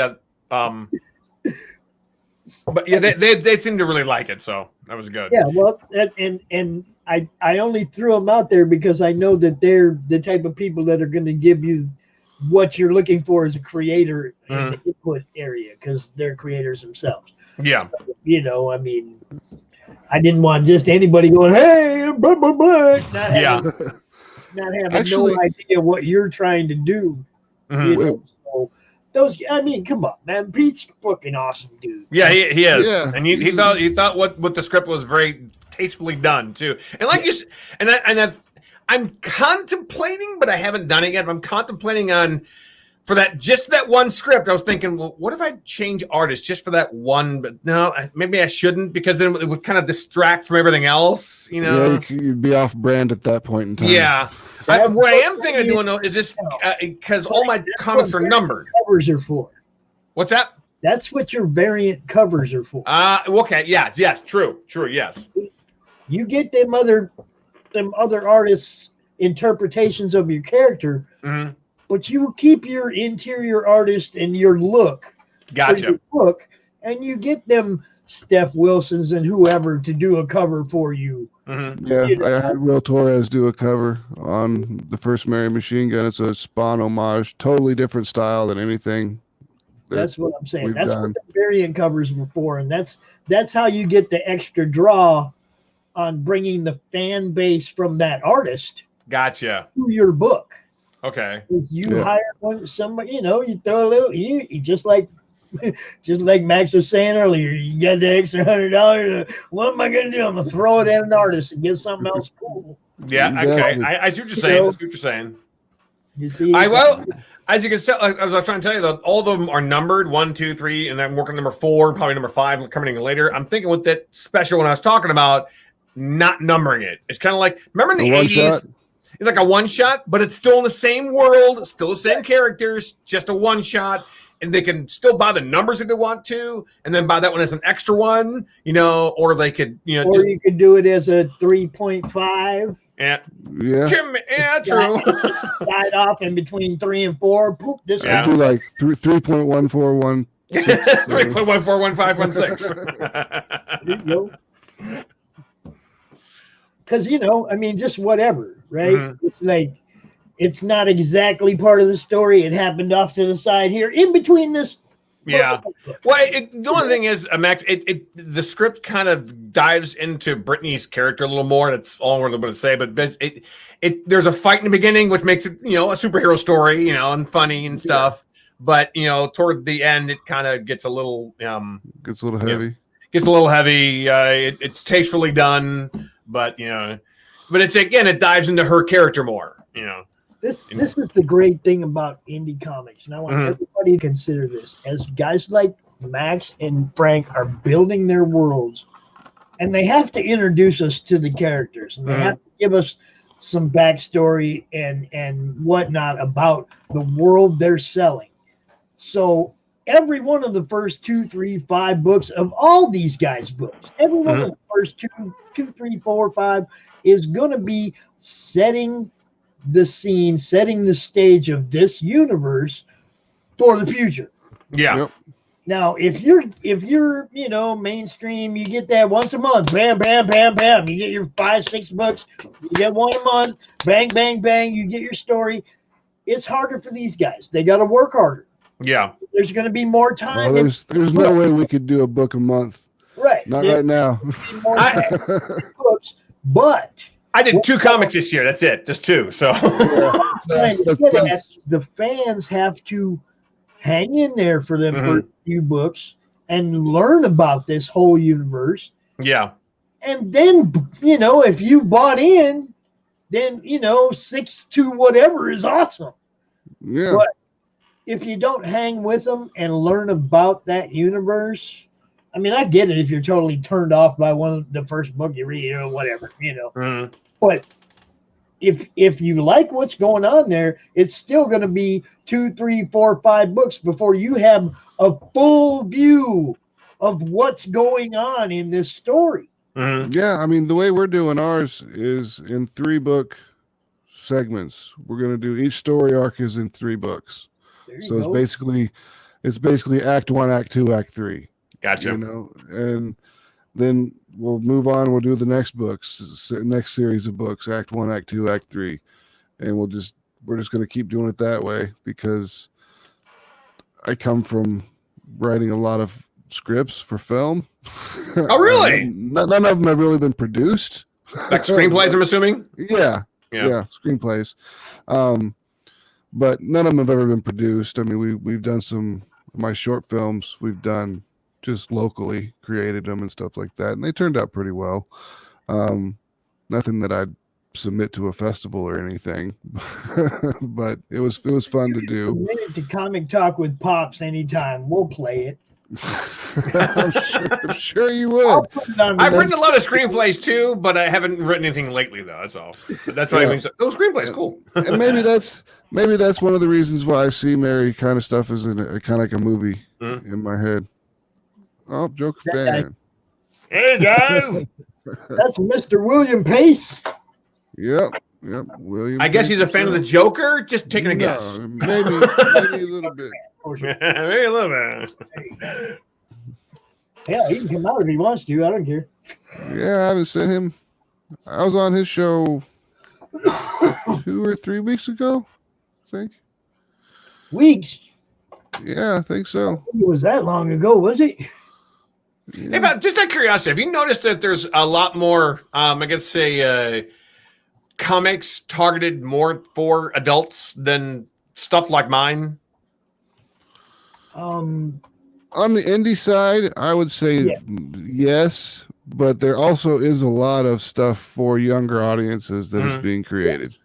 seem to really like it, so that was good. Yeah, well, and I only threw them out there because I know that they're the type of people that are going to give you what you're looking for as a creator in the input area, because they're creators themselves. Yeah. So, I mean, I didn't want just anybody going, "Hey, blah, blah, blah," not having no idea what you're trying to do. So those, I mean, come on, man. Pete's fucking awesome, dude. Yeah, he is. Yeah. And he thought what the script was very tastefully done too. And like you said, I'm contemplating, but I haven't done it yet. But I'm contemplating on for that one script. I was thinking, well, what if I change artists just for that one? But no, maybe I shouldn't, because then it would kind of distract from everything else. Yeah, you'd be off brand at that point in time. Yeah. What I am thinking of doing though is this because all my comics are numbered. Covers are for. What's that? That's what your variant covers are for. Okay. Yes. True. Yes. You get them other artists' interpretations of your character, but you keep your interior artist and your look. Gotcha. Your book, and you get them Steph Wilsons and whoever to do a cover for you. Yeah, I had Will Torres do a cover on the first Mary Machine Gun. It's a Spawn homage, totally different style than anything. That's what I'm saying. That's what the variant covers were for, and that's how you get the extra draw on bringing the fan base from that artist. Gotcha. To your book. Okay. If you hire somebody, you throw a little, you just like Max was saying earlier, you got the extra $100. What am I going to do? I'm going to throw it at an artist and get something else cool. Yeah. Okay. I see what you're saying. I see what you're saying. You see, as you can tell, as I was trying to tell you, though, all of them are numbered 1, 2, 3, and I'm working number 4, probably number 5 coming in later. I'm thinking with that special when I was talking about not numbering it. It's kind of like, remember in the 80s? It's like a one shot, but it's still in the same world, still the same characters, just a one shot. And they can still buy the numbers if they want to, and then buy that one as an extra one, or they could, or you could do it as a 3.5. Yeah. True. Died off in between 3 and 4. Poop, I do like 3.141. 3.141516. There you go. Because just whatever, right? It's like, it's not exactly part of the story. It happened off to the side here, in between this. Yeah. Well, the only thing is, Max, the script kind of dives into Brittany's character a little more. That's all we're going to say. But there's a fight in the beginning, which makes it, a superhero story, and funny and stuff. But toward the end, it kind of gets a little gets a little heavy. Gets a little heavy. It's tastefully done, but it's it dives into her character more. This is the great thing about indie comics, and I want everybody to consider this. As guys like Max and Frank are building their worlds, and they have to introduce us to the characters, and they have to give us some backstory and whatnot about the world they're selling. So every one of the first 2, 3, 5 books of all these guys' books, every one of the first 2, 3, 4, 5 is going to be setting the scene, setting the stage of this universe for the future. Yeah. Yep. Now, if you're mainstream, you get that once a month, bam, bam, bam, bam. You get your 5, 6 books, you get one a month, bang, bang, bang. You get your story. It's harder for these guys. They got to work harder. Yeah. There's going to be more time. Well, there's no way we could do a book a month. Right. Not right now. Books, but I did 2 comics this year. That's it. Just 2. So the fans have to hang in there for them for a few books and learn about this whole universe. Yeah. And then, if you bought in, then, 6 to whatever is awesome. Yeah. But if you don't hang with them and learn about that universe, I mean, I get it if you're totally turned off by the first book you read or whatever, But if you like what's going on there, it's still going to be 2, 3, 4, 5 books before you have a full view of what's going on in this story. Yeah, I mean, the way we're doing ours is in 3 book segments. We're going to do each story arc is in 3 books. So it's basically Act 1, Act 2, Act 3. Gotcha. And then we'll move on. We'll do the next books, next series of books, Act 1, Act 2, Act 3. And we're just going to keep doing it that way because I come from writing a lot of scripts for film. Oh, really? None of them have really been produced. Like screenplays, I'm assuming? Yeah, screenplays. But none of them have ever been produced. I mean, we've done some of my short films. We've done just locally created them and stuff like that, and they turned out pretty well. Nothing that I'd submit to a festival or anything, but it was fun to do. Submit it to Comic Talk with Pops anytime. We'll play it. I'm sure you would. I've written a lot of screenplays too, but I haven't written anything lately, though. That's all. But that's what I mean. Oh, screenplays, cool. And maybe that's one of the reasons why I see Mary kind of stuff as kind of like a movie. in my head. Oh, Joker That guy. fan. Hey guys. That's Mr. William Pace. Yep. William. I guess he's a fan of the Joker. Just taking a No, guess. maybe a little bit. Maybe a little bit. Yeah, he can come out if he wants to. I don't care. Yeah, I haven't seen him. I was on his show 2 or 3 weeks ago, I think. Weeks? Yeah, I think so. It was that long ago, was it? Yeah. Hey, but just out of curiosity, have you noticed that there's a lot more, I guess, say, comics targeted more for adults than stuff like mine? Um, On the indie side, I would say yes, but there also is a lot of stuff for younger audiences that is being created.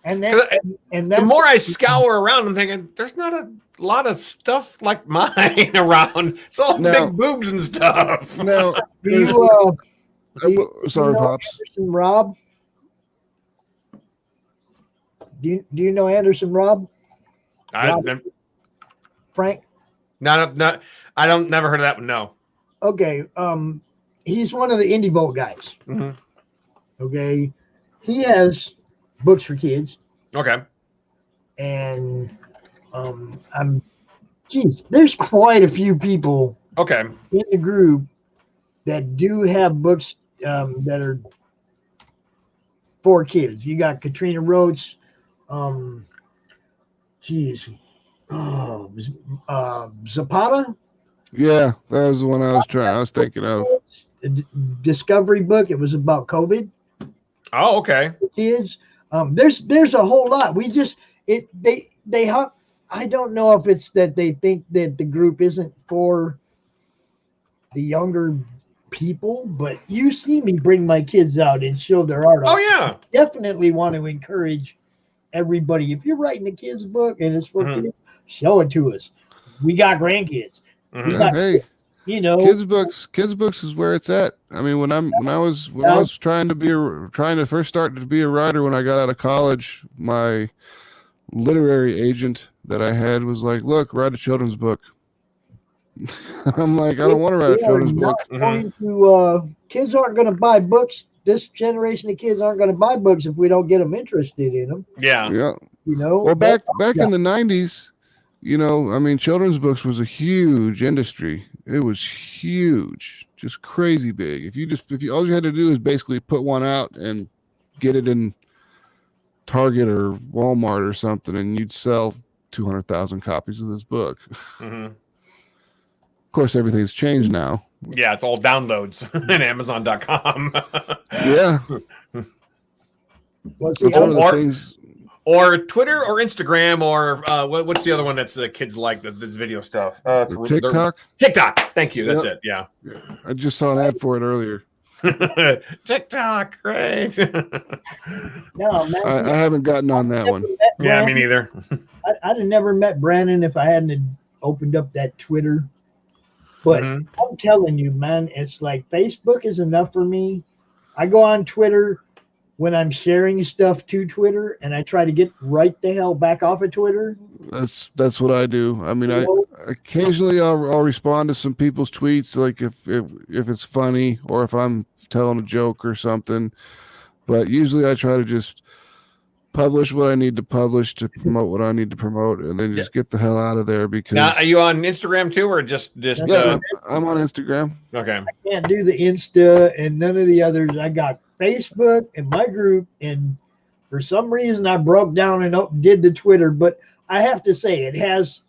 and that's, the more I scour around, I'm thinking there's not a lot of stuff like mine around. It's all big boobs and stuff. Now, sorry, Pops. Anderson Rob. Do you know Anderson Rob? Frank? Not. I don't. Never heard of that one. No. Okay. He's one of the Indie Bolt guys. Mm-hmm. Okay. He has books for kids. Okay. And there's quite a few people. Okay. In the group that do have books that are for kids. You got Katrina Roach. Zapata. Yeah, that was the one I was thinking of. Discovery book. It was about COVID. Oh, okay. Kids. There's a whole lot. I don't know if it's that they think that the group isn't for the younger people, but you see me bring my kids out and show their art. Oh yeah. Definitely want to encourage everybody. If you're writing a kid's book and it's for kids, show it to us. We got grandkids. Hey, kids books is where it's at. I mean, when I was trying to first start to be a writer when I got out of college, my literary agent that I had was like, "Look, write a children's book." I'm like, I don't want to write a children's book. Kids aren't going to buy books. This generation of kids aren't going to buy books if we don't get them interested in them. Yeah. Well, back in the 90s, I mean, children's books was a huge industry. It was huge, just crazy big. If all you had to do is basically put one out and get it in Target or Walmart or something, and you'd sell 200,000 copies of this book. Mm-hmm. Of course, everything's changed now. Yeah, it's all downloads on Amazon.com. Yeah. Or Twitter or Instagram or what's the other one that's kids like this video stuff? TikTok. TikTok. Thank you. That's it. Yeah. I just saw an ad for it earlier. TikTok, right? No, man, I haven't gotten on that one. Yeah, me neither. I'd have never met Brannon if I hadn't opened up that Twitter. But I'm telling you, man, it's like Facebook is enough for me. I go on Twitter when I'm sharing stuff to Twitter, and I try to get right the hell back off of Twitter. That's what I do. I mean, I occasionally I'll respond to some people's tweets, like if it's funny or if I'm telling a joke or something. But usually I try to just publish what I need to publish to promote what I need to promote, and then just get the hell out of there. Because now, are you on Instagram too, or just? Yeah, I'm on Instagram. Okay. I can't do the Insta and none of the others. I got Facebook and my group, and for some reason I broke down and did the Twitter. But I have to say, it has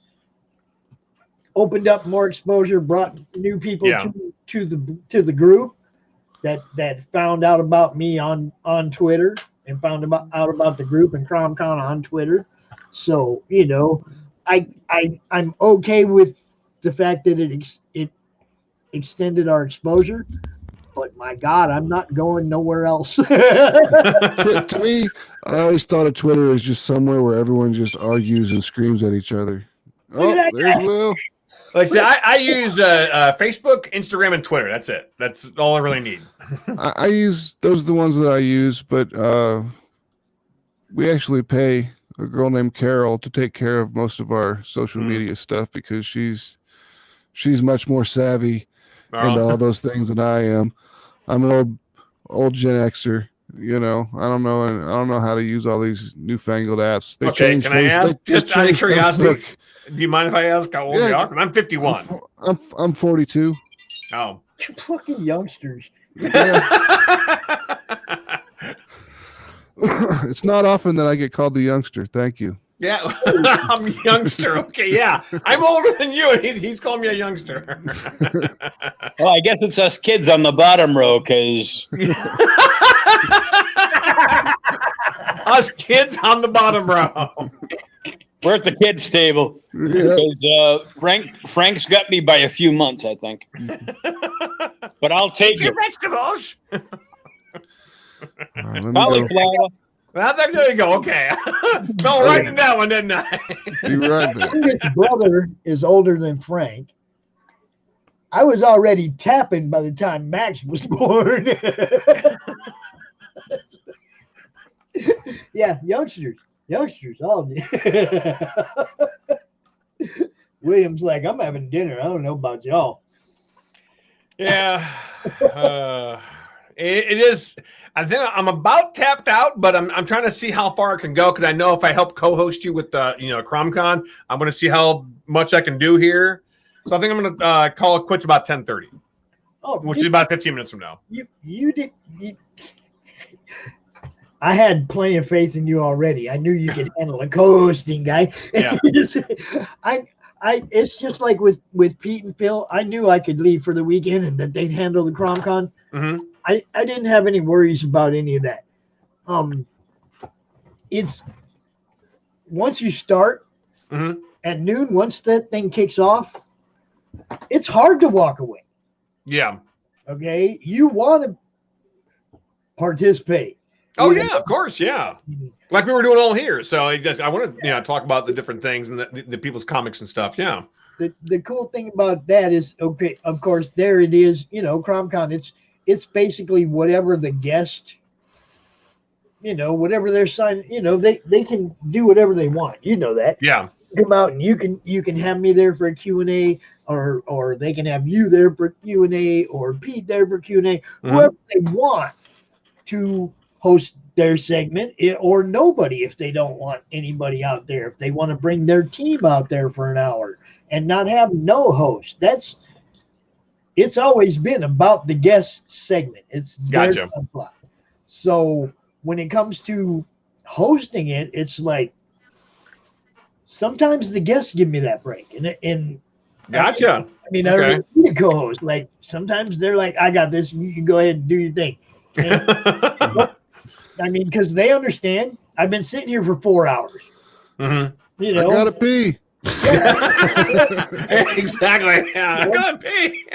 opened up more exposure, brought new people to the group that found out about me on Twitter. And found out about the group and CromCon on Twitter. So, I'm okay with the fact that it extended our exposure. But my God, I'm not going nowhere else. To me, I always thought of Twitter as just somewhere where everyone just argues and screams at each other. Oh, there's Will. Like I said, I use Facebook, Instagram, and Twitter. That's it. That's all I really need. Those are the ones that I use, but we actually pay a girl named Carol to take care of most of our social media stuff because she's much more savvy into all those things than I am. I'm an old Gen Xer. You know, I don't know how to use all these newfangled apps. They Okay, can I ask, just out of curiosity, Facebook. do you mind if I ask how old you are? I'm 51. I'm 42. Oh. You fucking youngsters. It's not often that I get called the youngster. Thank you. Yeah, I'm a youngster. Okay, yeah. I'm older than you, and he's calling me a youngster. Well, I guess it's us kids on the bottom row, because... Us kids on the bottom row. We're at the kids' table. Because Frank's got me by a few months, I think. But I'll take it. Vegetables. Cauliflower. Well, there you go. Okay. Fell right in that one, didn't I? You're right. His brother is older than Frank. I was already tapping by the time Max was born. Yeah, youngsters, all. William's like, I'm having dinner. I don't know about y'all. Yeah. It is. I think I'm about tapped out, but I'm trying to see how far I can go because I know if I help co-host you with CromCon, I'm going to see how much I can do here. So I think I'm going to call it quits about 10:30, which is about 15 minutes from now. You did. I had plenty of faith in you already. I knew you could handle a co-hosting guy. Yeah. It's just like with Pete and Phil. I knew I could leave for the weekend and that they'd handle the CromCon. Mm-hmm. I didn't have any worries about any of that. It's once you start at noon, once that thing kicks off, it's hard to walk away. Yeah. Okay. You want to participate. Oh yeah, of course, yeah. Like we were doing all here. So I want to talk about the different things and the people's comics and stuff. Yeah. The cool thing about that is, okay, of course, there it is. CromCon. It's basically whatever the guest, whatever they're signing. They can do whatever they want. You know that. Yeah. Come out and you can have me there for a Q&A, or they can have you there for Q&A, or Pete there for Q&A. Whoever they want to host their segment, or nobody if they don't want anybody out there. If they want to bring their team out there for an hour and not have no host, it's always been about the guest segment. It's gotcha. So when it comes to hosting it, it's like sometimes the guests give me that break, and gotcha. I mean, I don't need a co-host. Like sometimes they're like, "I got this. You can go ahead and do your thing." I mean, because they understand. I've been sitting here for 4 hours. Mm-hmm. I gotta pee. Exactly. Yeah, I gotta pee.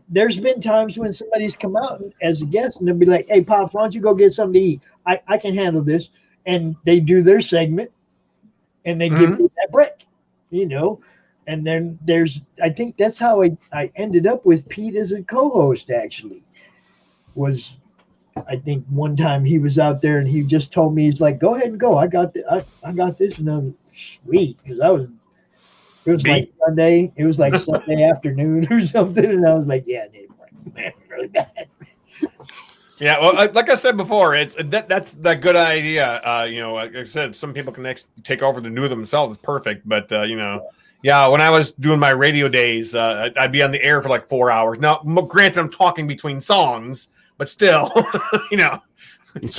There's been times when somebody's come out as a guest and they'll be like, "Hey, Pops, why don't you go get something to eat? I can handle this." And they do their segment, and they give me that break, And then I think that's how I ended up with Pete as a co-host. Actually, I think one time he was out there and he just told me, he's like, "Go ahead and go. I got this." And I was sweet, because it was like Sunday. It was like Sunday afternoon or something. And I was like, "Yeah, I need a break, man, really bad." Yeah, well, like I said before, that's the good idea. Like I said, some people can take over the new themselves. It's perfect, but yeah. When I was doing my radio days, I'd be on the air for like 4 hours. Now, granted, I'm talking between songs. But still,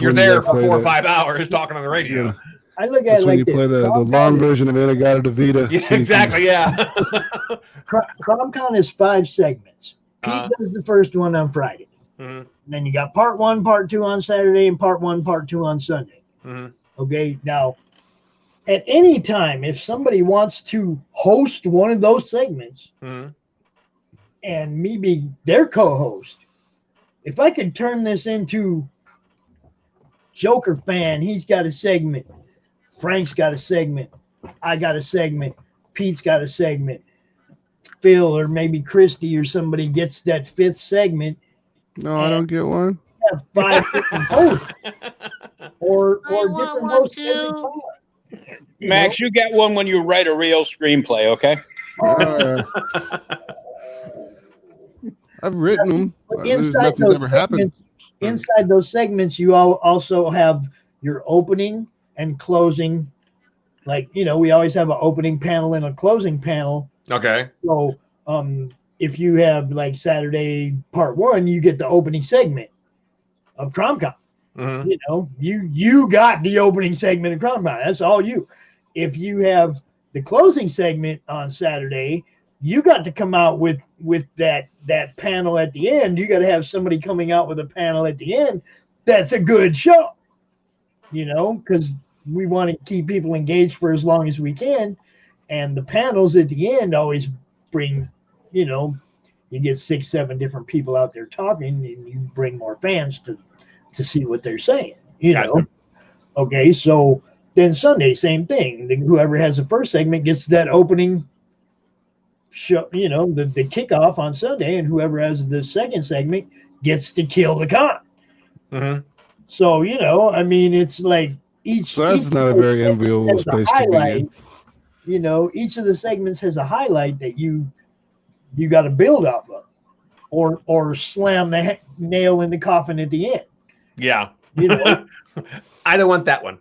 you're there for 4 or 5 hours talking on the radio. Yeah. I look at it like you play the long version of In-A-Gadda-Da-Vida. Yeah, exactly, yeah. CromCon is 5 segments. Pete does the first one on Friday. Mm-hmm. Then you got part 1, part 2 on Saturday, and part 1, part 2 on Sunday. Mm-hmm. Okay, now, at any time, if somebody wants to host one of those segments and me be their co-host, if I could turn this into Joker fan, he's got a segment. Frank's got a segment. I got a segment. Pete's got a segment. Phil or maybe Christy or somebody gets that 5th segment. No, I don't get one. Have 5 different hosts. or I want different one hosts too. every time. Max, you get one when you write a real screenplay, okay? I've written them. But There's inside nothing's those ever happened. segments, you also have your opening and closing. Like, we always have an opening panel and a closing panel. Okay. So if you have like Saturday part 1, you get the opening segment of CromCon. Mm-hmm. You got the opening segment of CromCon. That's all you. If you have the closing segment on Saturday, you got to come out with that panel at the end. You got to have somebody coming out with a panel at the end that's a good show, because we want to keep people engaged for as long as we can. And the panels at the end always bring, you get 6-7 different people out there talking, and you bring more fans to see what they're saying, Gotcha. Okay, so then Sunday, same thing. Whoever has the first segment gets that opening show, the kickoff on Sunday, and whoever has the second segment gets to kill the con. Mm-hmm. So, it's like So that's not a very enviable space to be in. Each of the segments has a highlight that you got to build off of, or slam the nail in the coffin at the end. Yeah. I don't want that one.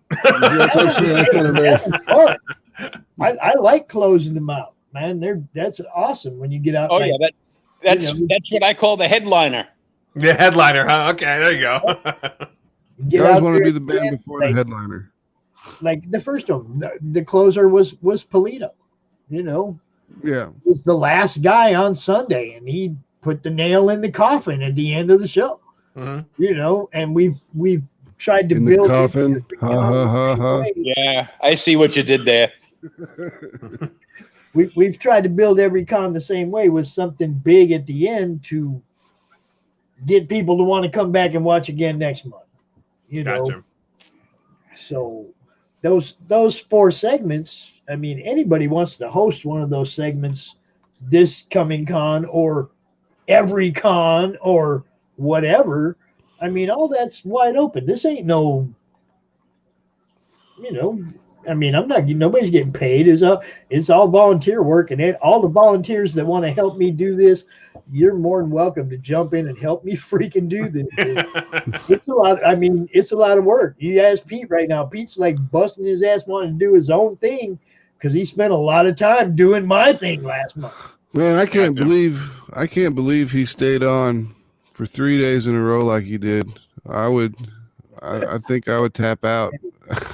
I like closing them out, man. That's awesome when you get out. Oh, yeah, that's what I call the headliner. The headliner, huh? Okay, there you go. You always want to be the band before the headliner. Like the first one, the closer was Polito. Yeah, was the last guy on Sunday, and he put the nail in the coffin at the end of the show. Mm-hmm. And we've tried to in build the coffin. Yeah, I see what you did there. We've tried to build every con the same way, with something big at the end to get people to want to come back and watch again next month. Gotcha. So those 4 segments, I mean, anybody wants to host one of those segments this coming con or every con or whatever. I mean, all that's wide open. This ain't no, I mean, nobody's getting paid. It's all volunteer work, and all the volunteers that want to help me do this, you're more than welcome to jump in and help me freaking do this. It's a lot. I mean, it's a lot of work. You ask Pete right now. Pete's like busting his ass wanting to do his own thing because he spent a lot of time doing my thing last month. Man, I can't believe he stayed on for 3 days in a row like he did. I think I would tap out.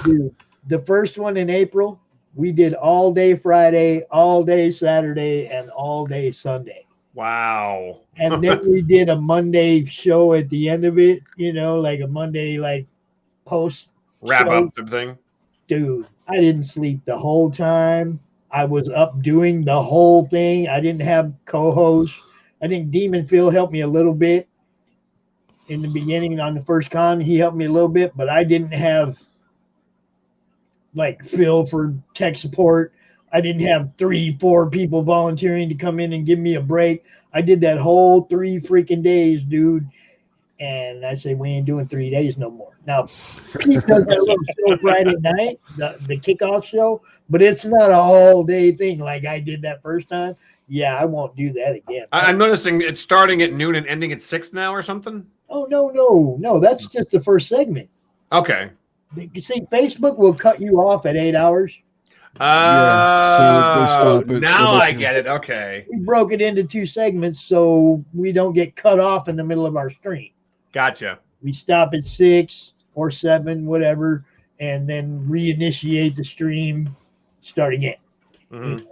Dude, the first one in April, we did all day Friday, all day Saturday, and all day Sunday. Wow. And then we did a Monday show at the end of it, like a Monday post wrap show. up thing. Dude, I didn't sleep the whole time. I was up doing the whole thing. I didn't have co-hosts. I think Demon Phil helped me a little bit in the beginning on the first con. He helped me a little bit, but I didn't have Phil for tech support. I didn't have 3-4 people volunteering to come in and give me a break. I did that whole 3 freaking days, dude. And I say, we ain't doing 3 days no more. Now, Pete does that little show Friday night, the kickoff show, but it's not a all day thing like I did that first time. Yeah, I won't do that again. I'm noticing it's starting at noon and ending at 6 now or something. Oh, no. That's just the first segment. Okay. You see, Facebook will cut you off at 8 hours. Now I get it. Okay. We broke it into 2 segments so we don't get cut off in the middle of our stream. Gotcha. We stop at 6 or 7, whatever, and then reinitiate the stream, start again. Mm-hmm.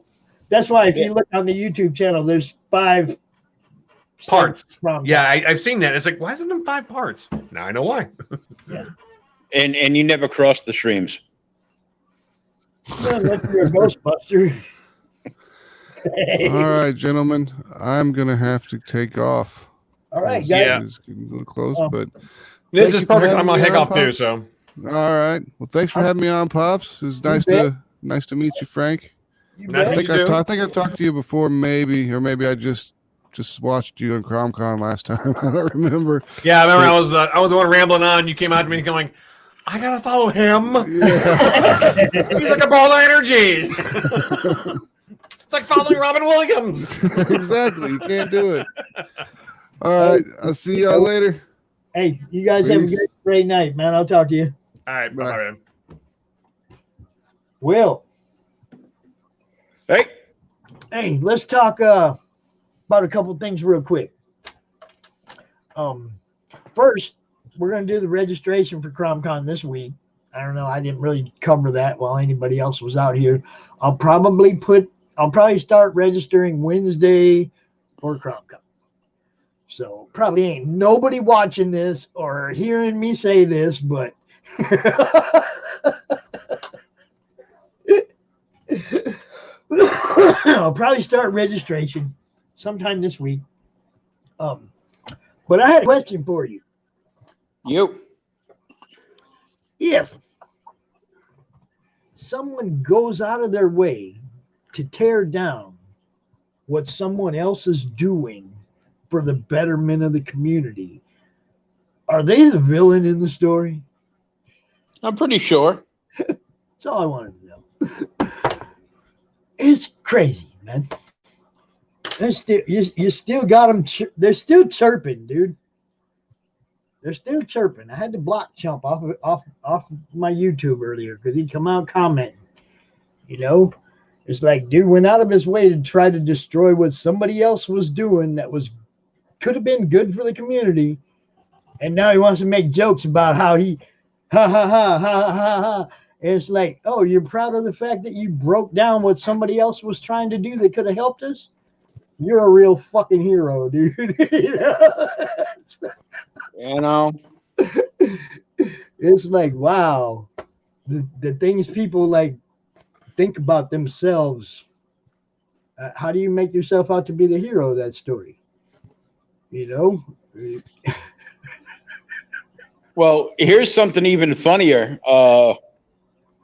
That's why if you look on the YouTube channel, there's 5 parts. I've seen that. It's like, why isn't them 5 parts? Now I know why. Yeah. And you never cross the streams. Well, unless you're a Ghostbuster. All right, gentlemen, I'm gonna have to take off. All right, guys. Yeah. It's getting a little close, but this is perfect. I'm gonna head off too. So. All right. Well, thanks for having me on, Pops. It was nice to meet you, Frank. I think I've talked to you before, maybe I just watched you on CromCon last time. I don't remember. Yeah, I remember I was the one rambling on. You came out to me going, I gotta follow him. Yeah. He's like a ball of energy. It's like following Robin Williams. Exactly. You can't do it. All right. I'll see y'all later. Hey, you guys have a great night, man. I'll talk to you. All right. Bye, man. Will. Hey. Hey, let's talk about a couple things real quick. First, we're going to do the registration for CromCon this week. I don't know. I didn't really cover that while anybody else was out here. I'll probably start registering Wednesday for CromCon. So probably ain't nobody watching this or hearing me say this, but I'll probably start registration sometime this week. But I had a question for you. If someone goes out of their way to tear down what someone else is doing for the betterment of the community, are they the villain in the story? I'm pretty sure. That's all I wanted to know. It's crazy, man. You still got them. They're still chirping, dude. They're still chirping. I had to block Chump off my YouTube earlier because he'd come out commenting. You know, it's like dude went out of his way to try to destroy what somebody else was doing that could have been good for the community, and now he wants to make jokes about how he ha ha ha ha ha ha. It's like, oh, you're proud of the fact that you broke down what somebody else was trying to do that could have helped us? You're a real fucking hero, dude. You know, it's like, wow, the things people like think about themselves. How do you make yourself out to be the hero of that story? You know? well, here's something even funnier.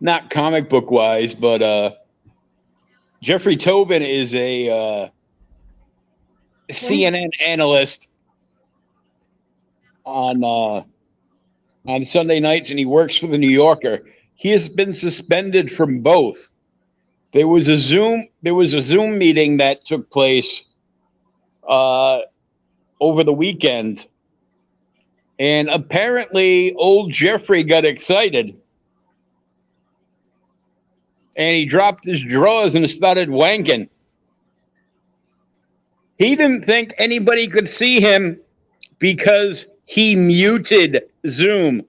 Not comic book wise, but Jeffrey Tobin is a CNN analyst on Sunday nights, and he works for the New Yorker. He has been suspended from both. There was a Zoom meeting that took place over the weekend, and apparently old Jeffrey got excited and he dropped his drawers and started wanking. He didn't think anybody could see him because he muted Zoom.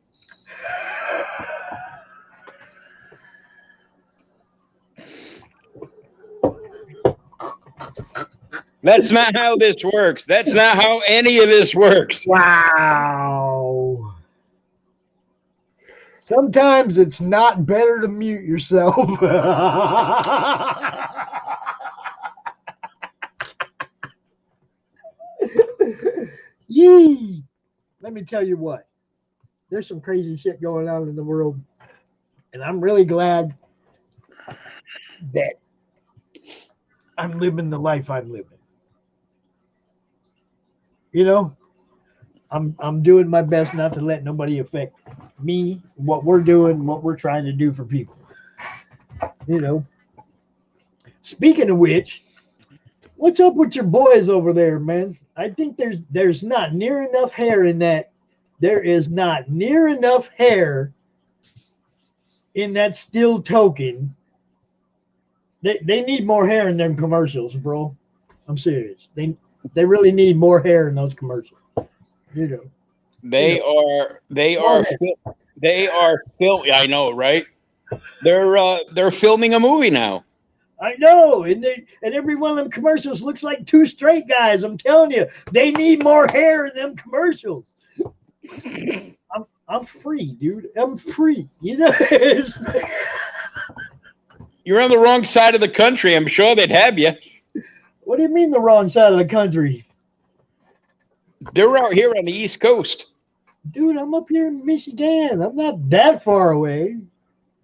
That's not how this works. That's not how any of this works. Wow. Sometimes it's not better to mute yourself. Yee. Let me tell you what. There's some crazy shit going on in the world. And I'm really glad that I'm living the life I'm living. You know, I'm doing my best not to let nobody affect me, what we're doing, what we're trying to do for people. You know, speaking of which, what's up with your boys over there, man? I think there's not near enough hair in that. There is not near enough hair in that Still token. They need more hair in them commercials, bro. I'm serious. They really need more hair in those commercials. You know. They are filming. I know, right? They're filming a movie now. I know, and every one of them commercials looks like two straight guys. I'm telling you, they need more hair in them commercials. I'm free, dude. I'm free. You know. You're on the wrong side of the country. I'm sure they'd have you. What do you mean the wrong side of the country? They're out here on the East Coast. Dude, I'm up here in Michigan. I'm not that far away.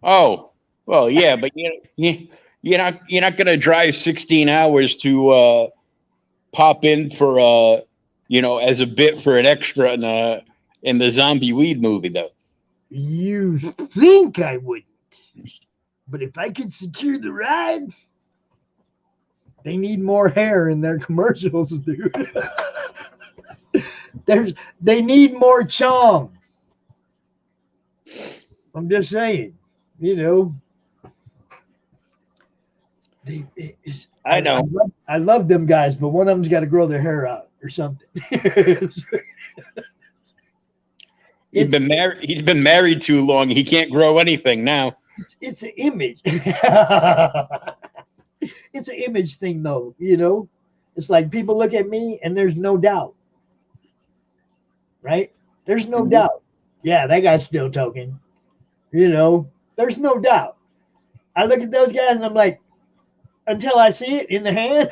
Oh, well, yeah, but you're not going to drive 16 hours to pop in for as a bit for an extra in the zombie weed movie, though. You think I wouldn't. But if I could secure the ride, they need more hair in their commercials, dude. They need more chong. I'm just saying, you know. I know. I love them guys, but one of them's got to grow their hair out or something. He's been married too long. He can't grow anything now. It's an image. It's an image thing, though. You know, it's like people look at me and there's no doubt, right? There's no doubt. Yeah, that guy's still talking. You know, there's no doubt. I look at those guys and I'm like, until I see it in the hand,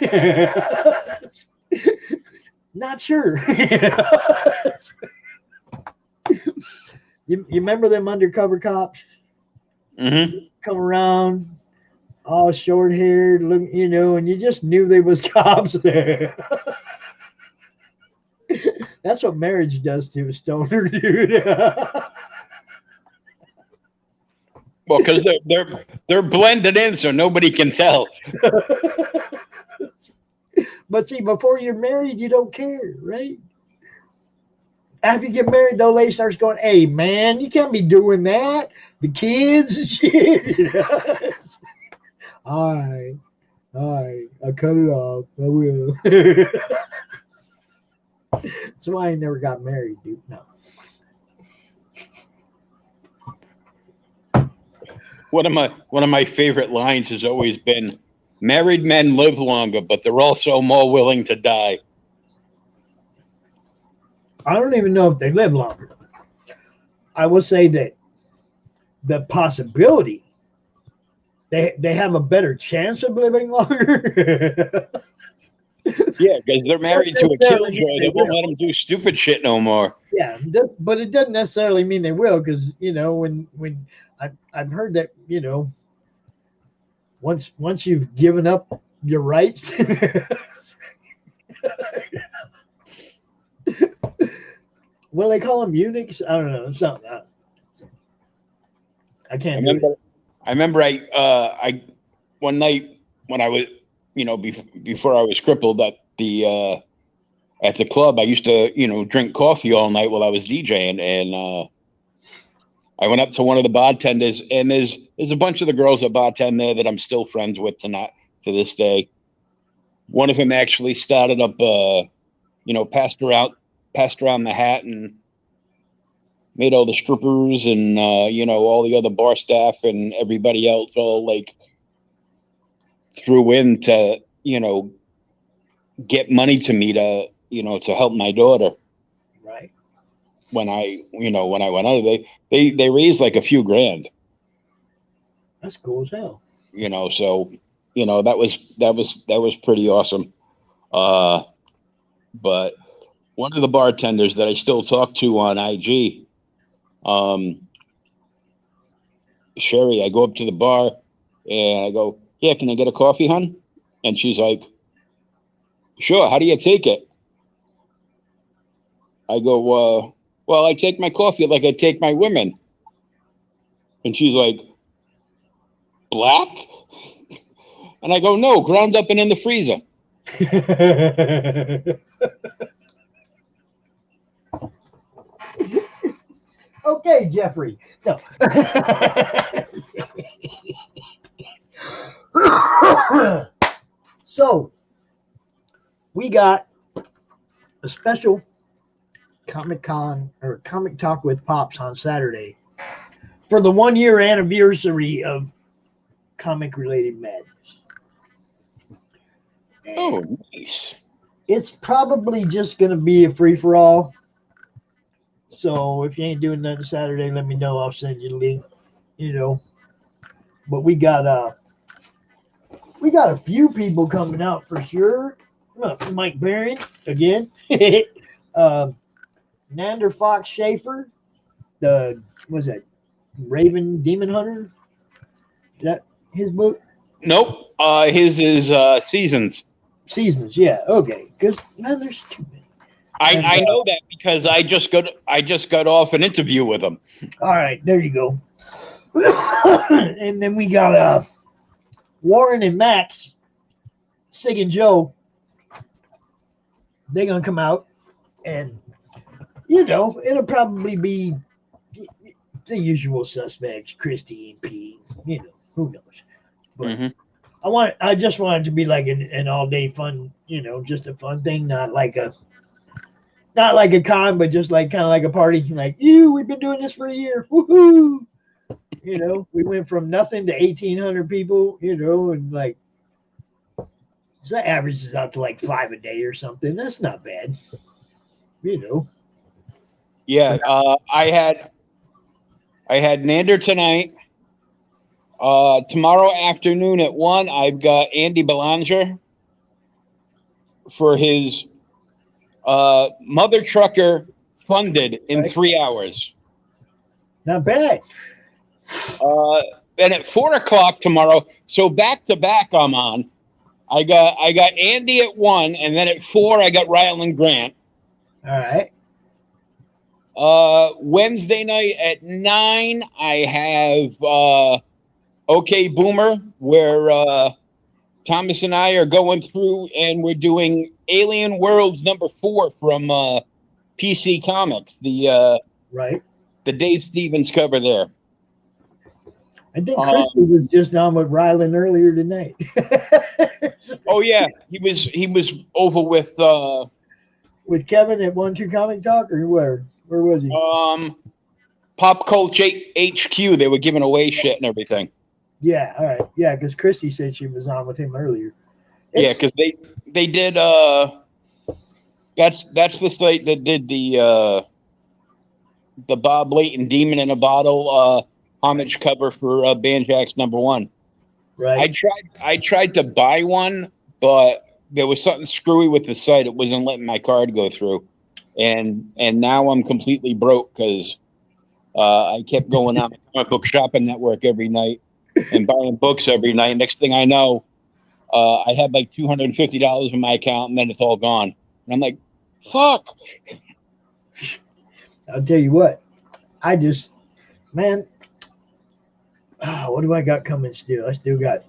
not sure. You remember them undercover cops? Mm-hmm. Come around, all short haired, look, you know, and you just knew they was cops there. That's what marriage does to a stoner, dude. Well, because they're blended in, so nobody can tell. But see, before you're married, you don't care, right? After you get married, the old lady starts going, "Hey, man, you can't be doing that. The kids and shit." You know? All right, I'll cut it off. I will. That's why I never got married, dude. No. One of my favorite lines has always been, "Married men live longer, but they're also more willing to die." I don't even know if they live longer. I will say that the possibility they have a better chance of living longer. Yeah, because they're married to a killjoy. They won't let them do stupid shit no more. Yeah, but it doesn't necessarily mean they will, because you know when I've heard that, you know, once you've given up your rights. Well, they call them eunuchs. I don't know, something. I can't. I remember I one night when I was, you know, before I was crippled at the club, I used to, you know, drink coffee all night while I was DJing, and I went up to one of the bartenders, and there's a bunch of the girls that bartend there that I'm still friends with to this day. One of them actually started up, you know, passed around the hat and made all the strippers and, you know, all the other bar staff and everybody else all like threw in to, you know, get money to me to, you know, to help my daughter. Right. When I went out, they raised like a few grand. That's cool as hell. You know, so, you know, that was pretty awesome. But one of the bartenders that I still talk to on IG, Sherry, I go up to the bar and I go, "Yeah, can I get a coffee, hon?" And she's like, "Sure, how do you take it?" I go, "Well, I take my coffee like I take my women." And she's like, "Black?" And I go, "No, ground up and in the freezer." Okay, Jeffrey. No. So, we got a special Comic-Con or Comic Talk with Pops on Saturday for the 1-year anniversary of comic-related madness. And oh, nice. It's probably just going to be a free-for-all. So if you ain't doing nothing Saturday, let me know. I'll send you the link, you know. But we got a few people coming out for sure. Mike Barron again. Nander Fox Schaefer, was that Raven Demon Hunter? Is that his book? Nope. His is Seasons. Seasons, yeah. Okay. Because, man, there's too many. I know that because I just got off an interview with him. All right, there you go. And then we got Warren and Max, Sig and Joe. They're gonna come out, and it'll probably be the usual suspects, Christy and P. Who knows? But I just want it to be like an all day fun, just a fun thing, not like a con, but just like kind of like a party. Like, we've been doing this for a year. Woohoo! We went from nothing to 1,800 people, and like, so that averages out to like 5 a day or something. That's not bad, Yeah, I had Nander tonight. Tomorrow afternoon at 1, I've got Andy Belanger for his Mother Trucker funded in 3 hours. Not bad. Then at 4 o'clock tomorrow, so back to back I'm on. I got Andy at 1, and then at 4 I got Ryland Grant. All right. Wednesday night at 9 I have OK Boomer, where Thomas and I are going through and we're doing Alien Worlds #4 from PC Comics, the Dave Stevens cover there. I think Christy was just on with Ryland earlier tonight. Oh yeah, he was over with Kevin at 1-2 Comic Talk, or where was he? Pop Culture HQ. They were giving away shit and everything. Yeah, all right. Yeah, because Christy said she was on with him earlier. Yeah, because they did that's the site that did the Bob Layton Demon in a Bottle homage cover for Banjax #1. Right. I tried to buy one, but there was something screwy with the site. It wasn't letting my card go through, and now I'm completely broke because I kept going on my comic book shopping network every night and buying books every night. Next thing I know, I had like $250 in my account, and then it's all gone. And I'm like, fuck. I'll tell you what, what do I got coming still? I still got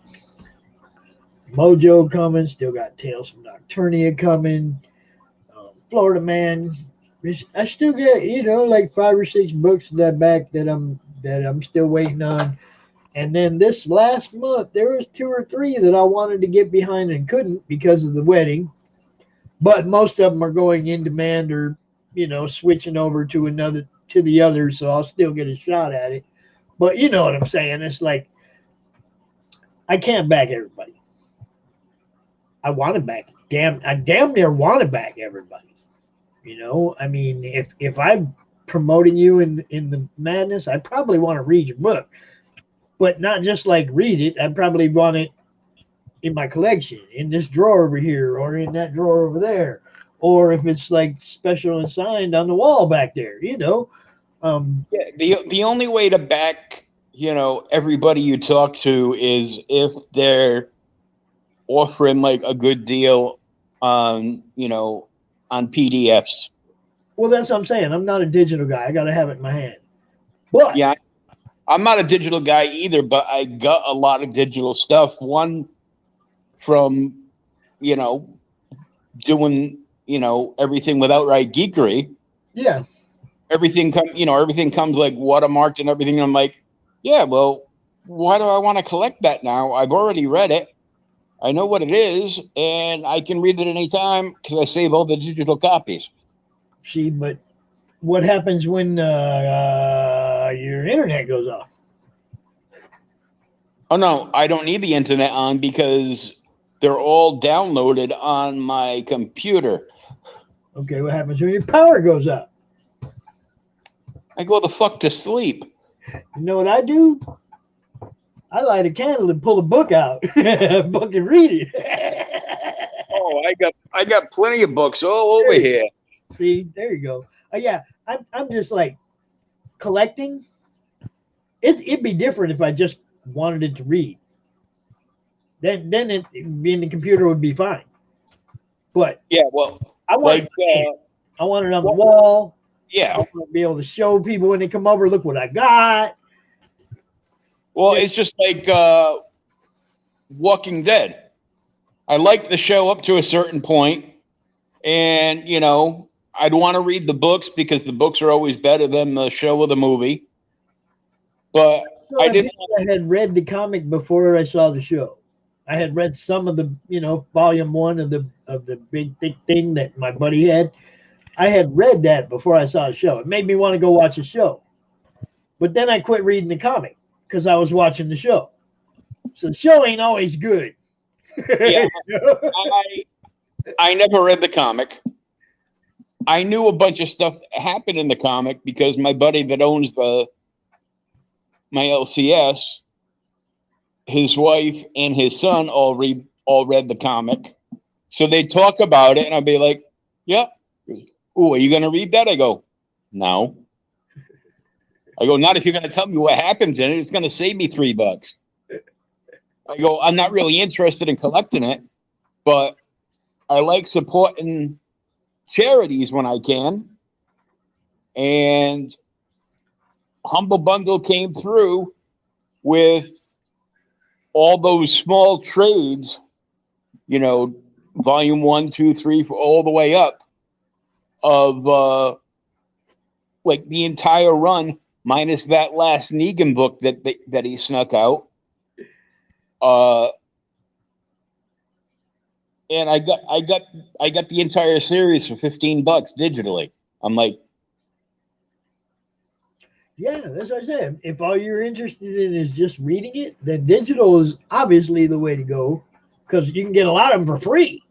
Mojo coming, still got Tales from Nocturnia coming, Florida Man. I still get, like 5 or 6 books in that back that I'm still waiting on. And then this last month, there was 2 or 3 that I wanted to get behind and couldn't because of the wedding. But most of them are going in demand or, switching over to the other, so I'll still get a shot at it. But you know what I'm saying? It's like, I can't back everybody. I want to back. I damn near want to back everybody. I mean, if I'm promoting you in the madness, I probably want to read your book. But not just like read it. I probably want it in my collection, in this drawer over here, or in that drawer over there. Or if it's like special and signed on the wall back there, Yeah, the only way to back, everybody you talk to is if they're offering like a good deal on PDFs. Well, that's what I'm saying. I'm not a digital guy. I got to have it in my hand. But yeah, I'm not a digital guy either, but I got a lot of digital stuff. One from, doing, everything with Outright Geekery. Yeah. Everything comes like watermarked and everything. And I'm like, yeah, well, why do I want to collect that now? I've already read it. I know what it is, and I can read it anytime because I save all the digital copies. See, but what happens when your internet goes off? Oh, no, I don't need the internet on because they're all downloaded on my computer. Okay, what happens when your power goes out? I go the fuck to sleep. You know what I do? I light a candle and pull a book out, book and read it. Oh, I got plenty of books all over here. See, there you go. Yeah, I'm just like collecting. It'd be different if I just wanted it to read. Then it being the computer would be fine. But yeah, well, I want I want it on the wall. Yeah. I want to be able to show people when they come over, look what I got. Well, it's just like Walking Dead. I like the show up to a certain point, and you know, I'd want to read the books because the books are always better than the show or the movie. But So I didn't. I had read the comic before I saw the show. I had read some of the, you know, volume 1 of the big thick thing that my buddy had. I had read that before I saw the show. It made me want to go watch the show. But then I quit reading the comic because I was watching the show. So the show ain't always good. Yeah, I never read the comic. I knew a bunch of stuff that happened in the comic because my buddy that owns my LCS, his wife and his son all read the comic. So they talk about it, and I'd be like, "Yeah, ooh, are you going to read that?" I go, "No." I go, "Not if you're going to tell me what happens in it. It's going to save me $3." I go, "I'm not really interested in collecting it, but I like supporting charities when I can." And Humble Bundle came through with all those small trades, you know, volume 1, 2, 3, 4, all the way up of like the entire run minus that last Negan book that he snuck out. And I got the entire series for $15 digitally. I'm like, yeah, that's what I said. If all you're interested in is just reading it, then digital is obviously the way to go because you can get a lot of them for free.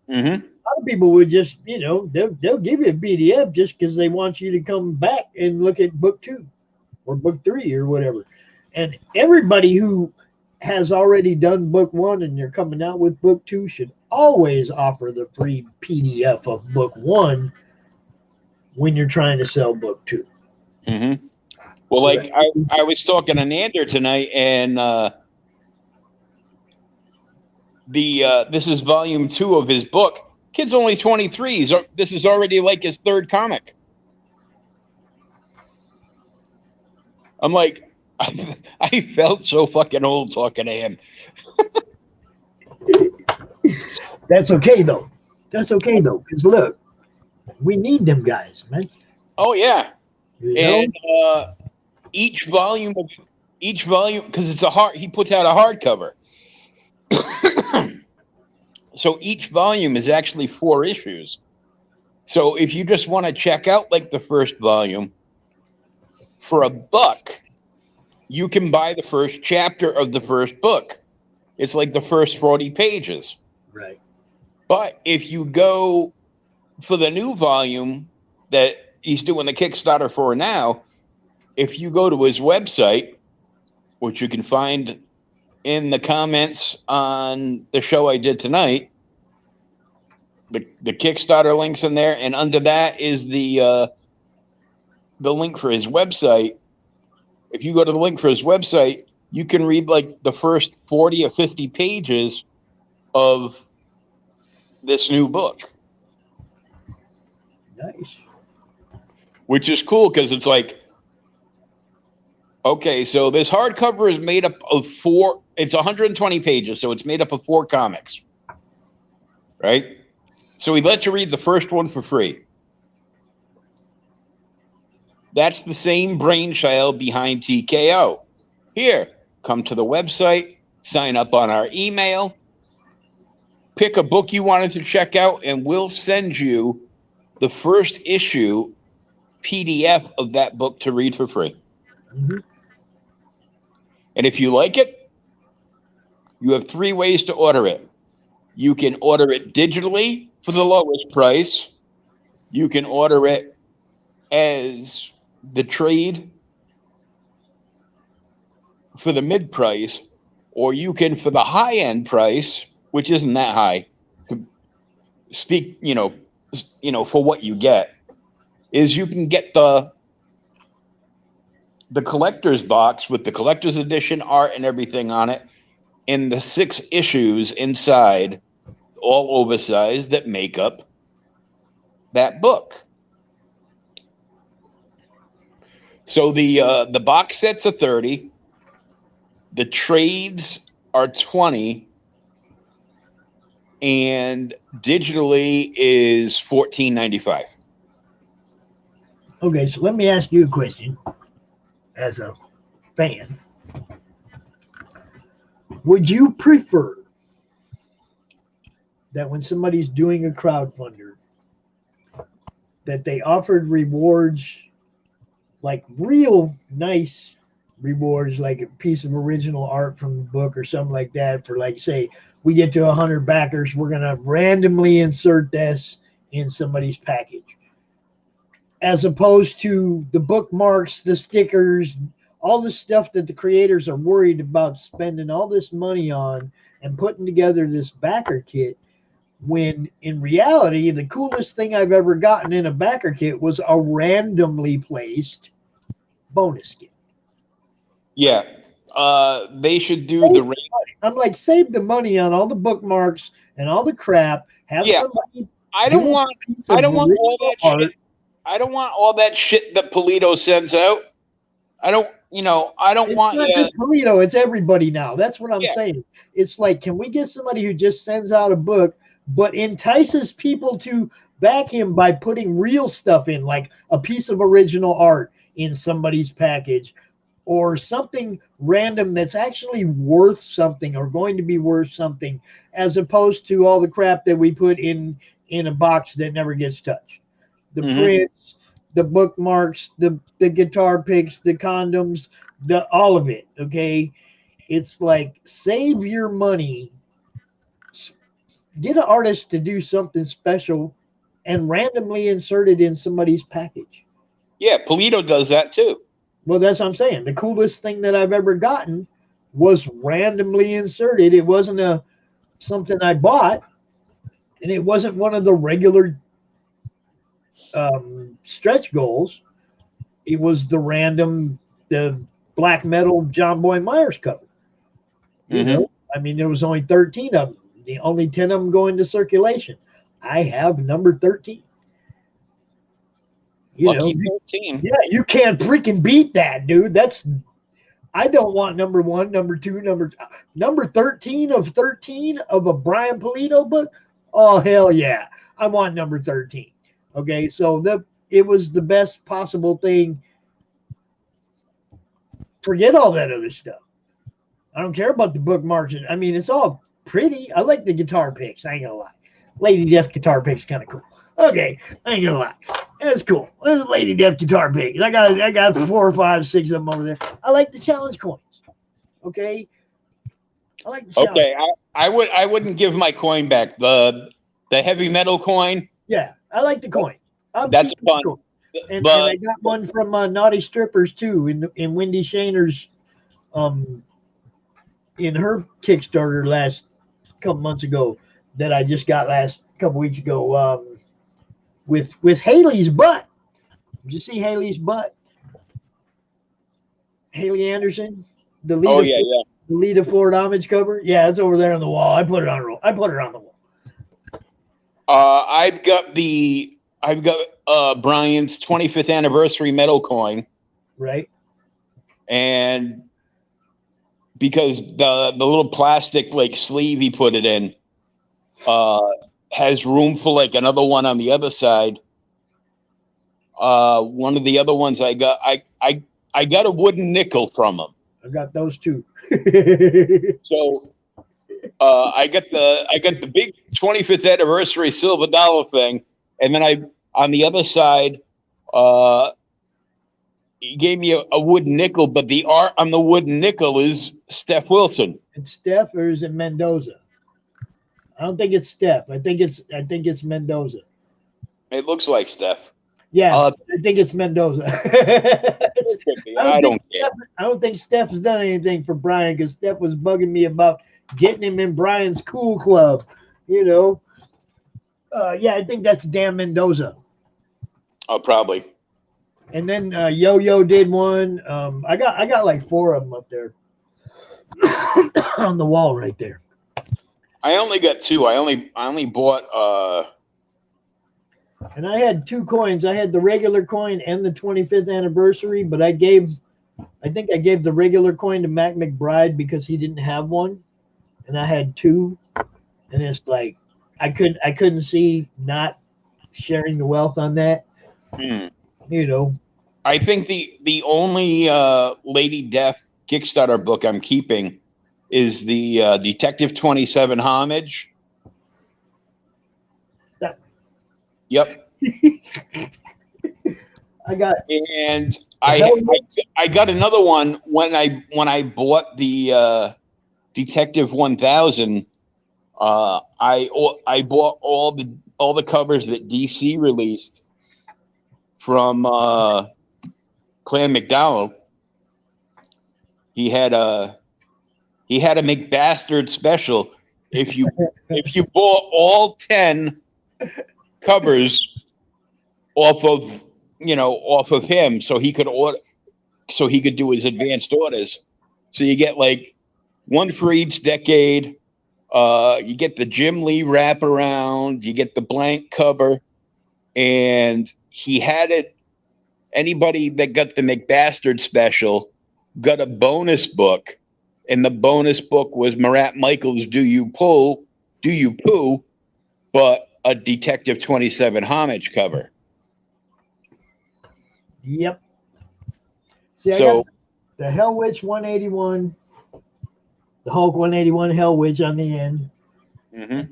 mm-hmm. A lot of people would just, you know, they'll give you a PDF just because they want you to come back and look at book 2 or book 3 or whatever. And everybody who has already done book 1 and they're coming out with book 2 should always offer the free PDF of book 1 when you're trying to sell book 2. Mm-hmm. Well, So like I was talking to Nander tonight, and this is volume 2 of his book. Kid's only 23. This is already like his 3rd comic. I'm like, I felt so fucking old talking to him. That's okay though. That's okay though, because look, we need them guys, man. Oh yeah, You and know? each volume, because it's he puts out a hardcover. So each volume is actually 4 issues. So if you just want to check out like the first volume for $1, you can buy the first chapter of the first book. It's like the first 40 pages. Right. But if you go for the new volume that he's doing the Kickstarter for now, if you go to his website, which you can find in the comments on the show I did tonight, the Kickstarter link's in there, and under that is the link for his website. If you go to the link for his website, you can read like the first 40 or 50 pages of this new book. Nice. Which is cool because it's like, okay, so this hardcover is made up of 4, it's 120 pages, so it's made up of 4 comics, right? So he lets you read the first one for free. That's the same brainchild behind TKO. Here, come to the website, sign up on our email, pick a book you wanted to check out, and we'll send you the first issue PDF of that book to read for free. Mm-hmm. And if you like it, you have 3 ways to order it. You can order it digitally for the lowest price. You can order it as the trade for the mid price, or you can for the high end price, which isn't that high, to speak, for what you get, is you can get the collector's box with the collector's edition art and everything on it, and the 6 issues inside, all oversized, that make up that book. So the box sets are 30, the trades are 20, and digitally is $14.95. Okay, so let me ask you a question as a fan. Would you prefer that when somebody's doing a crowdfunder that they offered rewards, like real nice rewards, like a piece of original art from the book or something like that, for, like, say we get to 100 backers, we're going to randomly insert this in somebody's package, as opposed to the bookmarks, the stickers, all the stuff that the creators are worried about spending all this money on and putting together this backer kit, when in reality, the coolest thing I've ever gotten in a backer kit was a randomly placed bonus kit. Yeah. They should do I'm like, save the money on all the bookmarks and all the crap. Have somebody. I don't want all that shit. I don't want all that shit that Polito sends out. I don't want. It's not just Polito, it's everybody now. That's what I'm saying. It's like, can we get somebody who just sends out a book but entices people to back him by putting real stuff in, like a piece of original art in somebody's package, or something random that's actually worth something or going to be worth something, as opposed to all the crap that we put in a box that never gets touched. The prints, the bookmarks, the guitar picks, the condoms, all of it. Okay, it's like, save your money, get an artist to do something special, and randomly insert it in somebody's package. Yeah, Polito does that too. Well, that's what I'm saying. The coolest thing that I've ever gotten was randomly inserted. It wasn't something I bought, and it wasn't one of the regular stretch goals. It was the black metal John Boy Myers cover. You know, I mean, there was only 13 of them. The only 10 of them go into circulation. I have number 13. Lucky 13. Yeah, you can't freaking beat that, dude. I don't want number 1, number 2, number 13 of 13 of a Brian Polito book. Oh, hell yeah. I want number 13. Okay, so it was the best possible thing. Forget all that other stuff. I don't care about the bookmarks. I mean, it's all pretty. I like the guitar picks. I ain't gonna lie. Lady Death guitar picks kind of cool. Okay, I ain't gonna lie. That's cool. There's Lady Death guitar picks. I got 4 or 5, 6 of them over there. I like the challenge coins. Okay. I like the challenge. Okay, I wouldn't give my coin back. The heavy metal coin. Yeah, I like the coin. That's fun. Cool. And I got one from Naughty Strippers too in Wendy Shaner's in her Kickstarter last couple months ago, that I just got last couple weeks ago, with Haley's butt. Did you see Haley's butt? Haley Anderson, the lead the lead of Florida Homage cover. Yeah, it's over there on the wall. I put it on the wall. I've got Brian's 25th anniversary metal coin. Right. And because the little plastic like sleeve he put it in has room for like another one on the other side. One of the other ones I got a wooden nickel from him. I got those too. So I got the big 25th anniversary silver dollar thing, and then on the other side he gave me a wooden nickel, but the art on the wooden nickel is Steph Wilson. It's Steph, or is it Mendoza? I don't think it's Steph. I think it's Mendoza. It looks like Steph. Yeah, I think it's Mendoza. I don't care. I don't think Steph has done anything for Brian, because Steph was bugging me about getting him in Brian's cool club. You know. Yeah, I think that's Dan Mendoza. Oh, probably. And then Yo-Yo did one. I got like 4 of them up there on the wall right there. I only got 2. I only bought And I had 2 coins. I had the regular coin and the 25th anniversary, but I think I gave the regular coin to Mac McBride because he didn't have one, and I had 2, and it's like I couldn't see not sharing the wealth on that. You know, I think the only Lady Death Kickstarter book I'm keeping is the Detective 27 homage. Yep. I got, and I got another one when I bought the Detective 1000. I bought all the covers that DC released from Clan McDowell. He had a McBastard special. If you bought all 10 covers off of him, so he could do his advanced orders. So you get like one for each decade. You get the Jim Lee wraparound. You get the blank cover, and he had it. Anybody that got the McBastard special got a bonus book, and the bonus book was Marat Michaels' Do You Poo, but a Detective 27 homage cover. Yep. See, I got the Hell Witch 181, the Hulk 181 Hell Witch on the end. The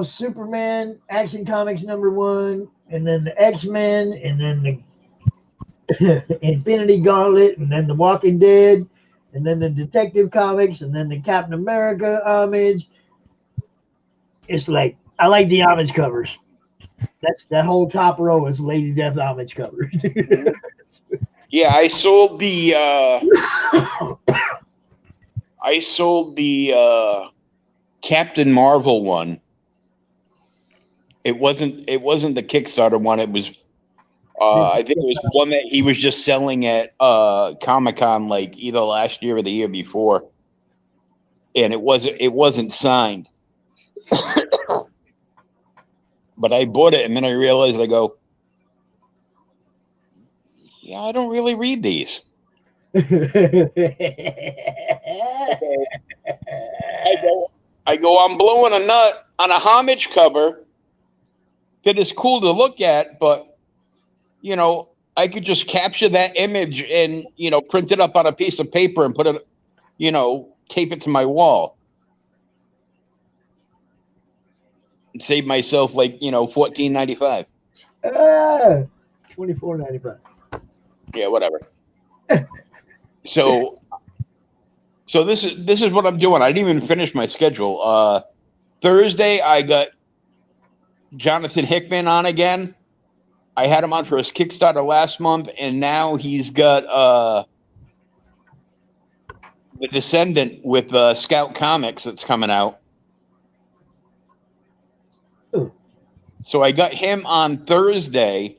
Superman Action Comics #1, and then the X-Men, and then the Infinity Gauntlet, and then the Walking Dead, and then the Detective Comics, and then the Captain America homage. It's like, I like the homage covers. That whole top row is Lady Death homage covers. Yeah, I sold the Captain Marvel one. It wasn't the Kickstarter one. It was I think it was one that he was just selling at Comic-Con, like either last year or the year before. And it wasn't signed. But I bought it, and then I realized, I go, yeah, I don't really read these. I go, I'm blowing a nut on a homage cover that is cool to look at, but, I could just capture that image and, print it up on a piece of paper and put it, tape it to my wall. And save myself like, $14.95. $24.95. Yeah, whatever. So this is what I'm doing. I didn't even finish my schedule. Thursday I got Jonathan Hickman on again. I had him on for his Kickstarter last month, and now he's got The Descendant with Scout Comics that's coming out. So I got him on Thursday,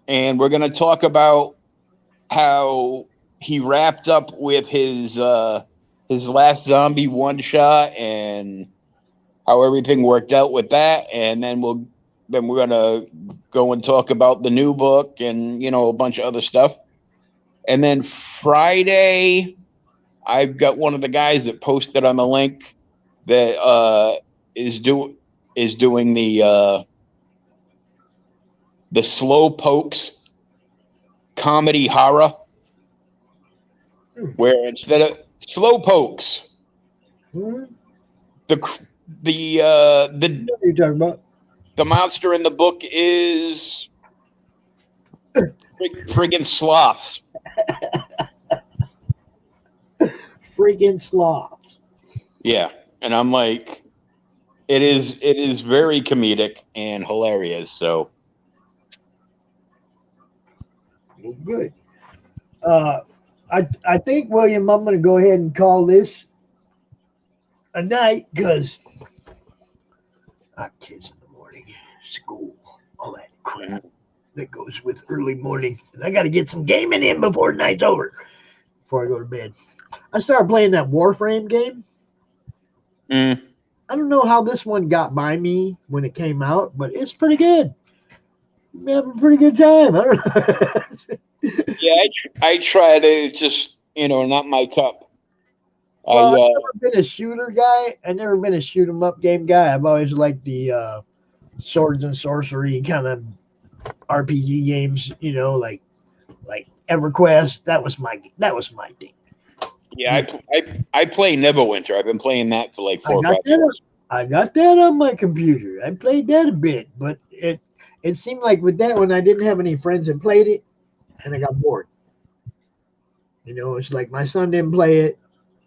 and we're going to talk about how he wrapped up with his last zombie one shot and how everything worked out with that, and then we're going to go and talk about the new book and a bunch of other stuff. And then Friday, I've got one of the guys that posted on the link that is doing the Slow Pokes comedy horror, where instead of Slow Pokes, Hmm? the What are you talking about? the monster in the book is friggin' sloths. Freaking sloths. Yeah, and I'm like, it is very comedic and hilarious. So Good. I think, William, I'm going to go ahead and call this a night because I have kids in the morning, school, all that crap that goes with early morning. And I got to get some gaming in before the night's over, before I go to bed. I started playing that Warframe game. I don't know how this one got by me when it came out, but it's pretty good. I'm having a pretty good time. I don't know. Yeah, I tried it. It's just, not my cup. Well, I've never been a shooter guy. I've never been a shoot 'em up game guy. I've always liked the swords and sorcery kind of RPG games. Like EverQuest. That was my thing. Yeah, I play Neverwinter. I've been playing that for like 4 or 5 years. I got that on my computer. I played that a bit, but it seemed like with that one I didn't have any friends that played it, and I got bored. It's like my son didn't play it.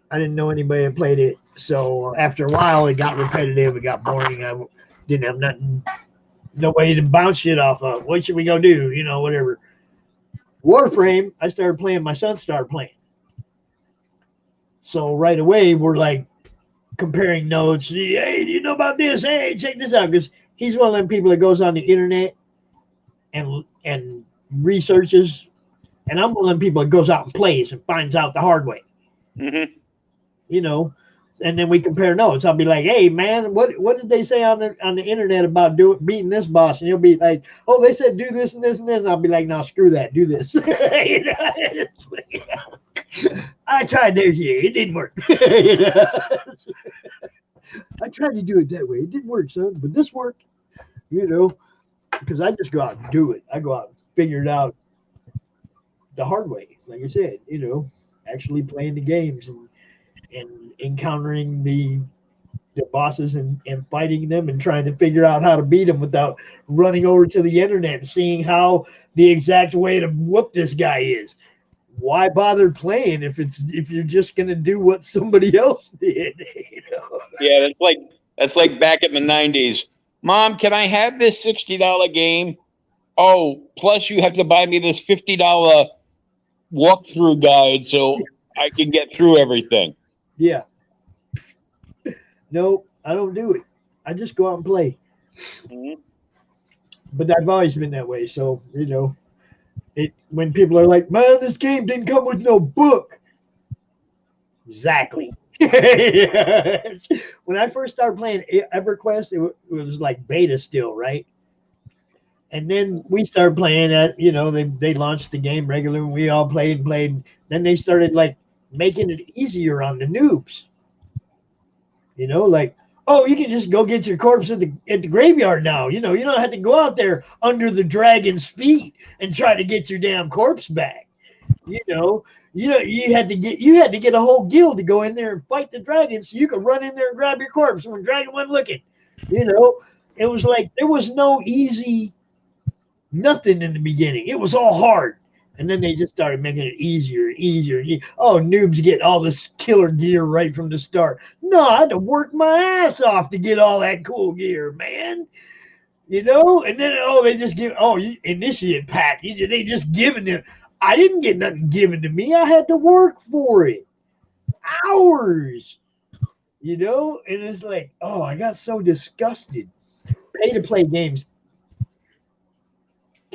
I didn't know anybody that played it. So after a while, it got repetitive. It got boring. I didn't have nothing, no way to bounce shit off of. What should we go do? Whatever. Warframe, I started playing. My son started playing. So right away, we're like comparing notes. Hey, do you know about this? Hey, check this out. Because he's one of them people that goes on the internet and researches. And I'm one of them people that goes out and plays and finds out the hard way. Mm-hmm. And then we compare notes. I'll be like, "Hey, man, what did they say on the internet about beating this boss?" And he'll be like, "Oh, they said do this and this and this." And I'll be like, "No, screw that. Do this." I tried there, yeah, it didn't work. I tried to do it that way. It didn't work, son, but this worked. Because I just go out and do it. I go out and figure it out the hard way. Like I said, actually playing the games and encountering the bosses and fighting them and trying to figure out how to beat them without running over to the internet and seeing how the exact way to whoop this guy is. Why bother playing if you're just gonna do what somebody else did? Yeah, that's like back in the 90s. Mom, can I have this $60 game? Oh, plus you have to buy me this $50 walkthrough guide so I can get through everything. Yeah. Nope, I don't do it. I just go out and play. Mm-hmm. But I've always been that way. So, when people are like, "Man, this game didn't come with no book." Exactly. When I first started playing EverQuest, it was like beta still, right? And then we started playing it. They launched the game regular, and we all played. Then they started like making it easier on the noobs. Like, oh, you can just go get your corpse at the graveyard now. You don't have to go out there under the dragon's feet and try to get your damn corpse back. You had to get a whole guild to go in there and fight the dragon so you could run in there and grab your corpse when the dragon wasn't looking. It was like there was no easy nothing in the beginning. It was all hard. And then they just started making it easier and easier. Oh, noobs get all this killer gear right from the start. No, I had to work my ass off to get all that cool gear, man. And then, they just give, initiate pack. They just giving it. I didn't get nothing given to me. I had to work for it. Hours. And it's like, oh, I got so disgusted. Pay to play games.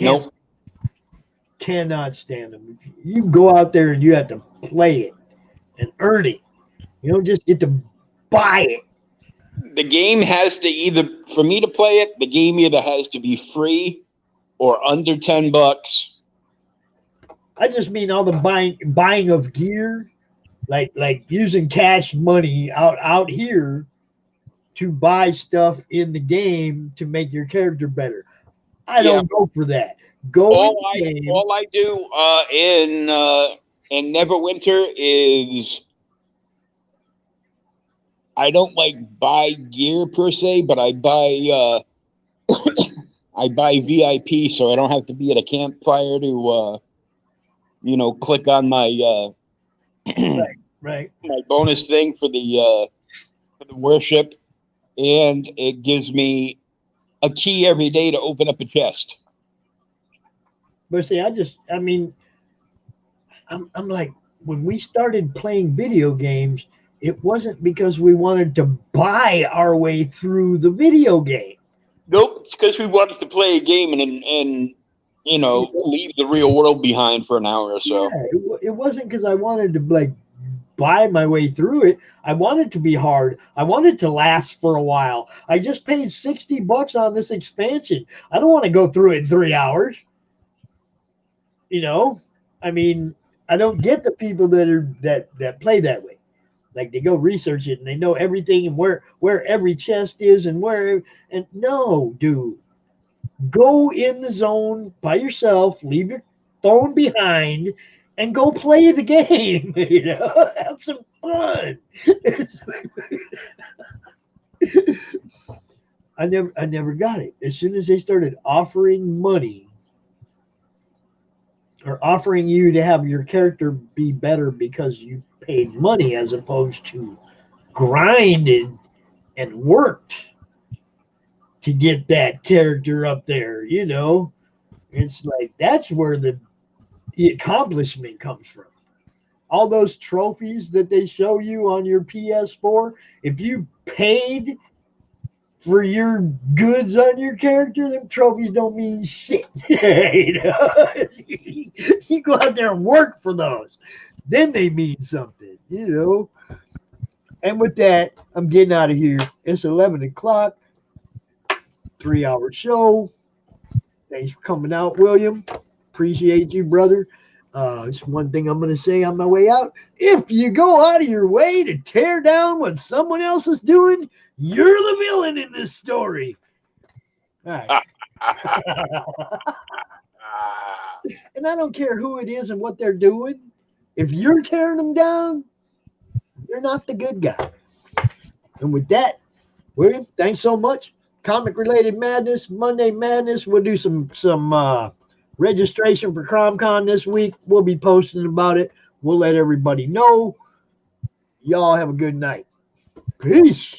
Nope. Cannot stand them. You go out there and you have to play it and earn it. You don't just get to buy it. The game has to for me to play it, the game either has to be free or under $10. I just mean all the buying of gear, like using cash money out here to buy stuff in the game to make your character better. I don't go for that. All I do in Neverwinter is I don't like buy gear per se, but I buy I buy VIP so I don't have to be at a campfire to click on my right my bonus thing for the worship, and it gives me a key every day to open up a chest. But see, I'm like, when we started playing video games, it wasn't because we wanted to buy our way through the video game. Nope, it's because we wanted to play a game and leave the real world behind for an hour or so. Yeah, it wasn't because I wanted to like buy my way through it. I want it to be hard. I want it to last for a while. I just paid $60 on this expansion. I don't want to go through it in 3 hours. You know, I mean, I don't get the people that play that way. Like they go research it and they know everything and where every chest is and no, dude. Go in the zone by yourself, leave your phone behind, and go play the game. You know, have some fun. I never got it. As soon as they started offering money or offering you to have your character be better because you paid money as opposed to grinded and worked to get that character up there, you know, it's like that's where the accomplishment comes from. All those trophies that they show you on your PS4, if you paid for your goods on your character, them trophies don't mean shit. You know? You go out there and work for those, then they mean something, you know. And with that, I'm getting out of here. It's 11 o'clock. 3-hour show. Thanks for coming out, William. Appreciate you, brother. It's one thing I'm going to say on my way out. If you go out of your way to tear down what someone else is doing, you're the villain in this story. All right. And I don't care who it is and what they're doing. If you're tearing them down, you're not the good guy. And with that, William, thanks so much. Comic related madness, Monday Madness. We'll do some registration for CromCon this week. We'll be posting about it. We'll let everybody know. Y'all have a good night. Peace.